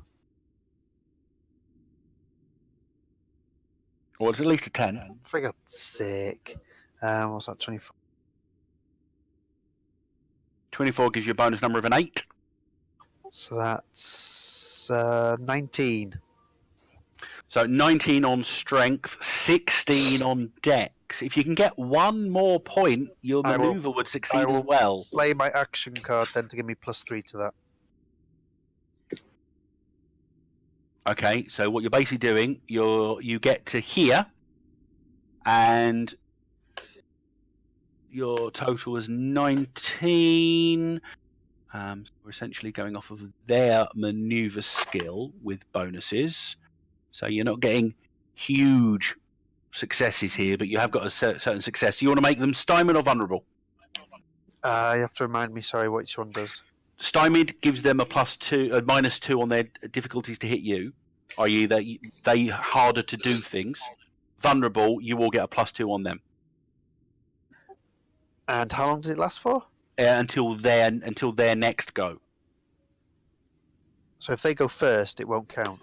Or it's at least a 10. For God's sake. What's that, 24? 24 gives you a bonus number of an 8. So that's 19. So 19 on strength, 16 on Dex. If you can get 1 more point, your I will- maneuver would succeed I will as well. Play my action card then to give me +3 to that. Okay, so what you're basically doing, you get to here, and your total is 19. So we're essentially going off of their maneuver skill with bonuses. So you're not getting huge successes here, but you have got a certain success. You want to make them stymied or vulnerable. You have to remind me, sorry, which one does. Stymied gives them a -2 on their difficulties to hit you, i.e. they harder to do things. Vulnerable, you will get a +2 on them. And how long does it last for? Until their next go. So if they go first, it won't count.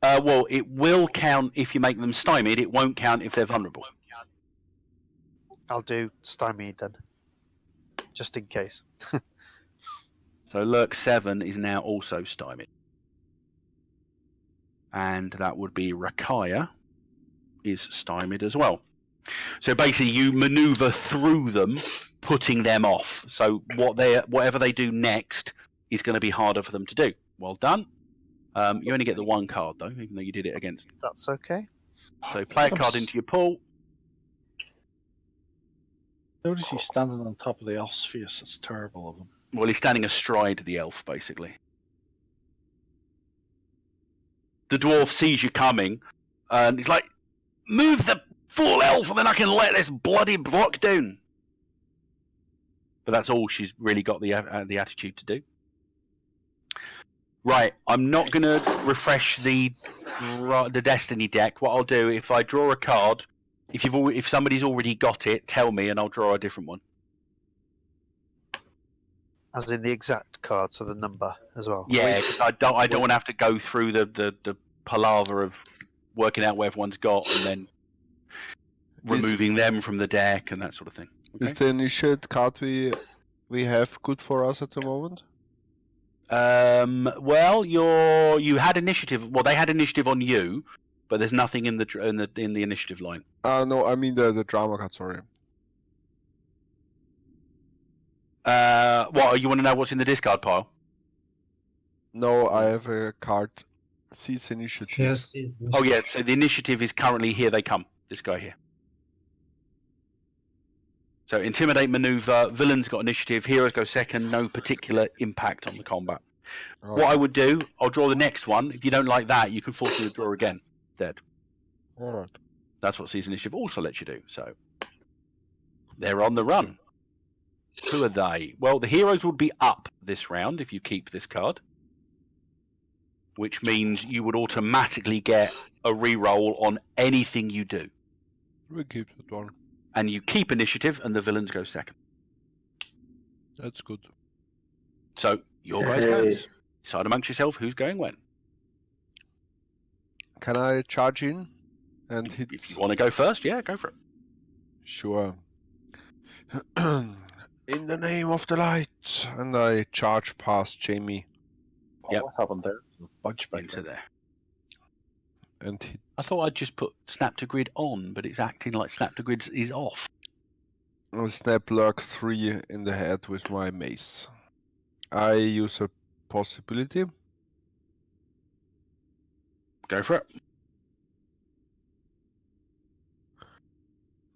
Well, it will count if you make them stymied. It won't count if they're vulnerable. I'll do stymied then. Just in case. So Lurk 7 is now also stymied. And that would be Rakaya is stymied as well. So basically you maneuver through them, putting them off. So whatever they do next is going to be harder for them to do. Well done. You only get the 1 card though, even though you did it against. That's okay. So play a card into your pool. Notice he's standing on top of the elf's face. It's terrible of him. Well, he's standing astride the elf, basically. The dwarf sees you coming, and he's like, "Move the fool elf, and then I can let this bloody block down." But that's all she's really got the attitude to do. Right, I'm not going to refresh the Destiny deck. What I'll do, if I draw a card, if somebody's already got it, tell me, and I'll draw a different one. As in the exact card, so the number as well. Yeah, 'cause I don't want to have to go through the palaver of working out what everyone's got and then removing them from the deck and that sort of thing. Okay? Is the initiate card we have good for us at the moment? Well, you had initiative. Well, they had initiative on you, but there's nothing in the initiative line. No, I mean the drama card. Sorry. What you want to know? What's in the discard pile? No, I have a card. Seize initiative. Yes. Oh yeah, so the initiative is currently here they come. This guy here. So intimidate maneuver, villains got initiative, heroes go second, no particular impact on the combat. Okay. What I would do, I'll draw the next one. If you don't like that, you can force me to draw again. Dead. Alright. That's what Seize Initiative also lets you do. So they're on the run. Who are they? Well, the heroes would be up this round if you keep this card, which means you would automatically get a reroll on anything you do. We keep that one. And you keep initiative, and the villains go second. That's good. So your guys' goes. Decide amongst yourself who's going when. Can I charge in and hit? If you want to go first, yeah, go for it. Sure. In the name of the light, and I charge past Jamie Yep. What happened there? A bunch back Into there. there. and hit. I thought I'd just put Snap to Grid on, but it's acting like Snap to Grid is off. I snap Lurk 3 in the head with my mace. I use a possibility. Go for it.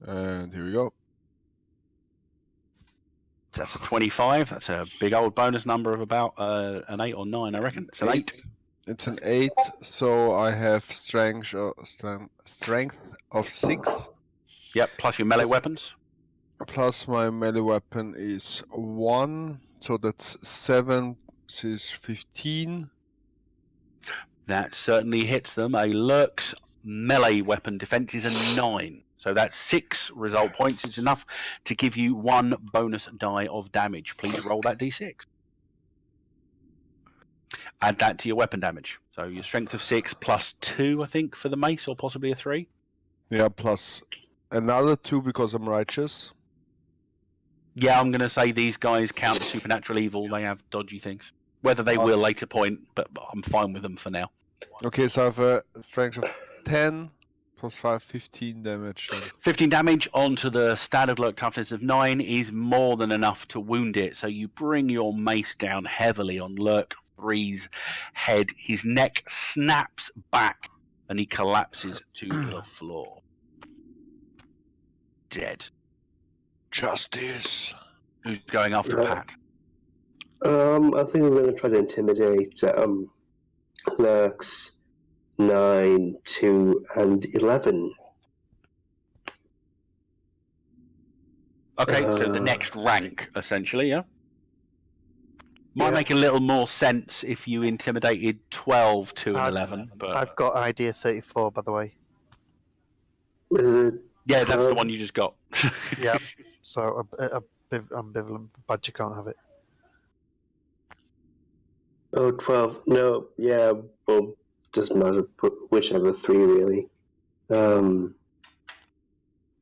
And here we go. That's a 25. That's a big old bonus number of about an 8 or 9, I reckon. It's an 8. It's an 8, so I have strength of 6. Yep, plus your melee weapons. Plus my melee weapon is 1, so that's 7. This is 15. That certainly hits them. A Lurk's melee weapon defense is a 9. So that's 6 result points. It's enough to give you 1 bonus die of damage. Please roll that d6. Add that to your weapon damage. So your strength of 6 plus 2, I think, for the mace, or possibly a 3. Yeah, plus another 2 because I'm righteous. Yeah, I'm going to say these guys count as supernatural evil. They have dodgy things. Whether they will later point, but I'm fine with them for now. Okay, so I have a strength of 10 plus 5, 15 damage. 15 damage onto the standard Lurk toughness of 9 is more than enough to wound it. So you bring your mace down heavily on Lurk 3's head. His neck snaps back and he collapses to the floor. Dead. Justice. Who's going after Pat? I think we're going to try to intimidate Lurks 9, 2, and 11. Okay, so the next rank, essentially, yeah? Might make a little more sense if you intimidated 12, 2, and 11. But I've got idea 34, by the way. yeah, that's the one you just got. Yeah, so ambivalent. Badger can't have it. Oh, 12. No, yeah, well, doesn't matter. Put whichever 3, really.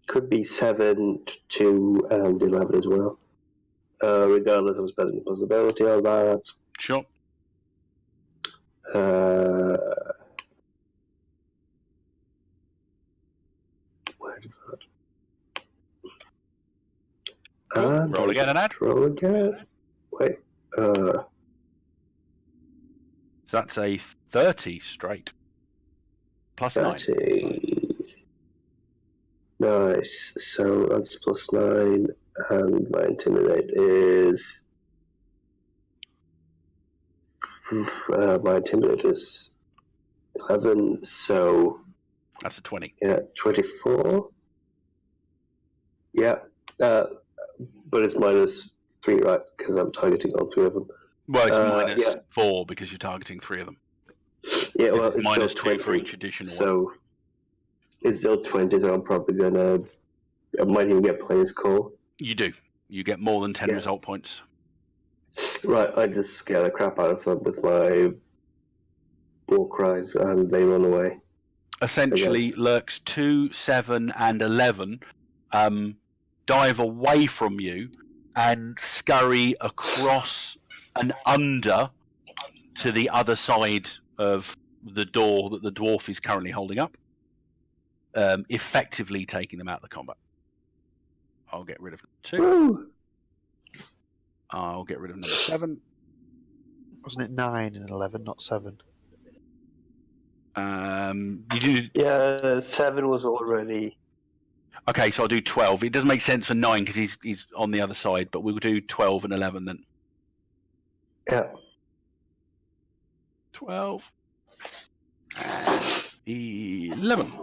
Could be 7, 2, and 11 as well. Regardless, I'm spending the possibility on that. Sure. Where did that? Cool. Roll again and add. Roll again. Wait. So that's a 30 straight. Plus 9. 30. Nice. So that's plus 9, and my intimidate is. My intimidate is 11, so. That's a 20. Yeah, 24. Yeah, but it's minus 3, right? Because I'm targeting all 3 of them. Well, it's minus yeah. 4 because you're targeting 3 of them. Yeah, well, it's minus still 2 20 for each additional one. So it's still 20, so I'm probably gonna. I might even get player's call. You do. You get more than 10 Yeah. result points. Right, I just scare the crap out of them with my war cries, and they run away. Essentially, Lurks 2, 7, and 11 dive away from you and scurry across and under to the other side of the door that the dwarf is currently holding up, effectively taking them out of the combat. I'll get rid of 2. Woo! I'll get rid of number 7. Wasn't it 9 and 11, not 7? You do. Yeah, 7 was already. Okay, so I'll do 12. It doesn't make sense for 9 because he's on the other side, but we'll do 12 and 11 then. Yeah. 12 and 11.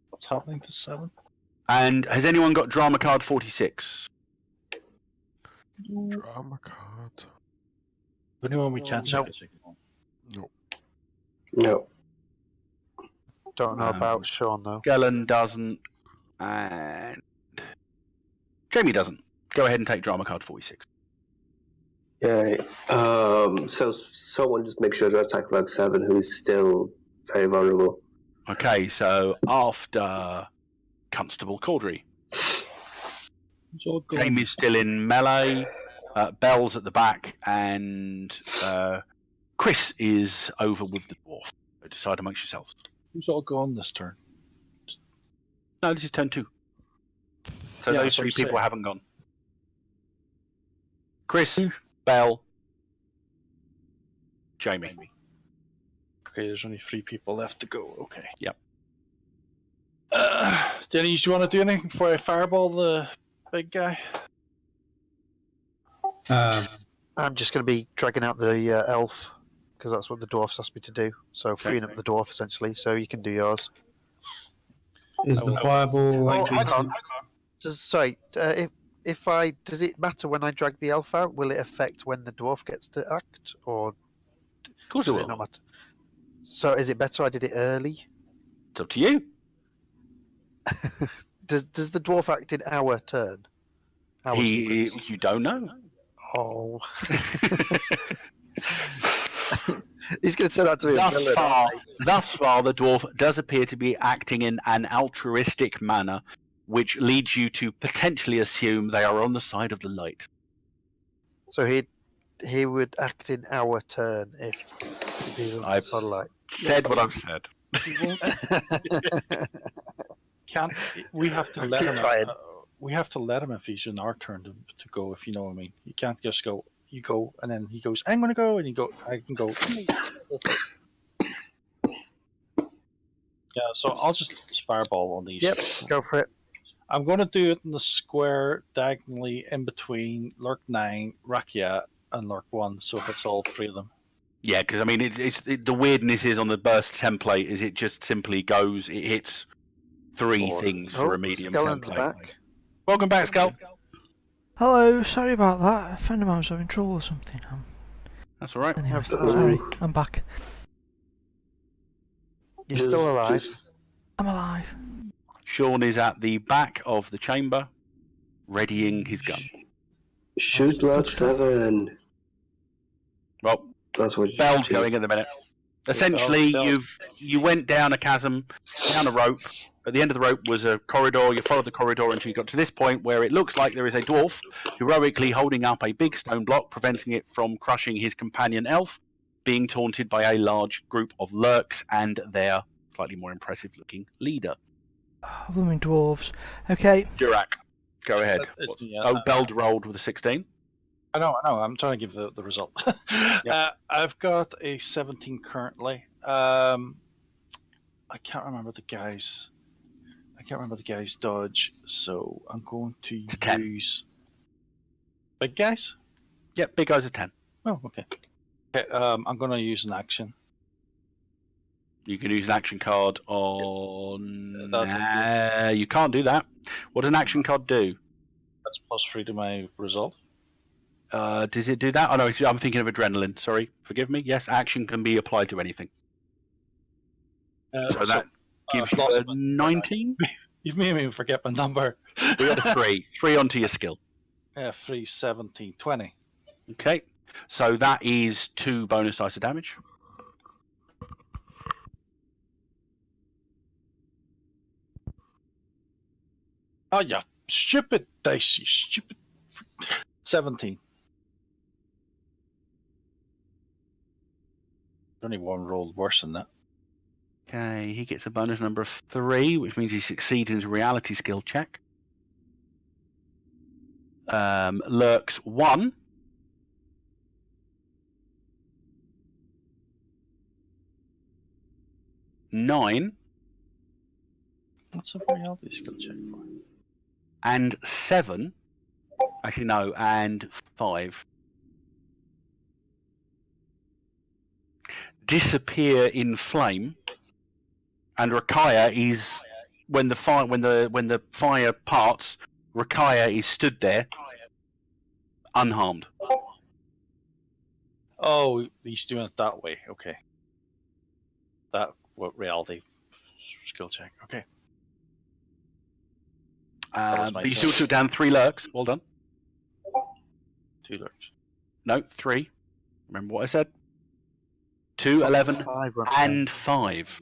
What's happening to 7? And has anyone got drama card 46? Drama card. Anyone we can't check? No. No. Don't know about Sean, though. Gellen doesn't, and Jamie doesn't. Go ahead and take drama card 46. Yeah. So someone just make sure to attack Lug 7, who is still very vulnerable. Okay, so after Constable Caudry, Jamie's still in melee, Bell's at the back, and Chris is over with the dwarf. So decide amongst yourselves. Who's all gone this turn? No, this is turn 2. So Yeah, those that's what 3 I'm people saying. haven't gone. Chris, Bell, Jamie. Okay, there's only 3 people left to go. Okay. Yep. Denny, do you want to do anything before I fireball the big guy? I'm just going to be dragging out the elf, because that's what the dwarfs asked me to do. So freeing up the dwarf, essentially, so you can do yours. Is the fireball likely hang on. to... If I... Does it matter when I drag the elf out? Will it affect when the dwarf gets to act? Or Of course it does it will. not matter? So is it better I did it early? It's up to you. Does the dwarf act in our turn? Our sequence? You don't know. Oh. He's going to turn out to be a villain. Thus far, the dwarf does appear to be acting in an altruistic manner, which leads you to potentially assume they are on the side of the light. So he would act in our turn if he's on the side of light. Said what I've said. Can't we have to I'll let keep him? trying. We have to let him if he's in our turn to go. If you know what I mean, you can't just go. You go, and then he goes. I'm going to go, and you go. I can go. Yeah, so I'll just fireball on these. Yep, go for it. I'm going to do it in the square diagonally in between Lurk 9, Rakia, and Lurk 1. So it's all 3 of them. Yeah, because I mean, the weirdness is on the burst template is it just simply goes, it hits 3 things for a medium Skellen's template. back. Welcome back, Skull. Hello, sorry about that. A friend of mine was having trouble or something. That's all right. Anyway, Hello. sorry, I'm back. You're still alive. I'm alive. Sean is at the back of the chamber, readying his gun. Shoot Lug 7. Well, That's what Bell's going at the minute. Essentially, Bell. you went down a chasm, down a rope. At the end of the rope was a corridor. You followed the corridor until you got to this point where it looks like there is a dwarf heroically holding up a big stone block, preventing it from crushing his companion elf, being taunted by a large group of lurks and their slightly more impressive-looking leader. Oh, blooming dwarves. Okay. Durak, go ahead. Yeah, Bell rolled with a 16. I know. I'm trying to give the result. I've got a 17 currently. I can't remember the guy's. Dodge, so I'm going to It's a 10. use big guys. Yep, big guy's a 10. Oh, okay. Okay, I'm going to use an action. You can use an action card on... That you can't do that. What does an action card do? That's +3 to my result. Does it do that? Oh no, I'm thinking of adrenaline. Sorry, forgive me. Yes, action can be applied to anything. So that gives you a 19? You've made me forget my number. We got a 3. 3 onto your skill. 3, 17, 20. Okay, so that is 2 bonus dice of damage. Oh, yeah. Stupid dice, you stupid. 17. Only one rolled worse than that. Okay, he gets a bonus number of 3, which means he succeeds in his reality skill check. Lurks 1 9, What's a reality skill check for? and 7. Actually, no, and 5. Disappear in flame, and Rakaya is when the fire parts. Rakaya is stood there, unharmed. Oh, he's doing it that way. Okay. That what reality skill check? Okay. was my But you still turn. took down 3 lurks. Well done. 2 lurks. No, 3. Remember what I said? 2, 11, 5, and 5.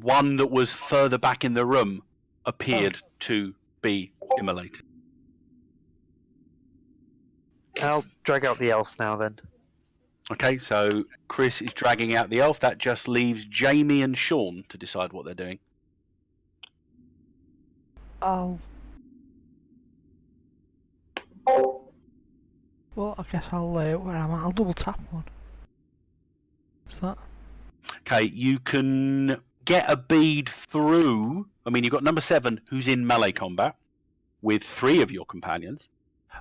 One that was further back in the room appeared to be immolated. I'll drag out the elf now then. Okay, so Chris is dragging out the elf. That just leaves Jamie and Sean to decide what they're doing. Well, I guess I'll where am I? I'll double tap one. What's that? Okay, you can get a bead through. I mean, you've got number 7, who's in melee combat with 3 of your companions.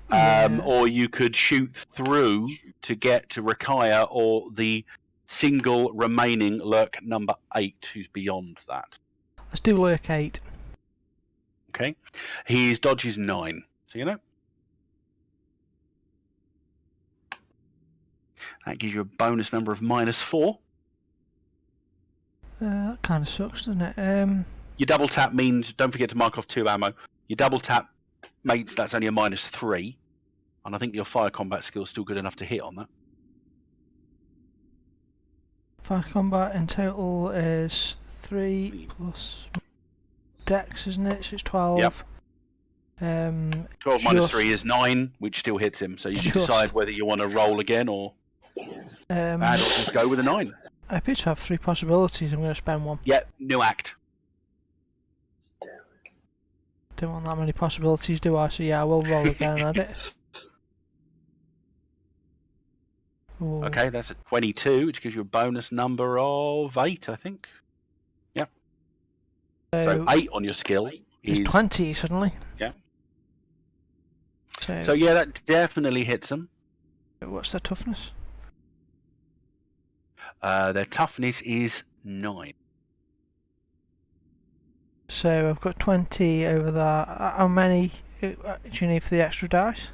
Yeah. Or you could shoot through to get to Rakaya or the single remaining lurk number 8, who's beyond that. Let's do lurk 8. Okay, his dodge is 9, so you know. That gives you a bonus number of -4. That kind of sucks, doesn't it? Your double tap means, don't forget to mark off 2 ammo. Your double tap mates, that's only a -3. And I think your fire combat skill is still good enough to hit on that. Fire combat in total is 3 plus dex, isn't it? So it's 12. Yep. 12 minus 3 is 9, which still hits him. So you can Just. decide whether you want to roll again or add or just go with a 9. I appear to have 3 possibilities. I'm going to spend 1. Yeah, new act. Don't want that many possibilities, do I? So yeah, I will roll again and add it. Ooh. Okay, that's a 22, which gives you a bonus number of 8, I think. Yep. So 8 on your skill is 20 suddenly. Yeah. So yeah, that definitely hits them. what's their toughness? Their toughness is 9. So I've got 20 over that. How many do you need for the extra dice?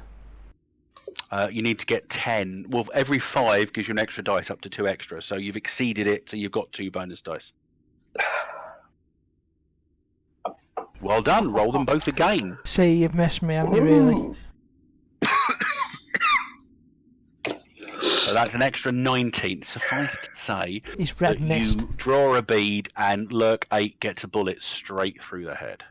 You need to get 10. Well, every 5 gives you an extra dice up to 2 extra. So you've exceeded it, so you've got 2 bonus dice. Well done. Roll them both again. See, you've missed me, haven't you, really? So that's an extra 19. Suffice to say He's red that mist. you draw a bead and Lurk 8 gets a bullet straight through the head.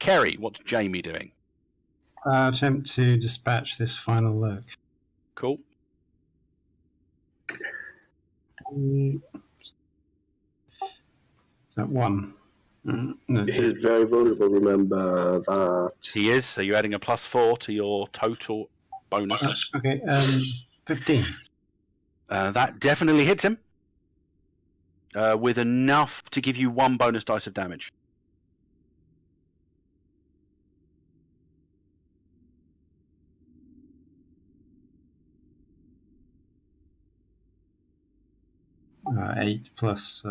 Kerry, what's Jamie doing? Attempt to dispatch this final lurk. Cool. Is that 1? No, He is very vulnerable, remember that. He is, so you're adding a +4 to your total bonus. okay, 15. That definitely hits him. With enough to give you 1 bonus dice of damage. Eight plus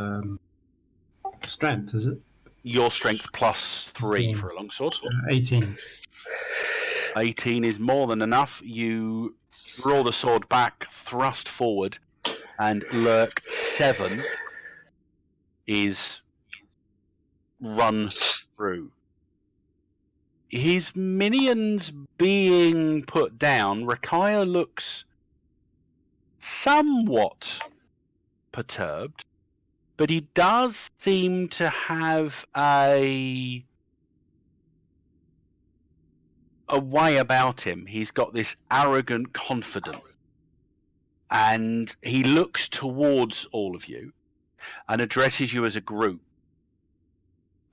strength, is it? Your strength +3 for a longsword. 18. 18 is more than enough. You draw the sword back, thrust forward, and Lurk 7 is run through. His minions being put down, Rakaya looks somewhat perturbed, but he does seem to have a way about him. He's got this arrogant confidence, and he looks towards all of you and addresses you as a group.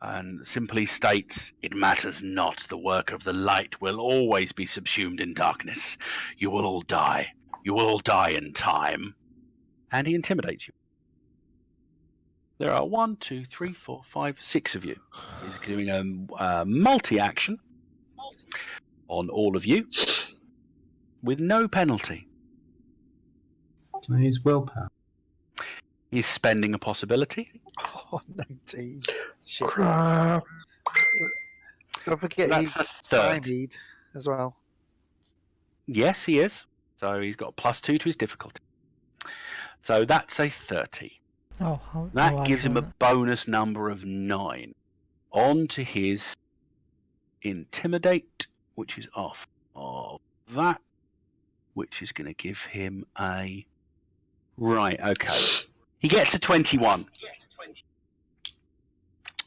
and simply states, "It matters not. The work of the light will always be subsumed in darkness. You will all die. You will all die in time." And he intimidates you. There are 1, 2, 3, 4, 5, 6 of you. He's doing a multi-action on all of you with no penalty. Can I use willpower? He's spending a possibility. Oh, 19. Shit. Crap. Don't forget That's he's a third. stymied as well. Yes, he is. So he's got +2 to his difficulty. So that's a 30. Oh, That gives him a bonus number of 9. On to his Intimidate, which is off of that, which is going to give him a... Right, okay. He gets a 21.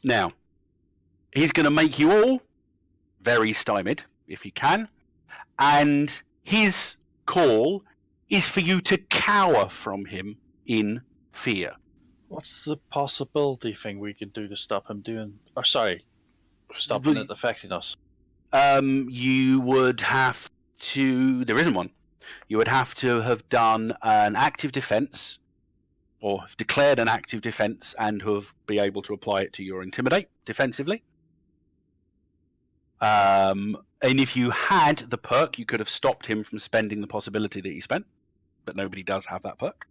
Now, he's going to make you all very stymied, if he can, and his call is for you to cower from him in fear. What's the possibility thing we could do to stop him doing... Or sorry, stopping it affecting us? You would have to... There isn't one. You would have to have done an active defense, or have declared an active defense, and have be able to apply it to your Intimidate defensively. And if you had the perk, you could have stopped him from spending the possibility that he spent, but nobody does have that perk.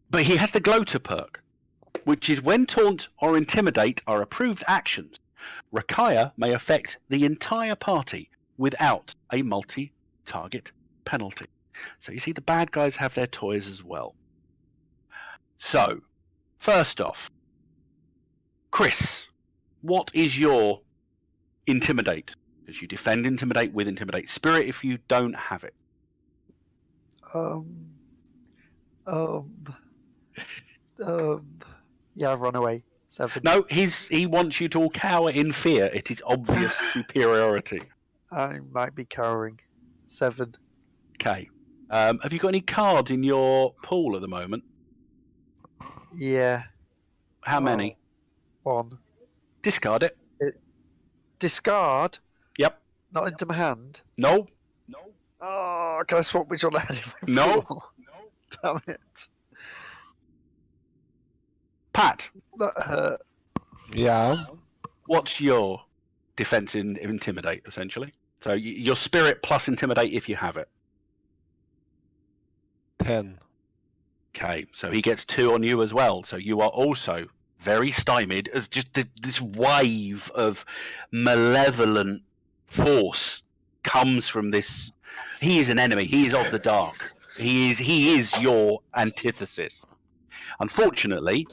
But he has the Gloater perk, which is when Taunt or Intimidate are approved actions, Rakaya may affect the entire party without a multi-target penalty. So you see, the bad guys have their toys as well. So, first off, Chris, what is your Intimidate? Because you defend Intimidate with Intimidate Spirit if you don't have it. Yeah, run away. 7. No, he wants you to all cower in fear. It is obvious superiority. I might be cowering. 7. Okay. Have you got any cards in your pool at the moment? Yeah. How many? 1. Discard it. Discard? Yep. Not into my hand? No. Oh, can I swap which one I had in my No. pool? Damn it. Pat, That hurt. Yeah. what's your defense in Intimidate, essentially? So your Spirit plus Intimidate if you have it. 10. Okay, so he gets 2 on you as well. So you are also very stymied as just this wave of malevolent force comes from this. He is an enemy. He is of the dark. He is your antithesis. Unfortunately,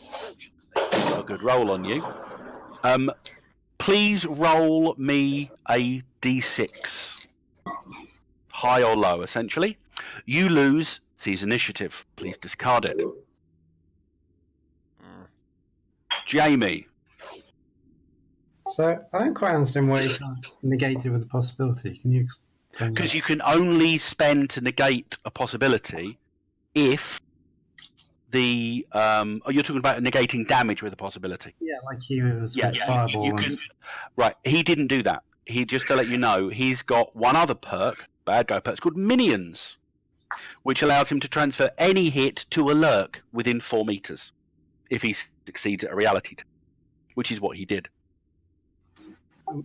got a good roll on you. Please roll me a d6. High or low, essentially. You lose his initiative. Please discard it. Jamie. So I don't quite understand why you can't negate it with a possibility. Can you explain? Because you can only spend to negate a possibility if the you're talking about negating damage with a possibility. Yeah, like he was Yeah, with yeah, fireball. you can, right. He didn't do that. He, just to let you know, he's got one other perk, bad guy perk, it's called Minions, which allows him to transfer any hit to a lurk within 4 meters if he succeeds at a reality test, which is what he did.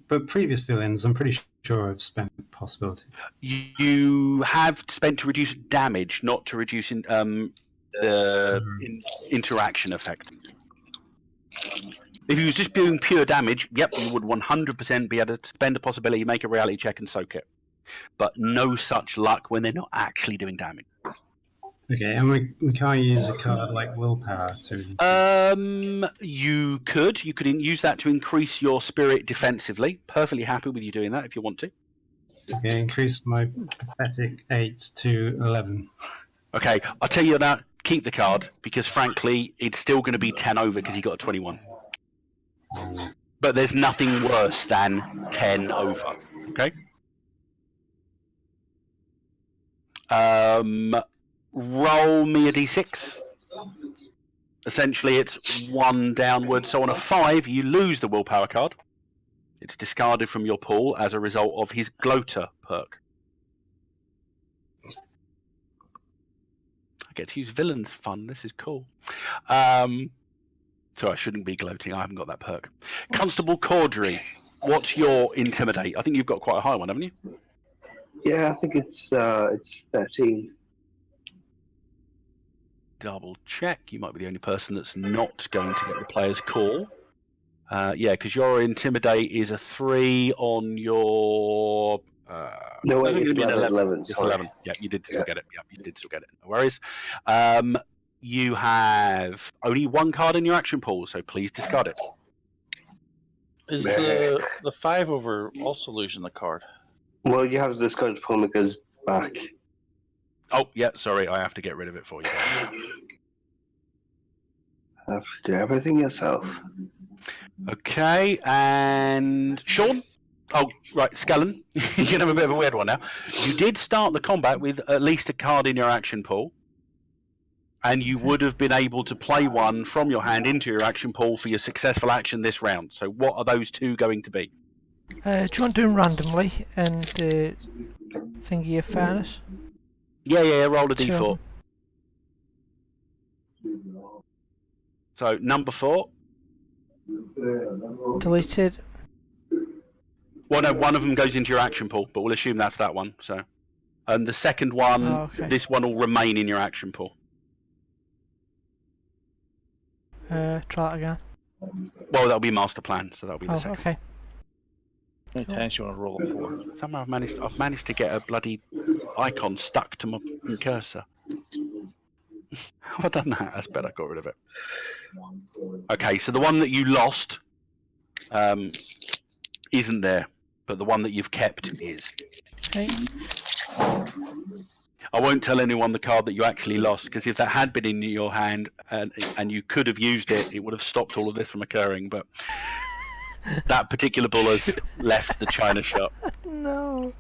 But previous villains, I'm pretty sure have spent possibility. You have spent to reduce damage, not to reduce interaction effect. If he was just doing pure damage, yep, you would 100% be able to spend a possibility, make a reality check, and soak it. But no such luck when they're not actually doing damage. Okay, and we can't use a card like willpower to. You could use that to increase your spirit defensively. Perfectly happy with you doing that if you want to. Okay, increase my pathetic 8 to 11. Okay, I'll tell you that. Keep the card because frankly, it's still going to be 10 over because he got a 21. But there's nothing worse than 10 over. Okay. Roll me a d6. Essentially, it's 1 downward. So on a 5, you lose the willpower card. It's discarded from your pool as a result of his gloater perk. I get to use villains fun. This is cool. So I shouldn't be gloating. I haven't got that perk. Constable Caudry, what's your intimidate? I think you've got quite a high one, haven't you? Yeah, I think it's 13. Double check. You might be the only person that's not going to get the player's call. Yeah, because your intimidate is a 3 on your. No, wait, it's be an 11. It's Sorry. 11. Yeah, you did still get it. Yeah, you did still get it. No worries. You have only 1 card in your action pool, so please discard it. Is the 5 over also losing the card? Well, you have to discard it before it goes back. Oh, yeah, sorry, I have to get rid of it for you. Have to do everything yourself. Okay, and Sean? Oh, right, Skellen. You're going to have a bit of a weird one now. You did start the combat with at least a card in your action pool, and you would have been able to play one from your hand into your action pool for your successful action this round. So what are those 2 going to be? Do you want to do them randomly and thingy of fairness? Yeah, roll a d4. Sure. So, number 4. Deleted. Well, no, one of them goes into your action pool, but we'll assume that's that one. So, and the second one, okay. This one will remain in your action pool. Try it again. Well, that'll be master plan, so that'll be the second. Okay. How many times you want to roll a 4? Somehow I've managed to get a bloody icon stuck to my cursor. How have I done that? That's better. I got rid of it. Okay, so the one that you lost isn't there, but the one that you've kept is. Okay. I won't tell anyone the card that you actually lost, because if that had been in your hand and you could have used it, it would have stopped all of this from occurring, but that particular bull has left the china shop. No.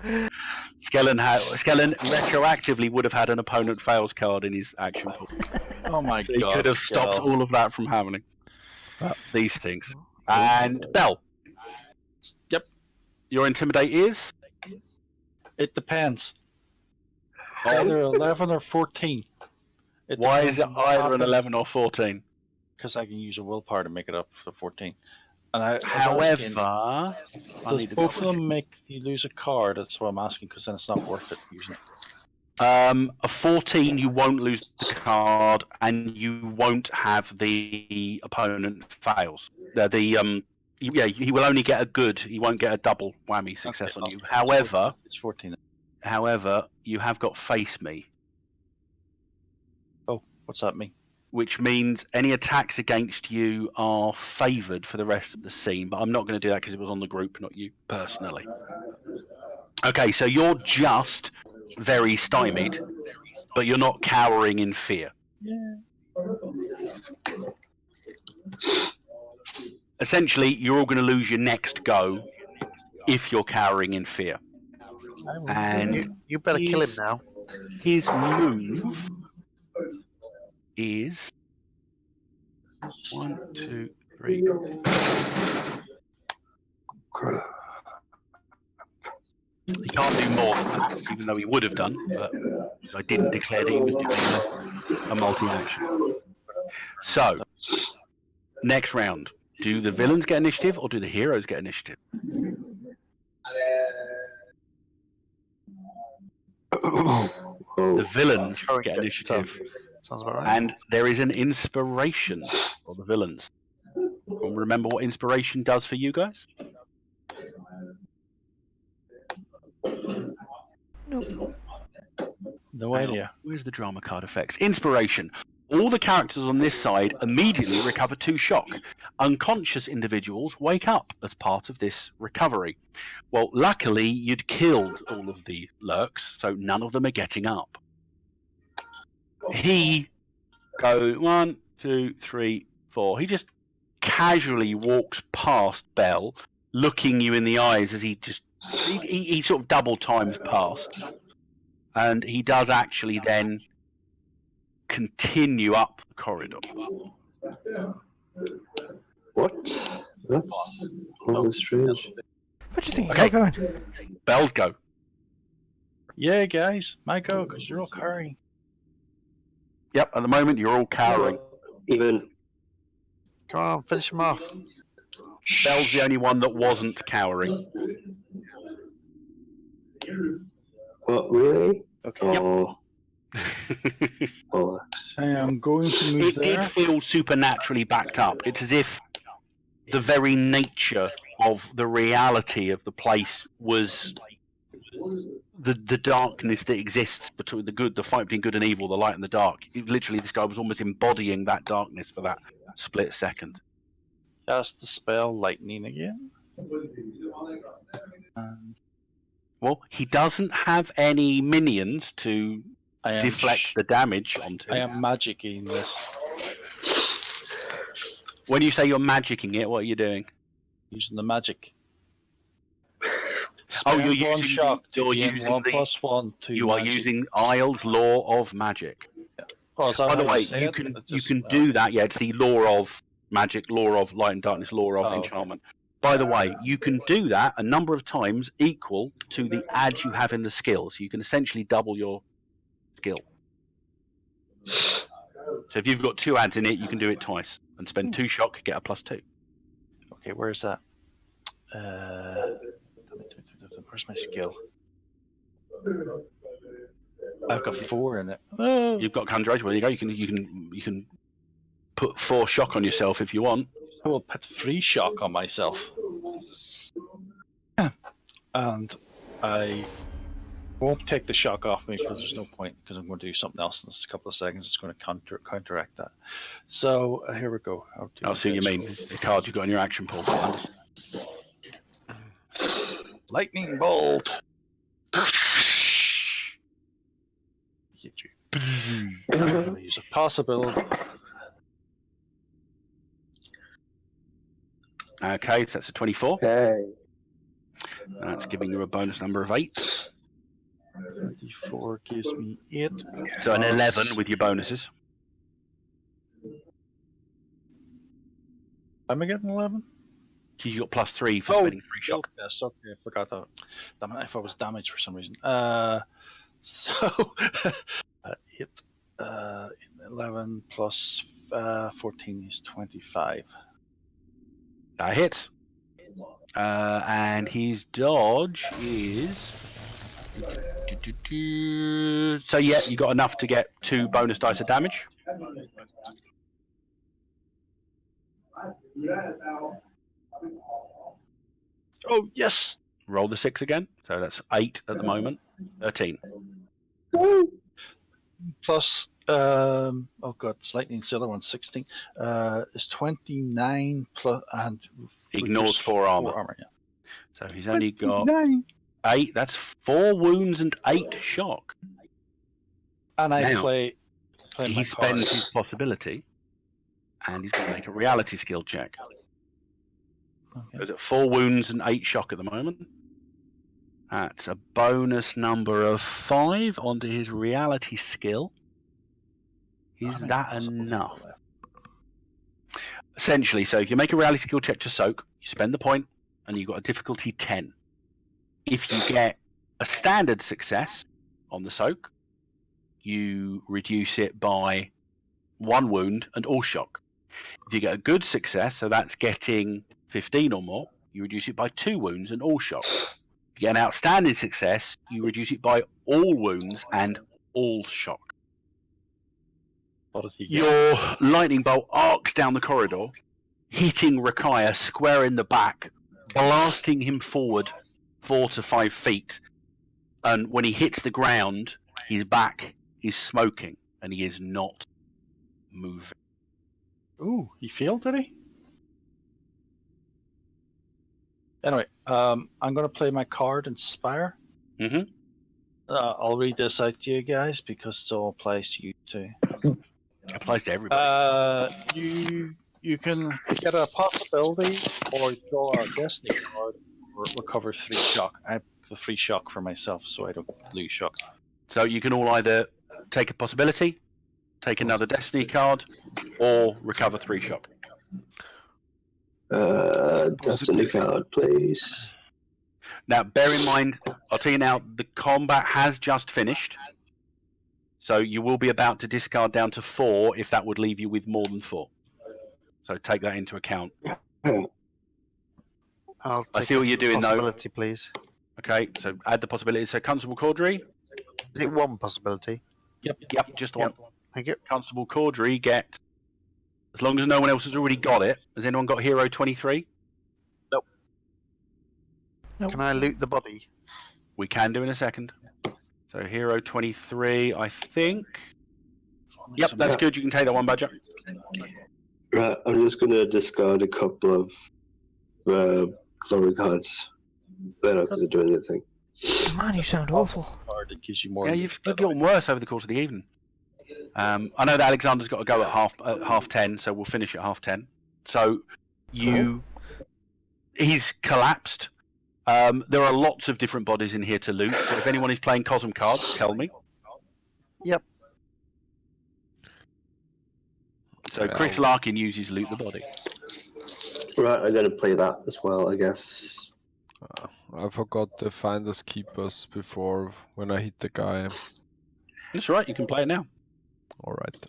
Skellen retroactively would have had an opponent fails card in his action pool. Oh my So god. he could have stopped all of that from happening. But these things. And Bell. Yep. Your intimidate is? It depends. Either 11 or 14. Why is it either an 11 or 14? Because I can use a willpower to make it up for 14. And However, does both of them make you lose a card? That's what I'm asking, because then it's not worth it using it. A 14, you won't lose the card, and you won't have the opponent fails. He will only get a good. He won't get a double whammy success on you. However, it's 14. However, you have got face me. Oh, what's that mean? Which means any attacks against you are favoured for the rest of the scene, but I'm not going to do that because it was on the group, not you personally. Okay, so you're just very stymied, but you're not cowering in fear. Yeah. Essentially, you're all going to lose your next go if you're cowering in fear. And You better kill him now. his move is 1, 2, 3. He can't do more than that, even though he would have done, but I didn't declare that he was doing a multi-action. So, next round. Do the villains get initiative, or do the heroes get initiative? The villains get initiative. Sounds about right. And there is an inspiration for the villains. Remember what inspiration does for you guys? Nope. No idea. Where's the drama card effects? Inspiration. All the characters on this side immediately recover 2 shock. Unconscious individuals wake up as part of this recovery. Well, luckily, you'd killed all of the lurks, so none of them are getting up. He goes 1, 2, 3, 4. He just casually walks past Bell, looking you in the eyes as he sort of double times past. And he does actually then continue up the corridor. What? That's really strange. What do you think? Okay. You're going? Bells go. Yeah, guys, my go, because you're all carrying. Yep, at the moment you're all cowering. Even Come on, finish him off. Bell's the only one that wasn't cowering. what? Really? Okay. Oh, oh. I am going to move It did there. feel supernaturally backed up. It's as if the very nature of the reality of the place was the darkness that exists between the fight between good and evil, the light and the dark. Literally, this guy was almost embodying that darkness for that split second. Cast the spell lightning again. And Well, he doesn't have any minions to I am deflect the damage onto. I am magicking this. When you say you're magicking it, what are you doing? Using the magic. Oh, Spend you're one using shock the- to you're gain using 1 the- plus 1 to You are magic. using Aysle's law of magic. Oh, is that By the how way, say you it? can It's you just- can do that. Yeah, it's the law of magic, law of light and darkness, law of Oh. enchantment. By the way, you can do that a number of times equal to the add you have in the skill. So you can essentially double your skill. So if you've got 2 adds in it, you can do it twice and spend 2 shock, get a +2. Okay, where's that? Where's my skill? I've got 4 in it. Oh. You've got Conjure. Well, there you go. You can put 4 shock on yourself if you want. I will put 3 shock on myself. And I won't take the shock off me because there's no point, because I'm going to do something else in just a couple of seconds. It's going to counteract that. So here we go. I'll see what you mean. The card you've got in your action pool. Lightning bolt. Hit you. I'm going to use a possibility. Okay, so that's a 24. Okay. That's giving you a bonus number of 8. 24 gives me 8. So an 11 with your bonuses. Am I getting 11? You got +3 for Oh, spending 3 shock. Yes, okay, I forgot that. Damn it, if I was damaged for some reason. So, 8, 11 plus 14 is 25. That hits. And his dodge is. So yeah, you got enough to get 2 bonus dice of damage. Oh, yes! Roll the 6 again. So that's 8 at the moment. 13. Plus, oh god, it's lightning, the other one's 16. Is 29 plus, and Ignores 4 armor. Yeah. So he's only got 9. 8. That's 4 wounds and 8 shock. And I Now, play my He card. spends his possibility, and he's going to make a reality skill check. Okay. He's at 4 wounds and 8 shock at the moment. That's a bonus number of 5 onto his reality skill. Is that enough? Essentially, so if you make a reality skill check to soak, you spend the point, and you've got a difficulty 10. If you get a standard success on the soak, you reduce it by 1 wound and all shock. If you get a good success, so that's getting 15 or more, you reduce it by 2 wounds and all shock. If you get an outstanding success, you reduce it by all wounds and all shock. What does he get? Your lightning bolt arcs down the corridor, hitting Rakaya square in the back, blasting him forward 4 to 5 feet. And when he hits the ground, his back is smoking and he is not moving. Ooh, he failed, did he? Anyway, I'm going to play my card, Inspire. Mm-hmm. I'll read this out to you guys because it all applies to you too. Applies to everybody. You can get a possibility or draw a destiny card or recover 3 shock. I have the 3 shock for myself, so I don't lose shock. So you can all either take a possibility, take another Destiny card, or recover 3 shock. Destiny card, please. Now, bear in mind, I'll tell you now, the combat has just finished. So you will be about to discard down to 4 if that would leave you with more than 4. So take that into account. I'll take I see what you're doing, though. possibility, please. Okay, so add the possibility. So Constable Caudry. Is it one possibility? Yep, just one. Thank you. Constable Caudry get, as long as no one else has already got it. Has anyone got Hero 23? Nope. Nope. Can I loot the body? We can do in a second. So Hero 23, I think. Yep, that's good. You can take that one, Badger. Right, I'm just going to discard a couple of glory cards. They're not going to do anything. Man, you sound awful. It gives you more. Yeah, you've gotten worse over the course of the evening. I know that Alexander's got to go at half 10, so we'll finish at half 10. So he's collapsed. There are lots of different bodies in here to loot. So if anyone is playing Cosm cards, tell me. Yep. So Chris Larkin uses loot the body. Right, I'm going to play that as well, I guess. I forgot the Finders Keepers before when I hit the guy. That's right, you can play it now. Alright.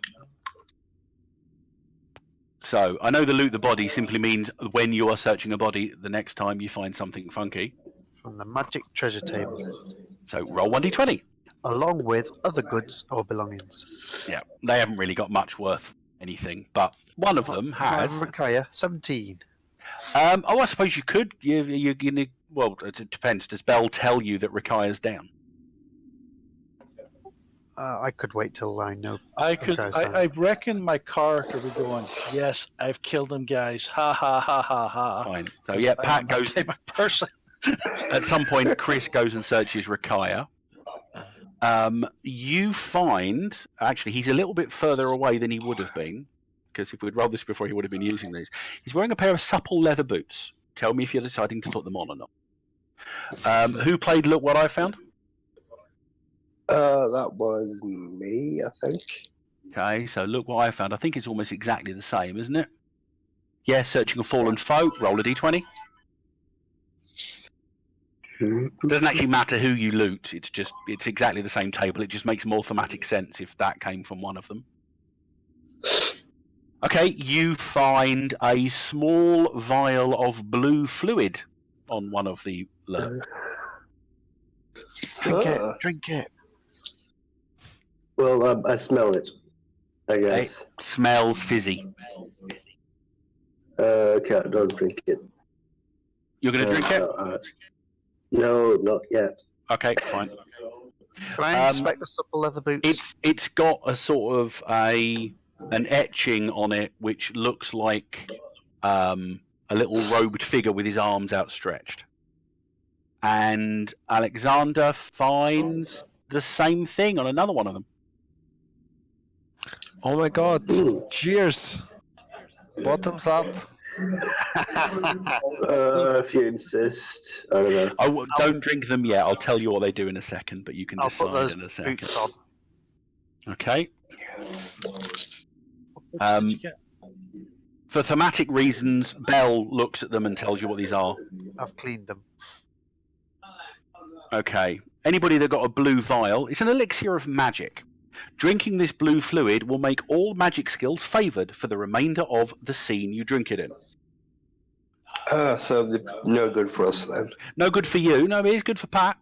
So I know the loot the body simply means when you are searching a body, the next time you find something funky. From the magic treasure table. So roll 1d20. Along with other goods or belongings. Yeah, they haven't really got much worth anything, but one of them has. Rakaya, 17. I suppose you could. Well, it depends. Does Bell tell you that Rakaya's down? I could wait till I know. I reckon my character would be going, yes, I've killed them, guys. Ha ha ha ha ha. Fine. So yeah, Pat goes. My person. At some point, Chris goes and searches Rakaya. You find actually he's a little bit further away than he would have been, because if we'd rolled this before, he would have been using these. He's wearing a pair of supple leather boots. Tell me if you're deciding to put them on or not. Who played Look What I Found? That was me, I think. Okay, so Look What I Found. I think it's almost exactly the same, isn't it? Yeah, searching a fallen foe. Roll a d20. It doesn't actually matter who you loot. It's exactly the same table. It just makes more thematic sense if that came from one of them. Okay, you find a small vial of blue fluid on one of the lurk. Drink it. Well, I smell it, I guess. It smells fizzy. Okay, I don't drink it. You're going to drink it? No, not yet. Okay, fine. Can I inspect the supple leather boots? It's got a sort of an etching on it which looks like a little robed figure with his arms outstretched. And Alexander finds the same thing on another one of them. Oh my god, cheers! Bottoms up. If you insist. I don't know. Don't drink them yet. I'll tell you what they do in a second, but you can I'll put decide those in a second. boots on. Okay. For thematic reasons, Bell looks at them and tells you what these are. I've cleaned them. Okay. Anybody that got a blue vial, it's an elixir of magic. Drinking this blue fluid will make all magic skills favoured for the remainder of the scene you drink it in. So no good for us then. No good for you. No, it is good for Pat.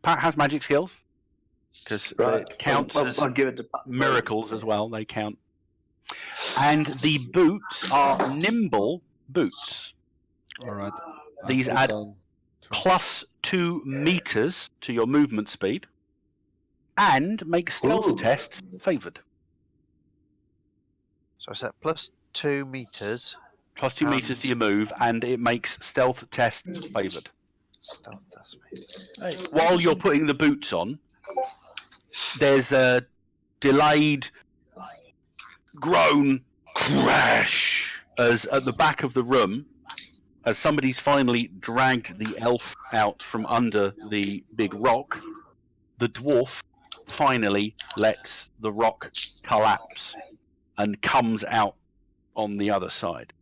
Pat has magic skills. Because it counts as I'll give it to Pat. Miracles as well. They count. And the boots are nimble boots. Alright. These add plus 2 meters to your movement speed and make stealth tests favoured. So I said plus 2 meters. Plus 2 meters to your move, and it makes stealth tests favoured. Stealth test favored. Hey, While you're putting the boots on, there's a delayed groan crash as at the back of the room, as somebody's finally dragged the elf out from under the big rock. The dwarf finally lets the rock collapse and comes out on the other side.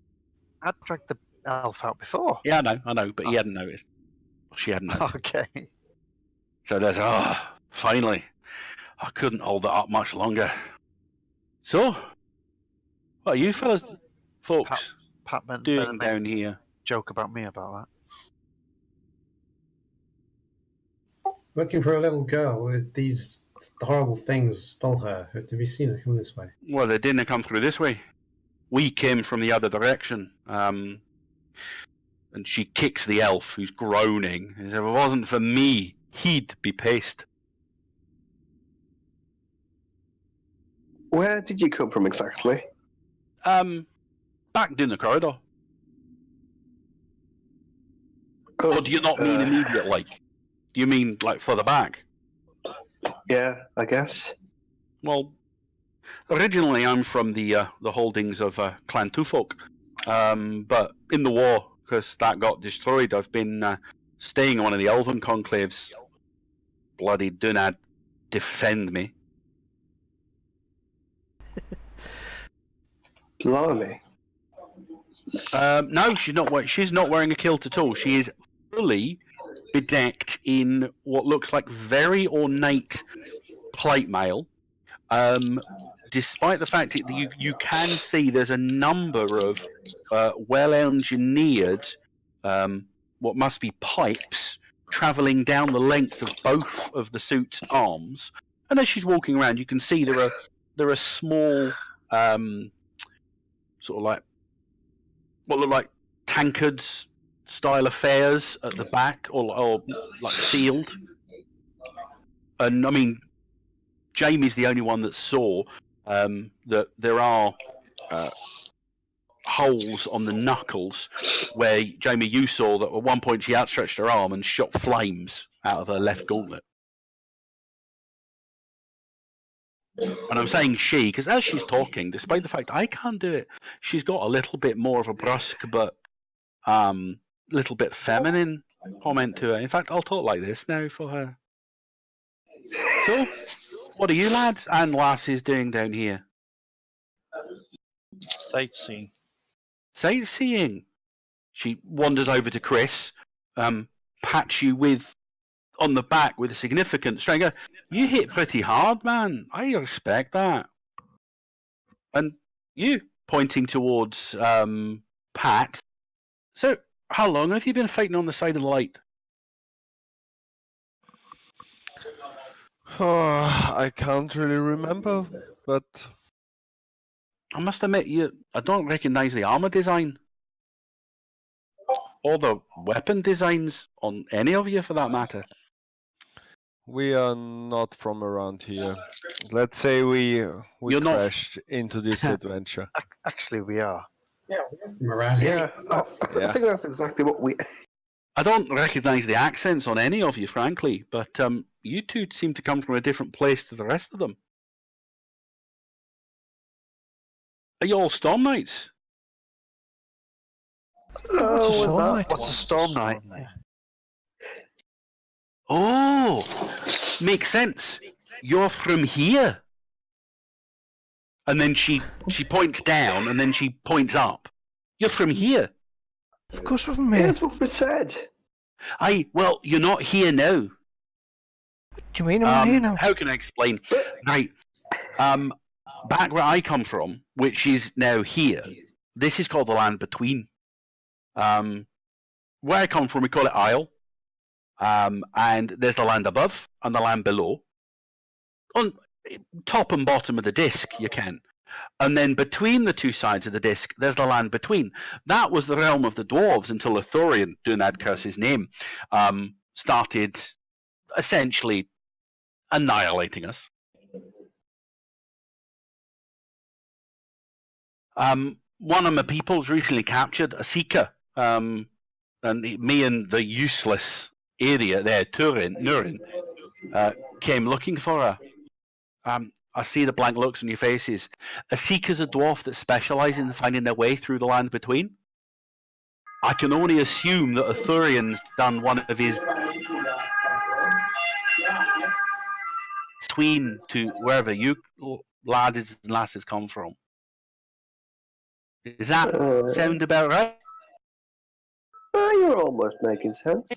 I'd dragged the elf out before. Yeah, I know, but he hadn't noticed. She hadn't noticed. Okay. So there's, finally. I couldn't hold it up much longer. So, what are you folks Pat meant doing down here? joke about me about that. Looking for a little girl with these horrible things stole her. Have you seen her come this way? Well, they didn't come through this way. We came from the other direction. And she kicks the elf, who's groaning. And says, if it wasn't for me, he'd be paced. Where did you come from exactly? Back down the corridor. Oh, Or do you not mean immediate, like? Do you mean, like, further back? Yeah, I guess. Well, originally I'm from the holdings of Clan Twofolk. But in the war, because that got destroyed, I've been staying in one of the Elven conclaves. Bloody Dunad defend me. Blimey. No, she's not wearing a kilt at all. She is fully bedecked in what looks like very ornate plate mail. Despite the fact that you can see there's a number of well-engineered, what must be pipes, travelling down the length of both of the suit's arms. And as she's walking around, you can see there are small, sort of like what look like tankards style affairs at the back, or like sealed. And I mean, Jamie's the only one that saw that there are holes on the knuckles where, Jamie, you saw that at one point she outstretched her arm and shot flames out of her left gauntlet. And I'm saying she, because as she's talking, despite the fact I can't do it, she's got a little bit more of a brusque but little bit feminine comment to her. In fact, I'll talk like this now for her. So, what are you lads and lasses doing down here? Sightseeing. Sightseeing. She wanders over to Chris, pats you on the back with a significant strain. You hit pretty hard, man. I respect that. And you, pointing towards Pat. So, how long have you been fighting on the side of the light? I can't really remember, but I must admit, I don't recognise the armour design. Or the weapon designs on any of you, for that matter. we are not from around here. Let's say we You're not- crashed into this adventure. Actually, we are. Yeah, we're from around here. Yeah, I think that's exactly what we... I don't recognise the accents on any of you, frankly, but you two seem to come from a different place to the rest of them. Are you all Storm Knights? What's a Storm Knight? What's a Storm Knight? Oh, makes sense. You're from here. And then she points down, and then she points up. You're from here. Of course we're from here. That's what we said. Well, you're not here now. What do you mean I'm not here now? How can I explain? Right. Back where I come from, which is now here, this is called the land between. Where I come from, we call it Aysle. And there's the land above and the land below. On top and bottom of the disc, you can. And then between the two sides of the disc, there's the land between. That was the realm of the dwarves until a Thorian, Dunad curse his name, started essentially annihilating us. One of my people's recently captured a seeker, and me and the useless area there, Nurin, came looking for her. I see the blank looks on your faces. A seeker's a dwarf that specialises in finding their way through the land between. I can only assume that a Thurian's done one of his... between to wherever you lads and lasses come from. Does that sound about right? You're almost making sense.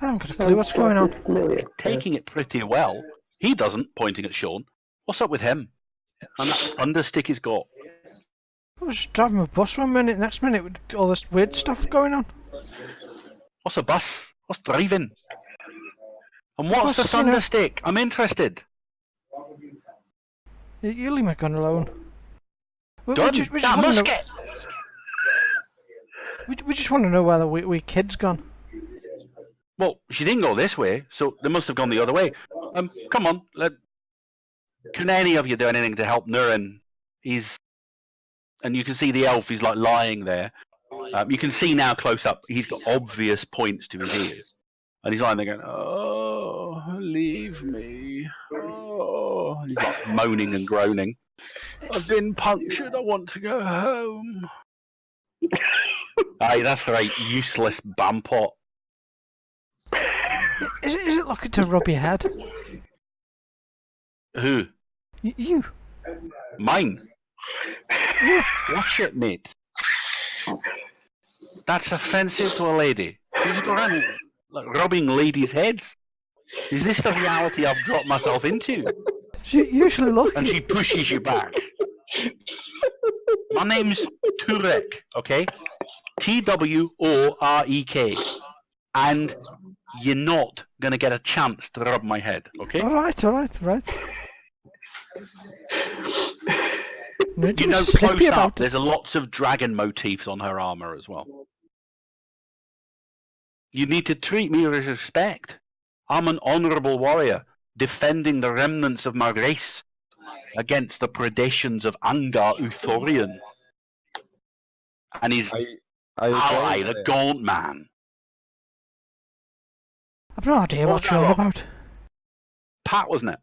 I haven't got a clue what's going on. Familiar. Taking it pretty well. He doesn't, pointing at Sean. What's up with him? And that thunder stick he's got. I was just driving a bus one minute, next minute with all this weird stuff going on. What's a bus? What's driving? And what's Bus, the thunder stick? I'm interested. You leave my gun alone. We Done. just That wanna know- musket! we just want to know where the wee kid's gone. Well, she didn't go this way, so they must have gone the other way. Come on. Can any of you do anything to help Nurin? And you can see the elf, he's like lying there. You can see now close up, he's got obvious points to his ears. And he's lying there going, oh, leave me. Oh. And he's like moaning and groaning. I've been punctured, I want to go home. Aye, that's right, useless bampot. Is it lucky to rub your head? Who? You. Mine? Yeah. Watch it, mate. That's offensive to a lady. She's around like rubbing ladies' heads. Is this the reality I've dropped myself into? She's usually lucky. And she pushes you back. My name's Turek, okay? T-W-O-R-E-K. And you're not going to get a chance to rub my head, okay? All right. You know, close up, there's lots of dragon motifs on her armour as well. You need to treat me with respect. I'm an honourable warrior, defending the remnants of my race against the predations of Angar Uthorian and his ally, the Gaunt Man. I've no idea what you're on about. Pat, wasn't it?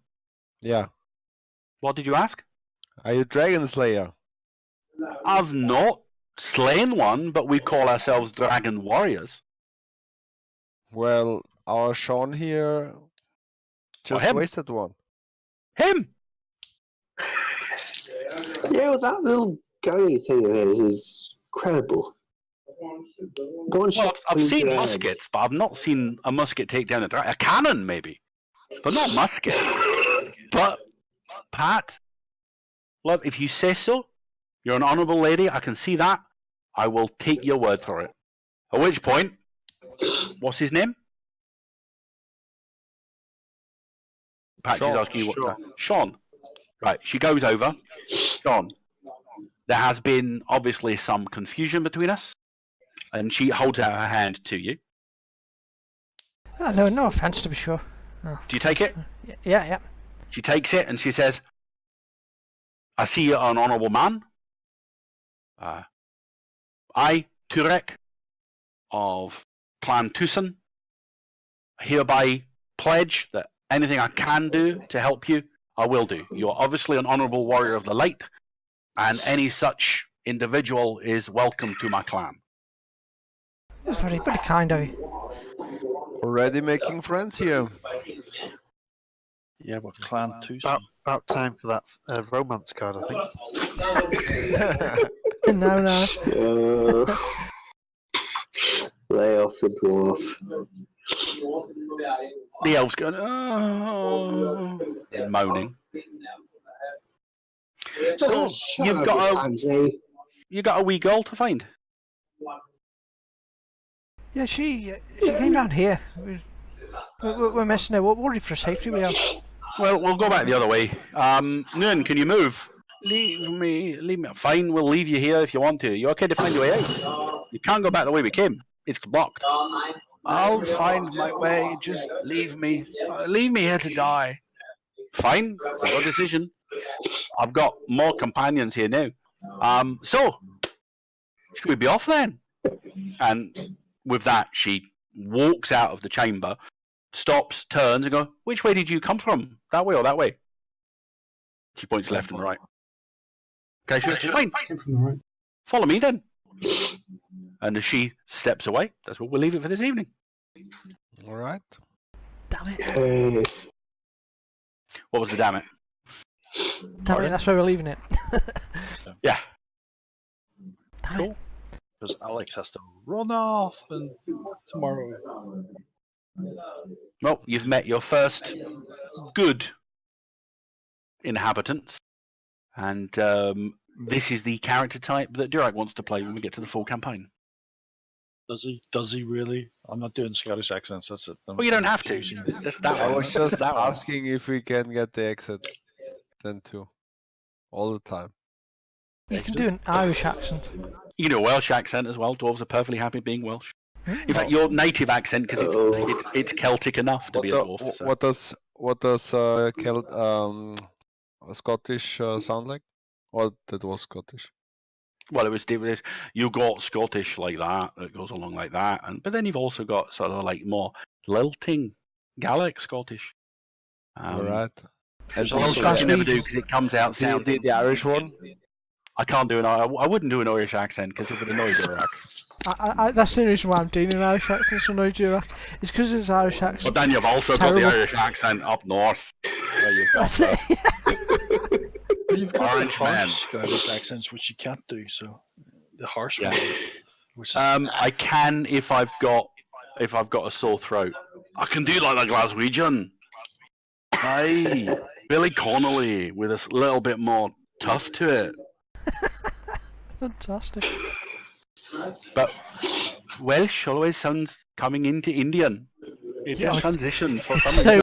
Yeah. What did you ask? Are you Dragon Slayer? I've not slain one, but we call ourselves Dragon Warriors. Well, our Sean here just wasted one. Him? Yeah, well, that little gunny thing of his is credible. Well, I've seen muskets, but I've not seen a musket take down a dragon. A cannon, maybe, but not musket. But, Pat, love, if you say so, you're an honourable lady, I can see that. I will take your word for it. At which point, what's his name? Pat, she's asking you what. Sean. Right, she goes over. Sean, there has been obviously some confusion between us, and she holds out her hand to you. Oh, no offence, to be sure. No. Do you take it? Yeah. She takes it and she says, I see you're an honourable man. I, Turek, of Clan Tucson, hereby pledge that anything I can do to help you, I will do. You are obviously an honourable warrior of the light, and any such individual is welcome to my clan. That's very kind of you. Already making friends here. Yeah, with Clan 2. About time for that romance card, I think. No. Lay off the dwarf. The elf's going, oh, and moaning. So, you got a wee girl to find? Yeah, she came down here. We're missing her. We're worried for safety, we are. Well, we'll go back the other way. Nun, can you move? Leave me. Fine, we'll leave you here if you want to. You okay to find your way out? You can't go back the way we came. It's blocked. I'll find my way. Just leave me. Leave me here to die. Fine, it's your decision. I've got more companions here now. So, should we be off then? And with that, she walks out of the chamber, stops, turns, and goes, which way did you come from? That way or that way? She points left and right. Okay, she's fine. Came from the right. Follow me then. And as she steps away, that's what we'll leave it for this evening. All right. Damn it. Hey. What was the damn it? Damn it, that's where we're leaving it. Yeah. Damn Cool. it. Because Alex has to run off and work tomorrow. Well, you've met your first good inhabitants, and this is the character type that Dirac wants to play when we get to the full campaign. Does he? Does he really? I'm not doing Scottish accents. That's it. Well, you don't have to. That's that I one. was just that one. asking if we can get the exit then too. All the time. You can do an Irish accent. You can do a Welsh accent as well. Dwarves are perfectly happy being Welsh. Mm. In fact, your native accent, because it's Celtic enough to be a dwarf. So. What does Scottish sound like? Or that was Scottish. Well, it was you got Scottish like that goes along like that, but then you've also got sort of like more lilting Gaelic Scottish. All right. And So Welsh I can never do because it comes out sounding. the Irish one. I can't do I wouldn't do an Irish accent because it would annoy Dirac. That's the reason why I'm doing an Irish accent to annoy Dirac. It's because his Irish accent. But then you've also got the Irish accent up north. That's it. But you've got Orange the man. harsh Scottish accents, which you can't do. So the harsh Yeah. one. Which is, I can if I've got a sore throat. I can do like the Glaswegian. Aye, Billy Connolly with a little bit more tough to it. Fantastic. But Welsh always sounds coming into Indian. It's Yeah, a transition for It's some so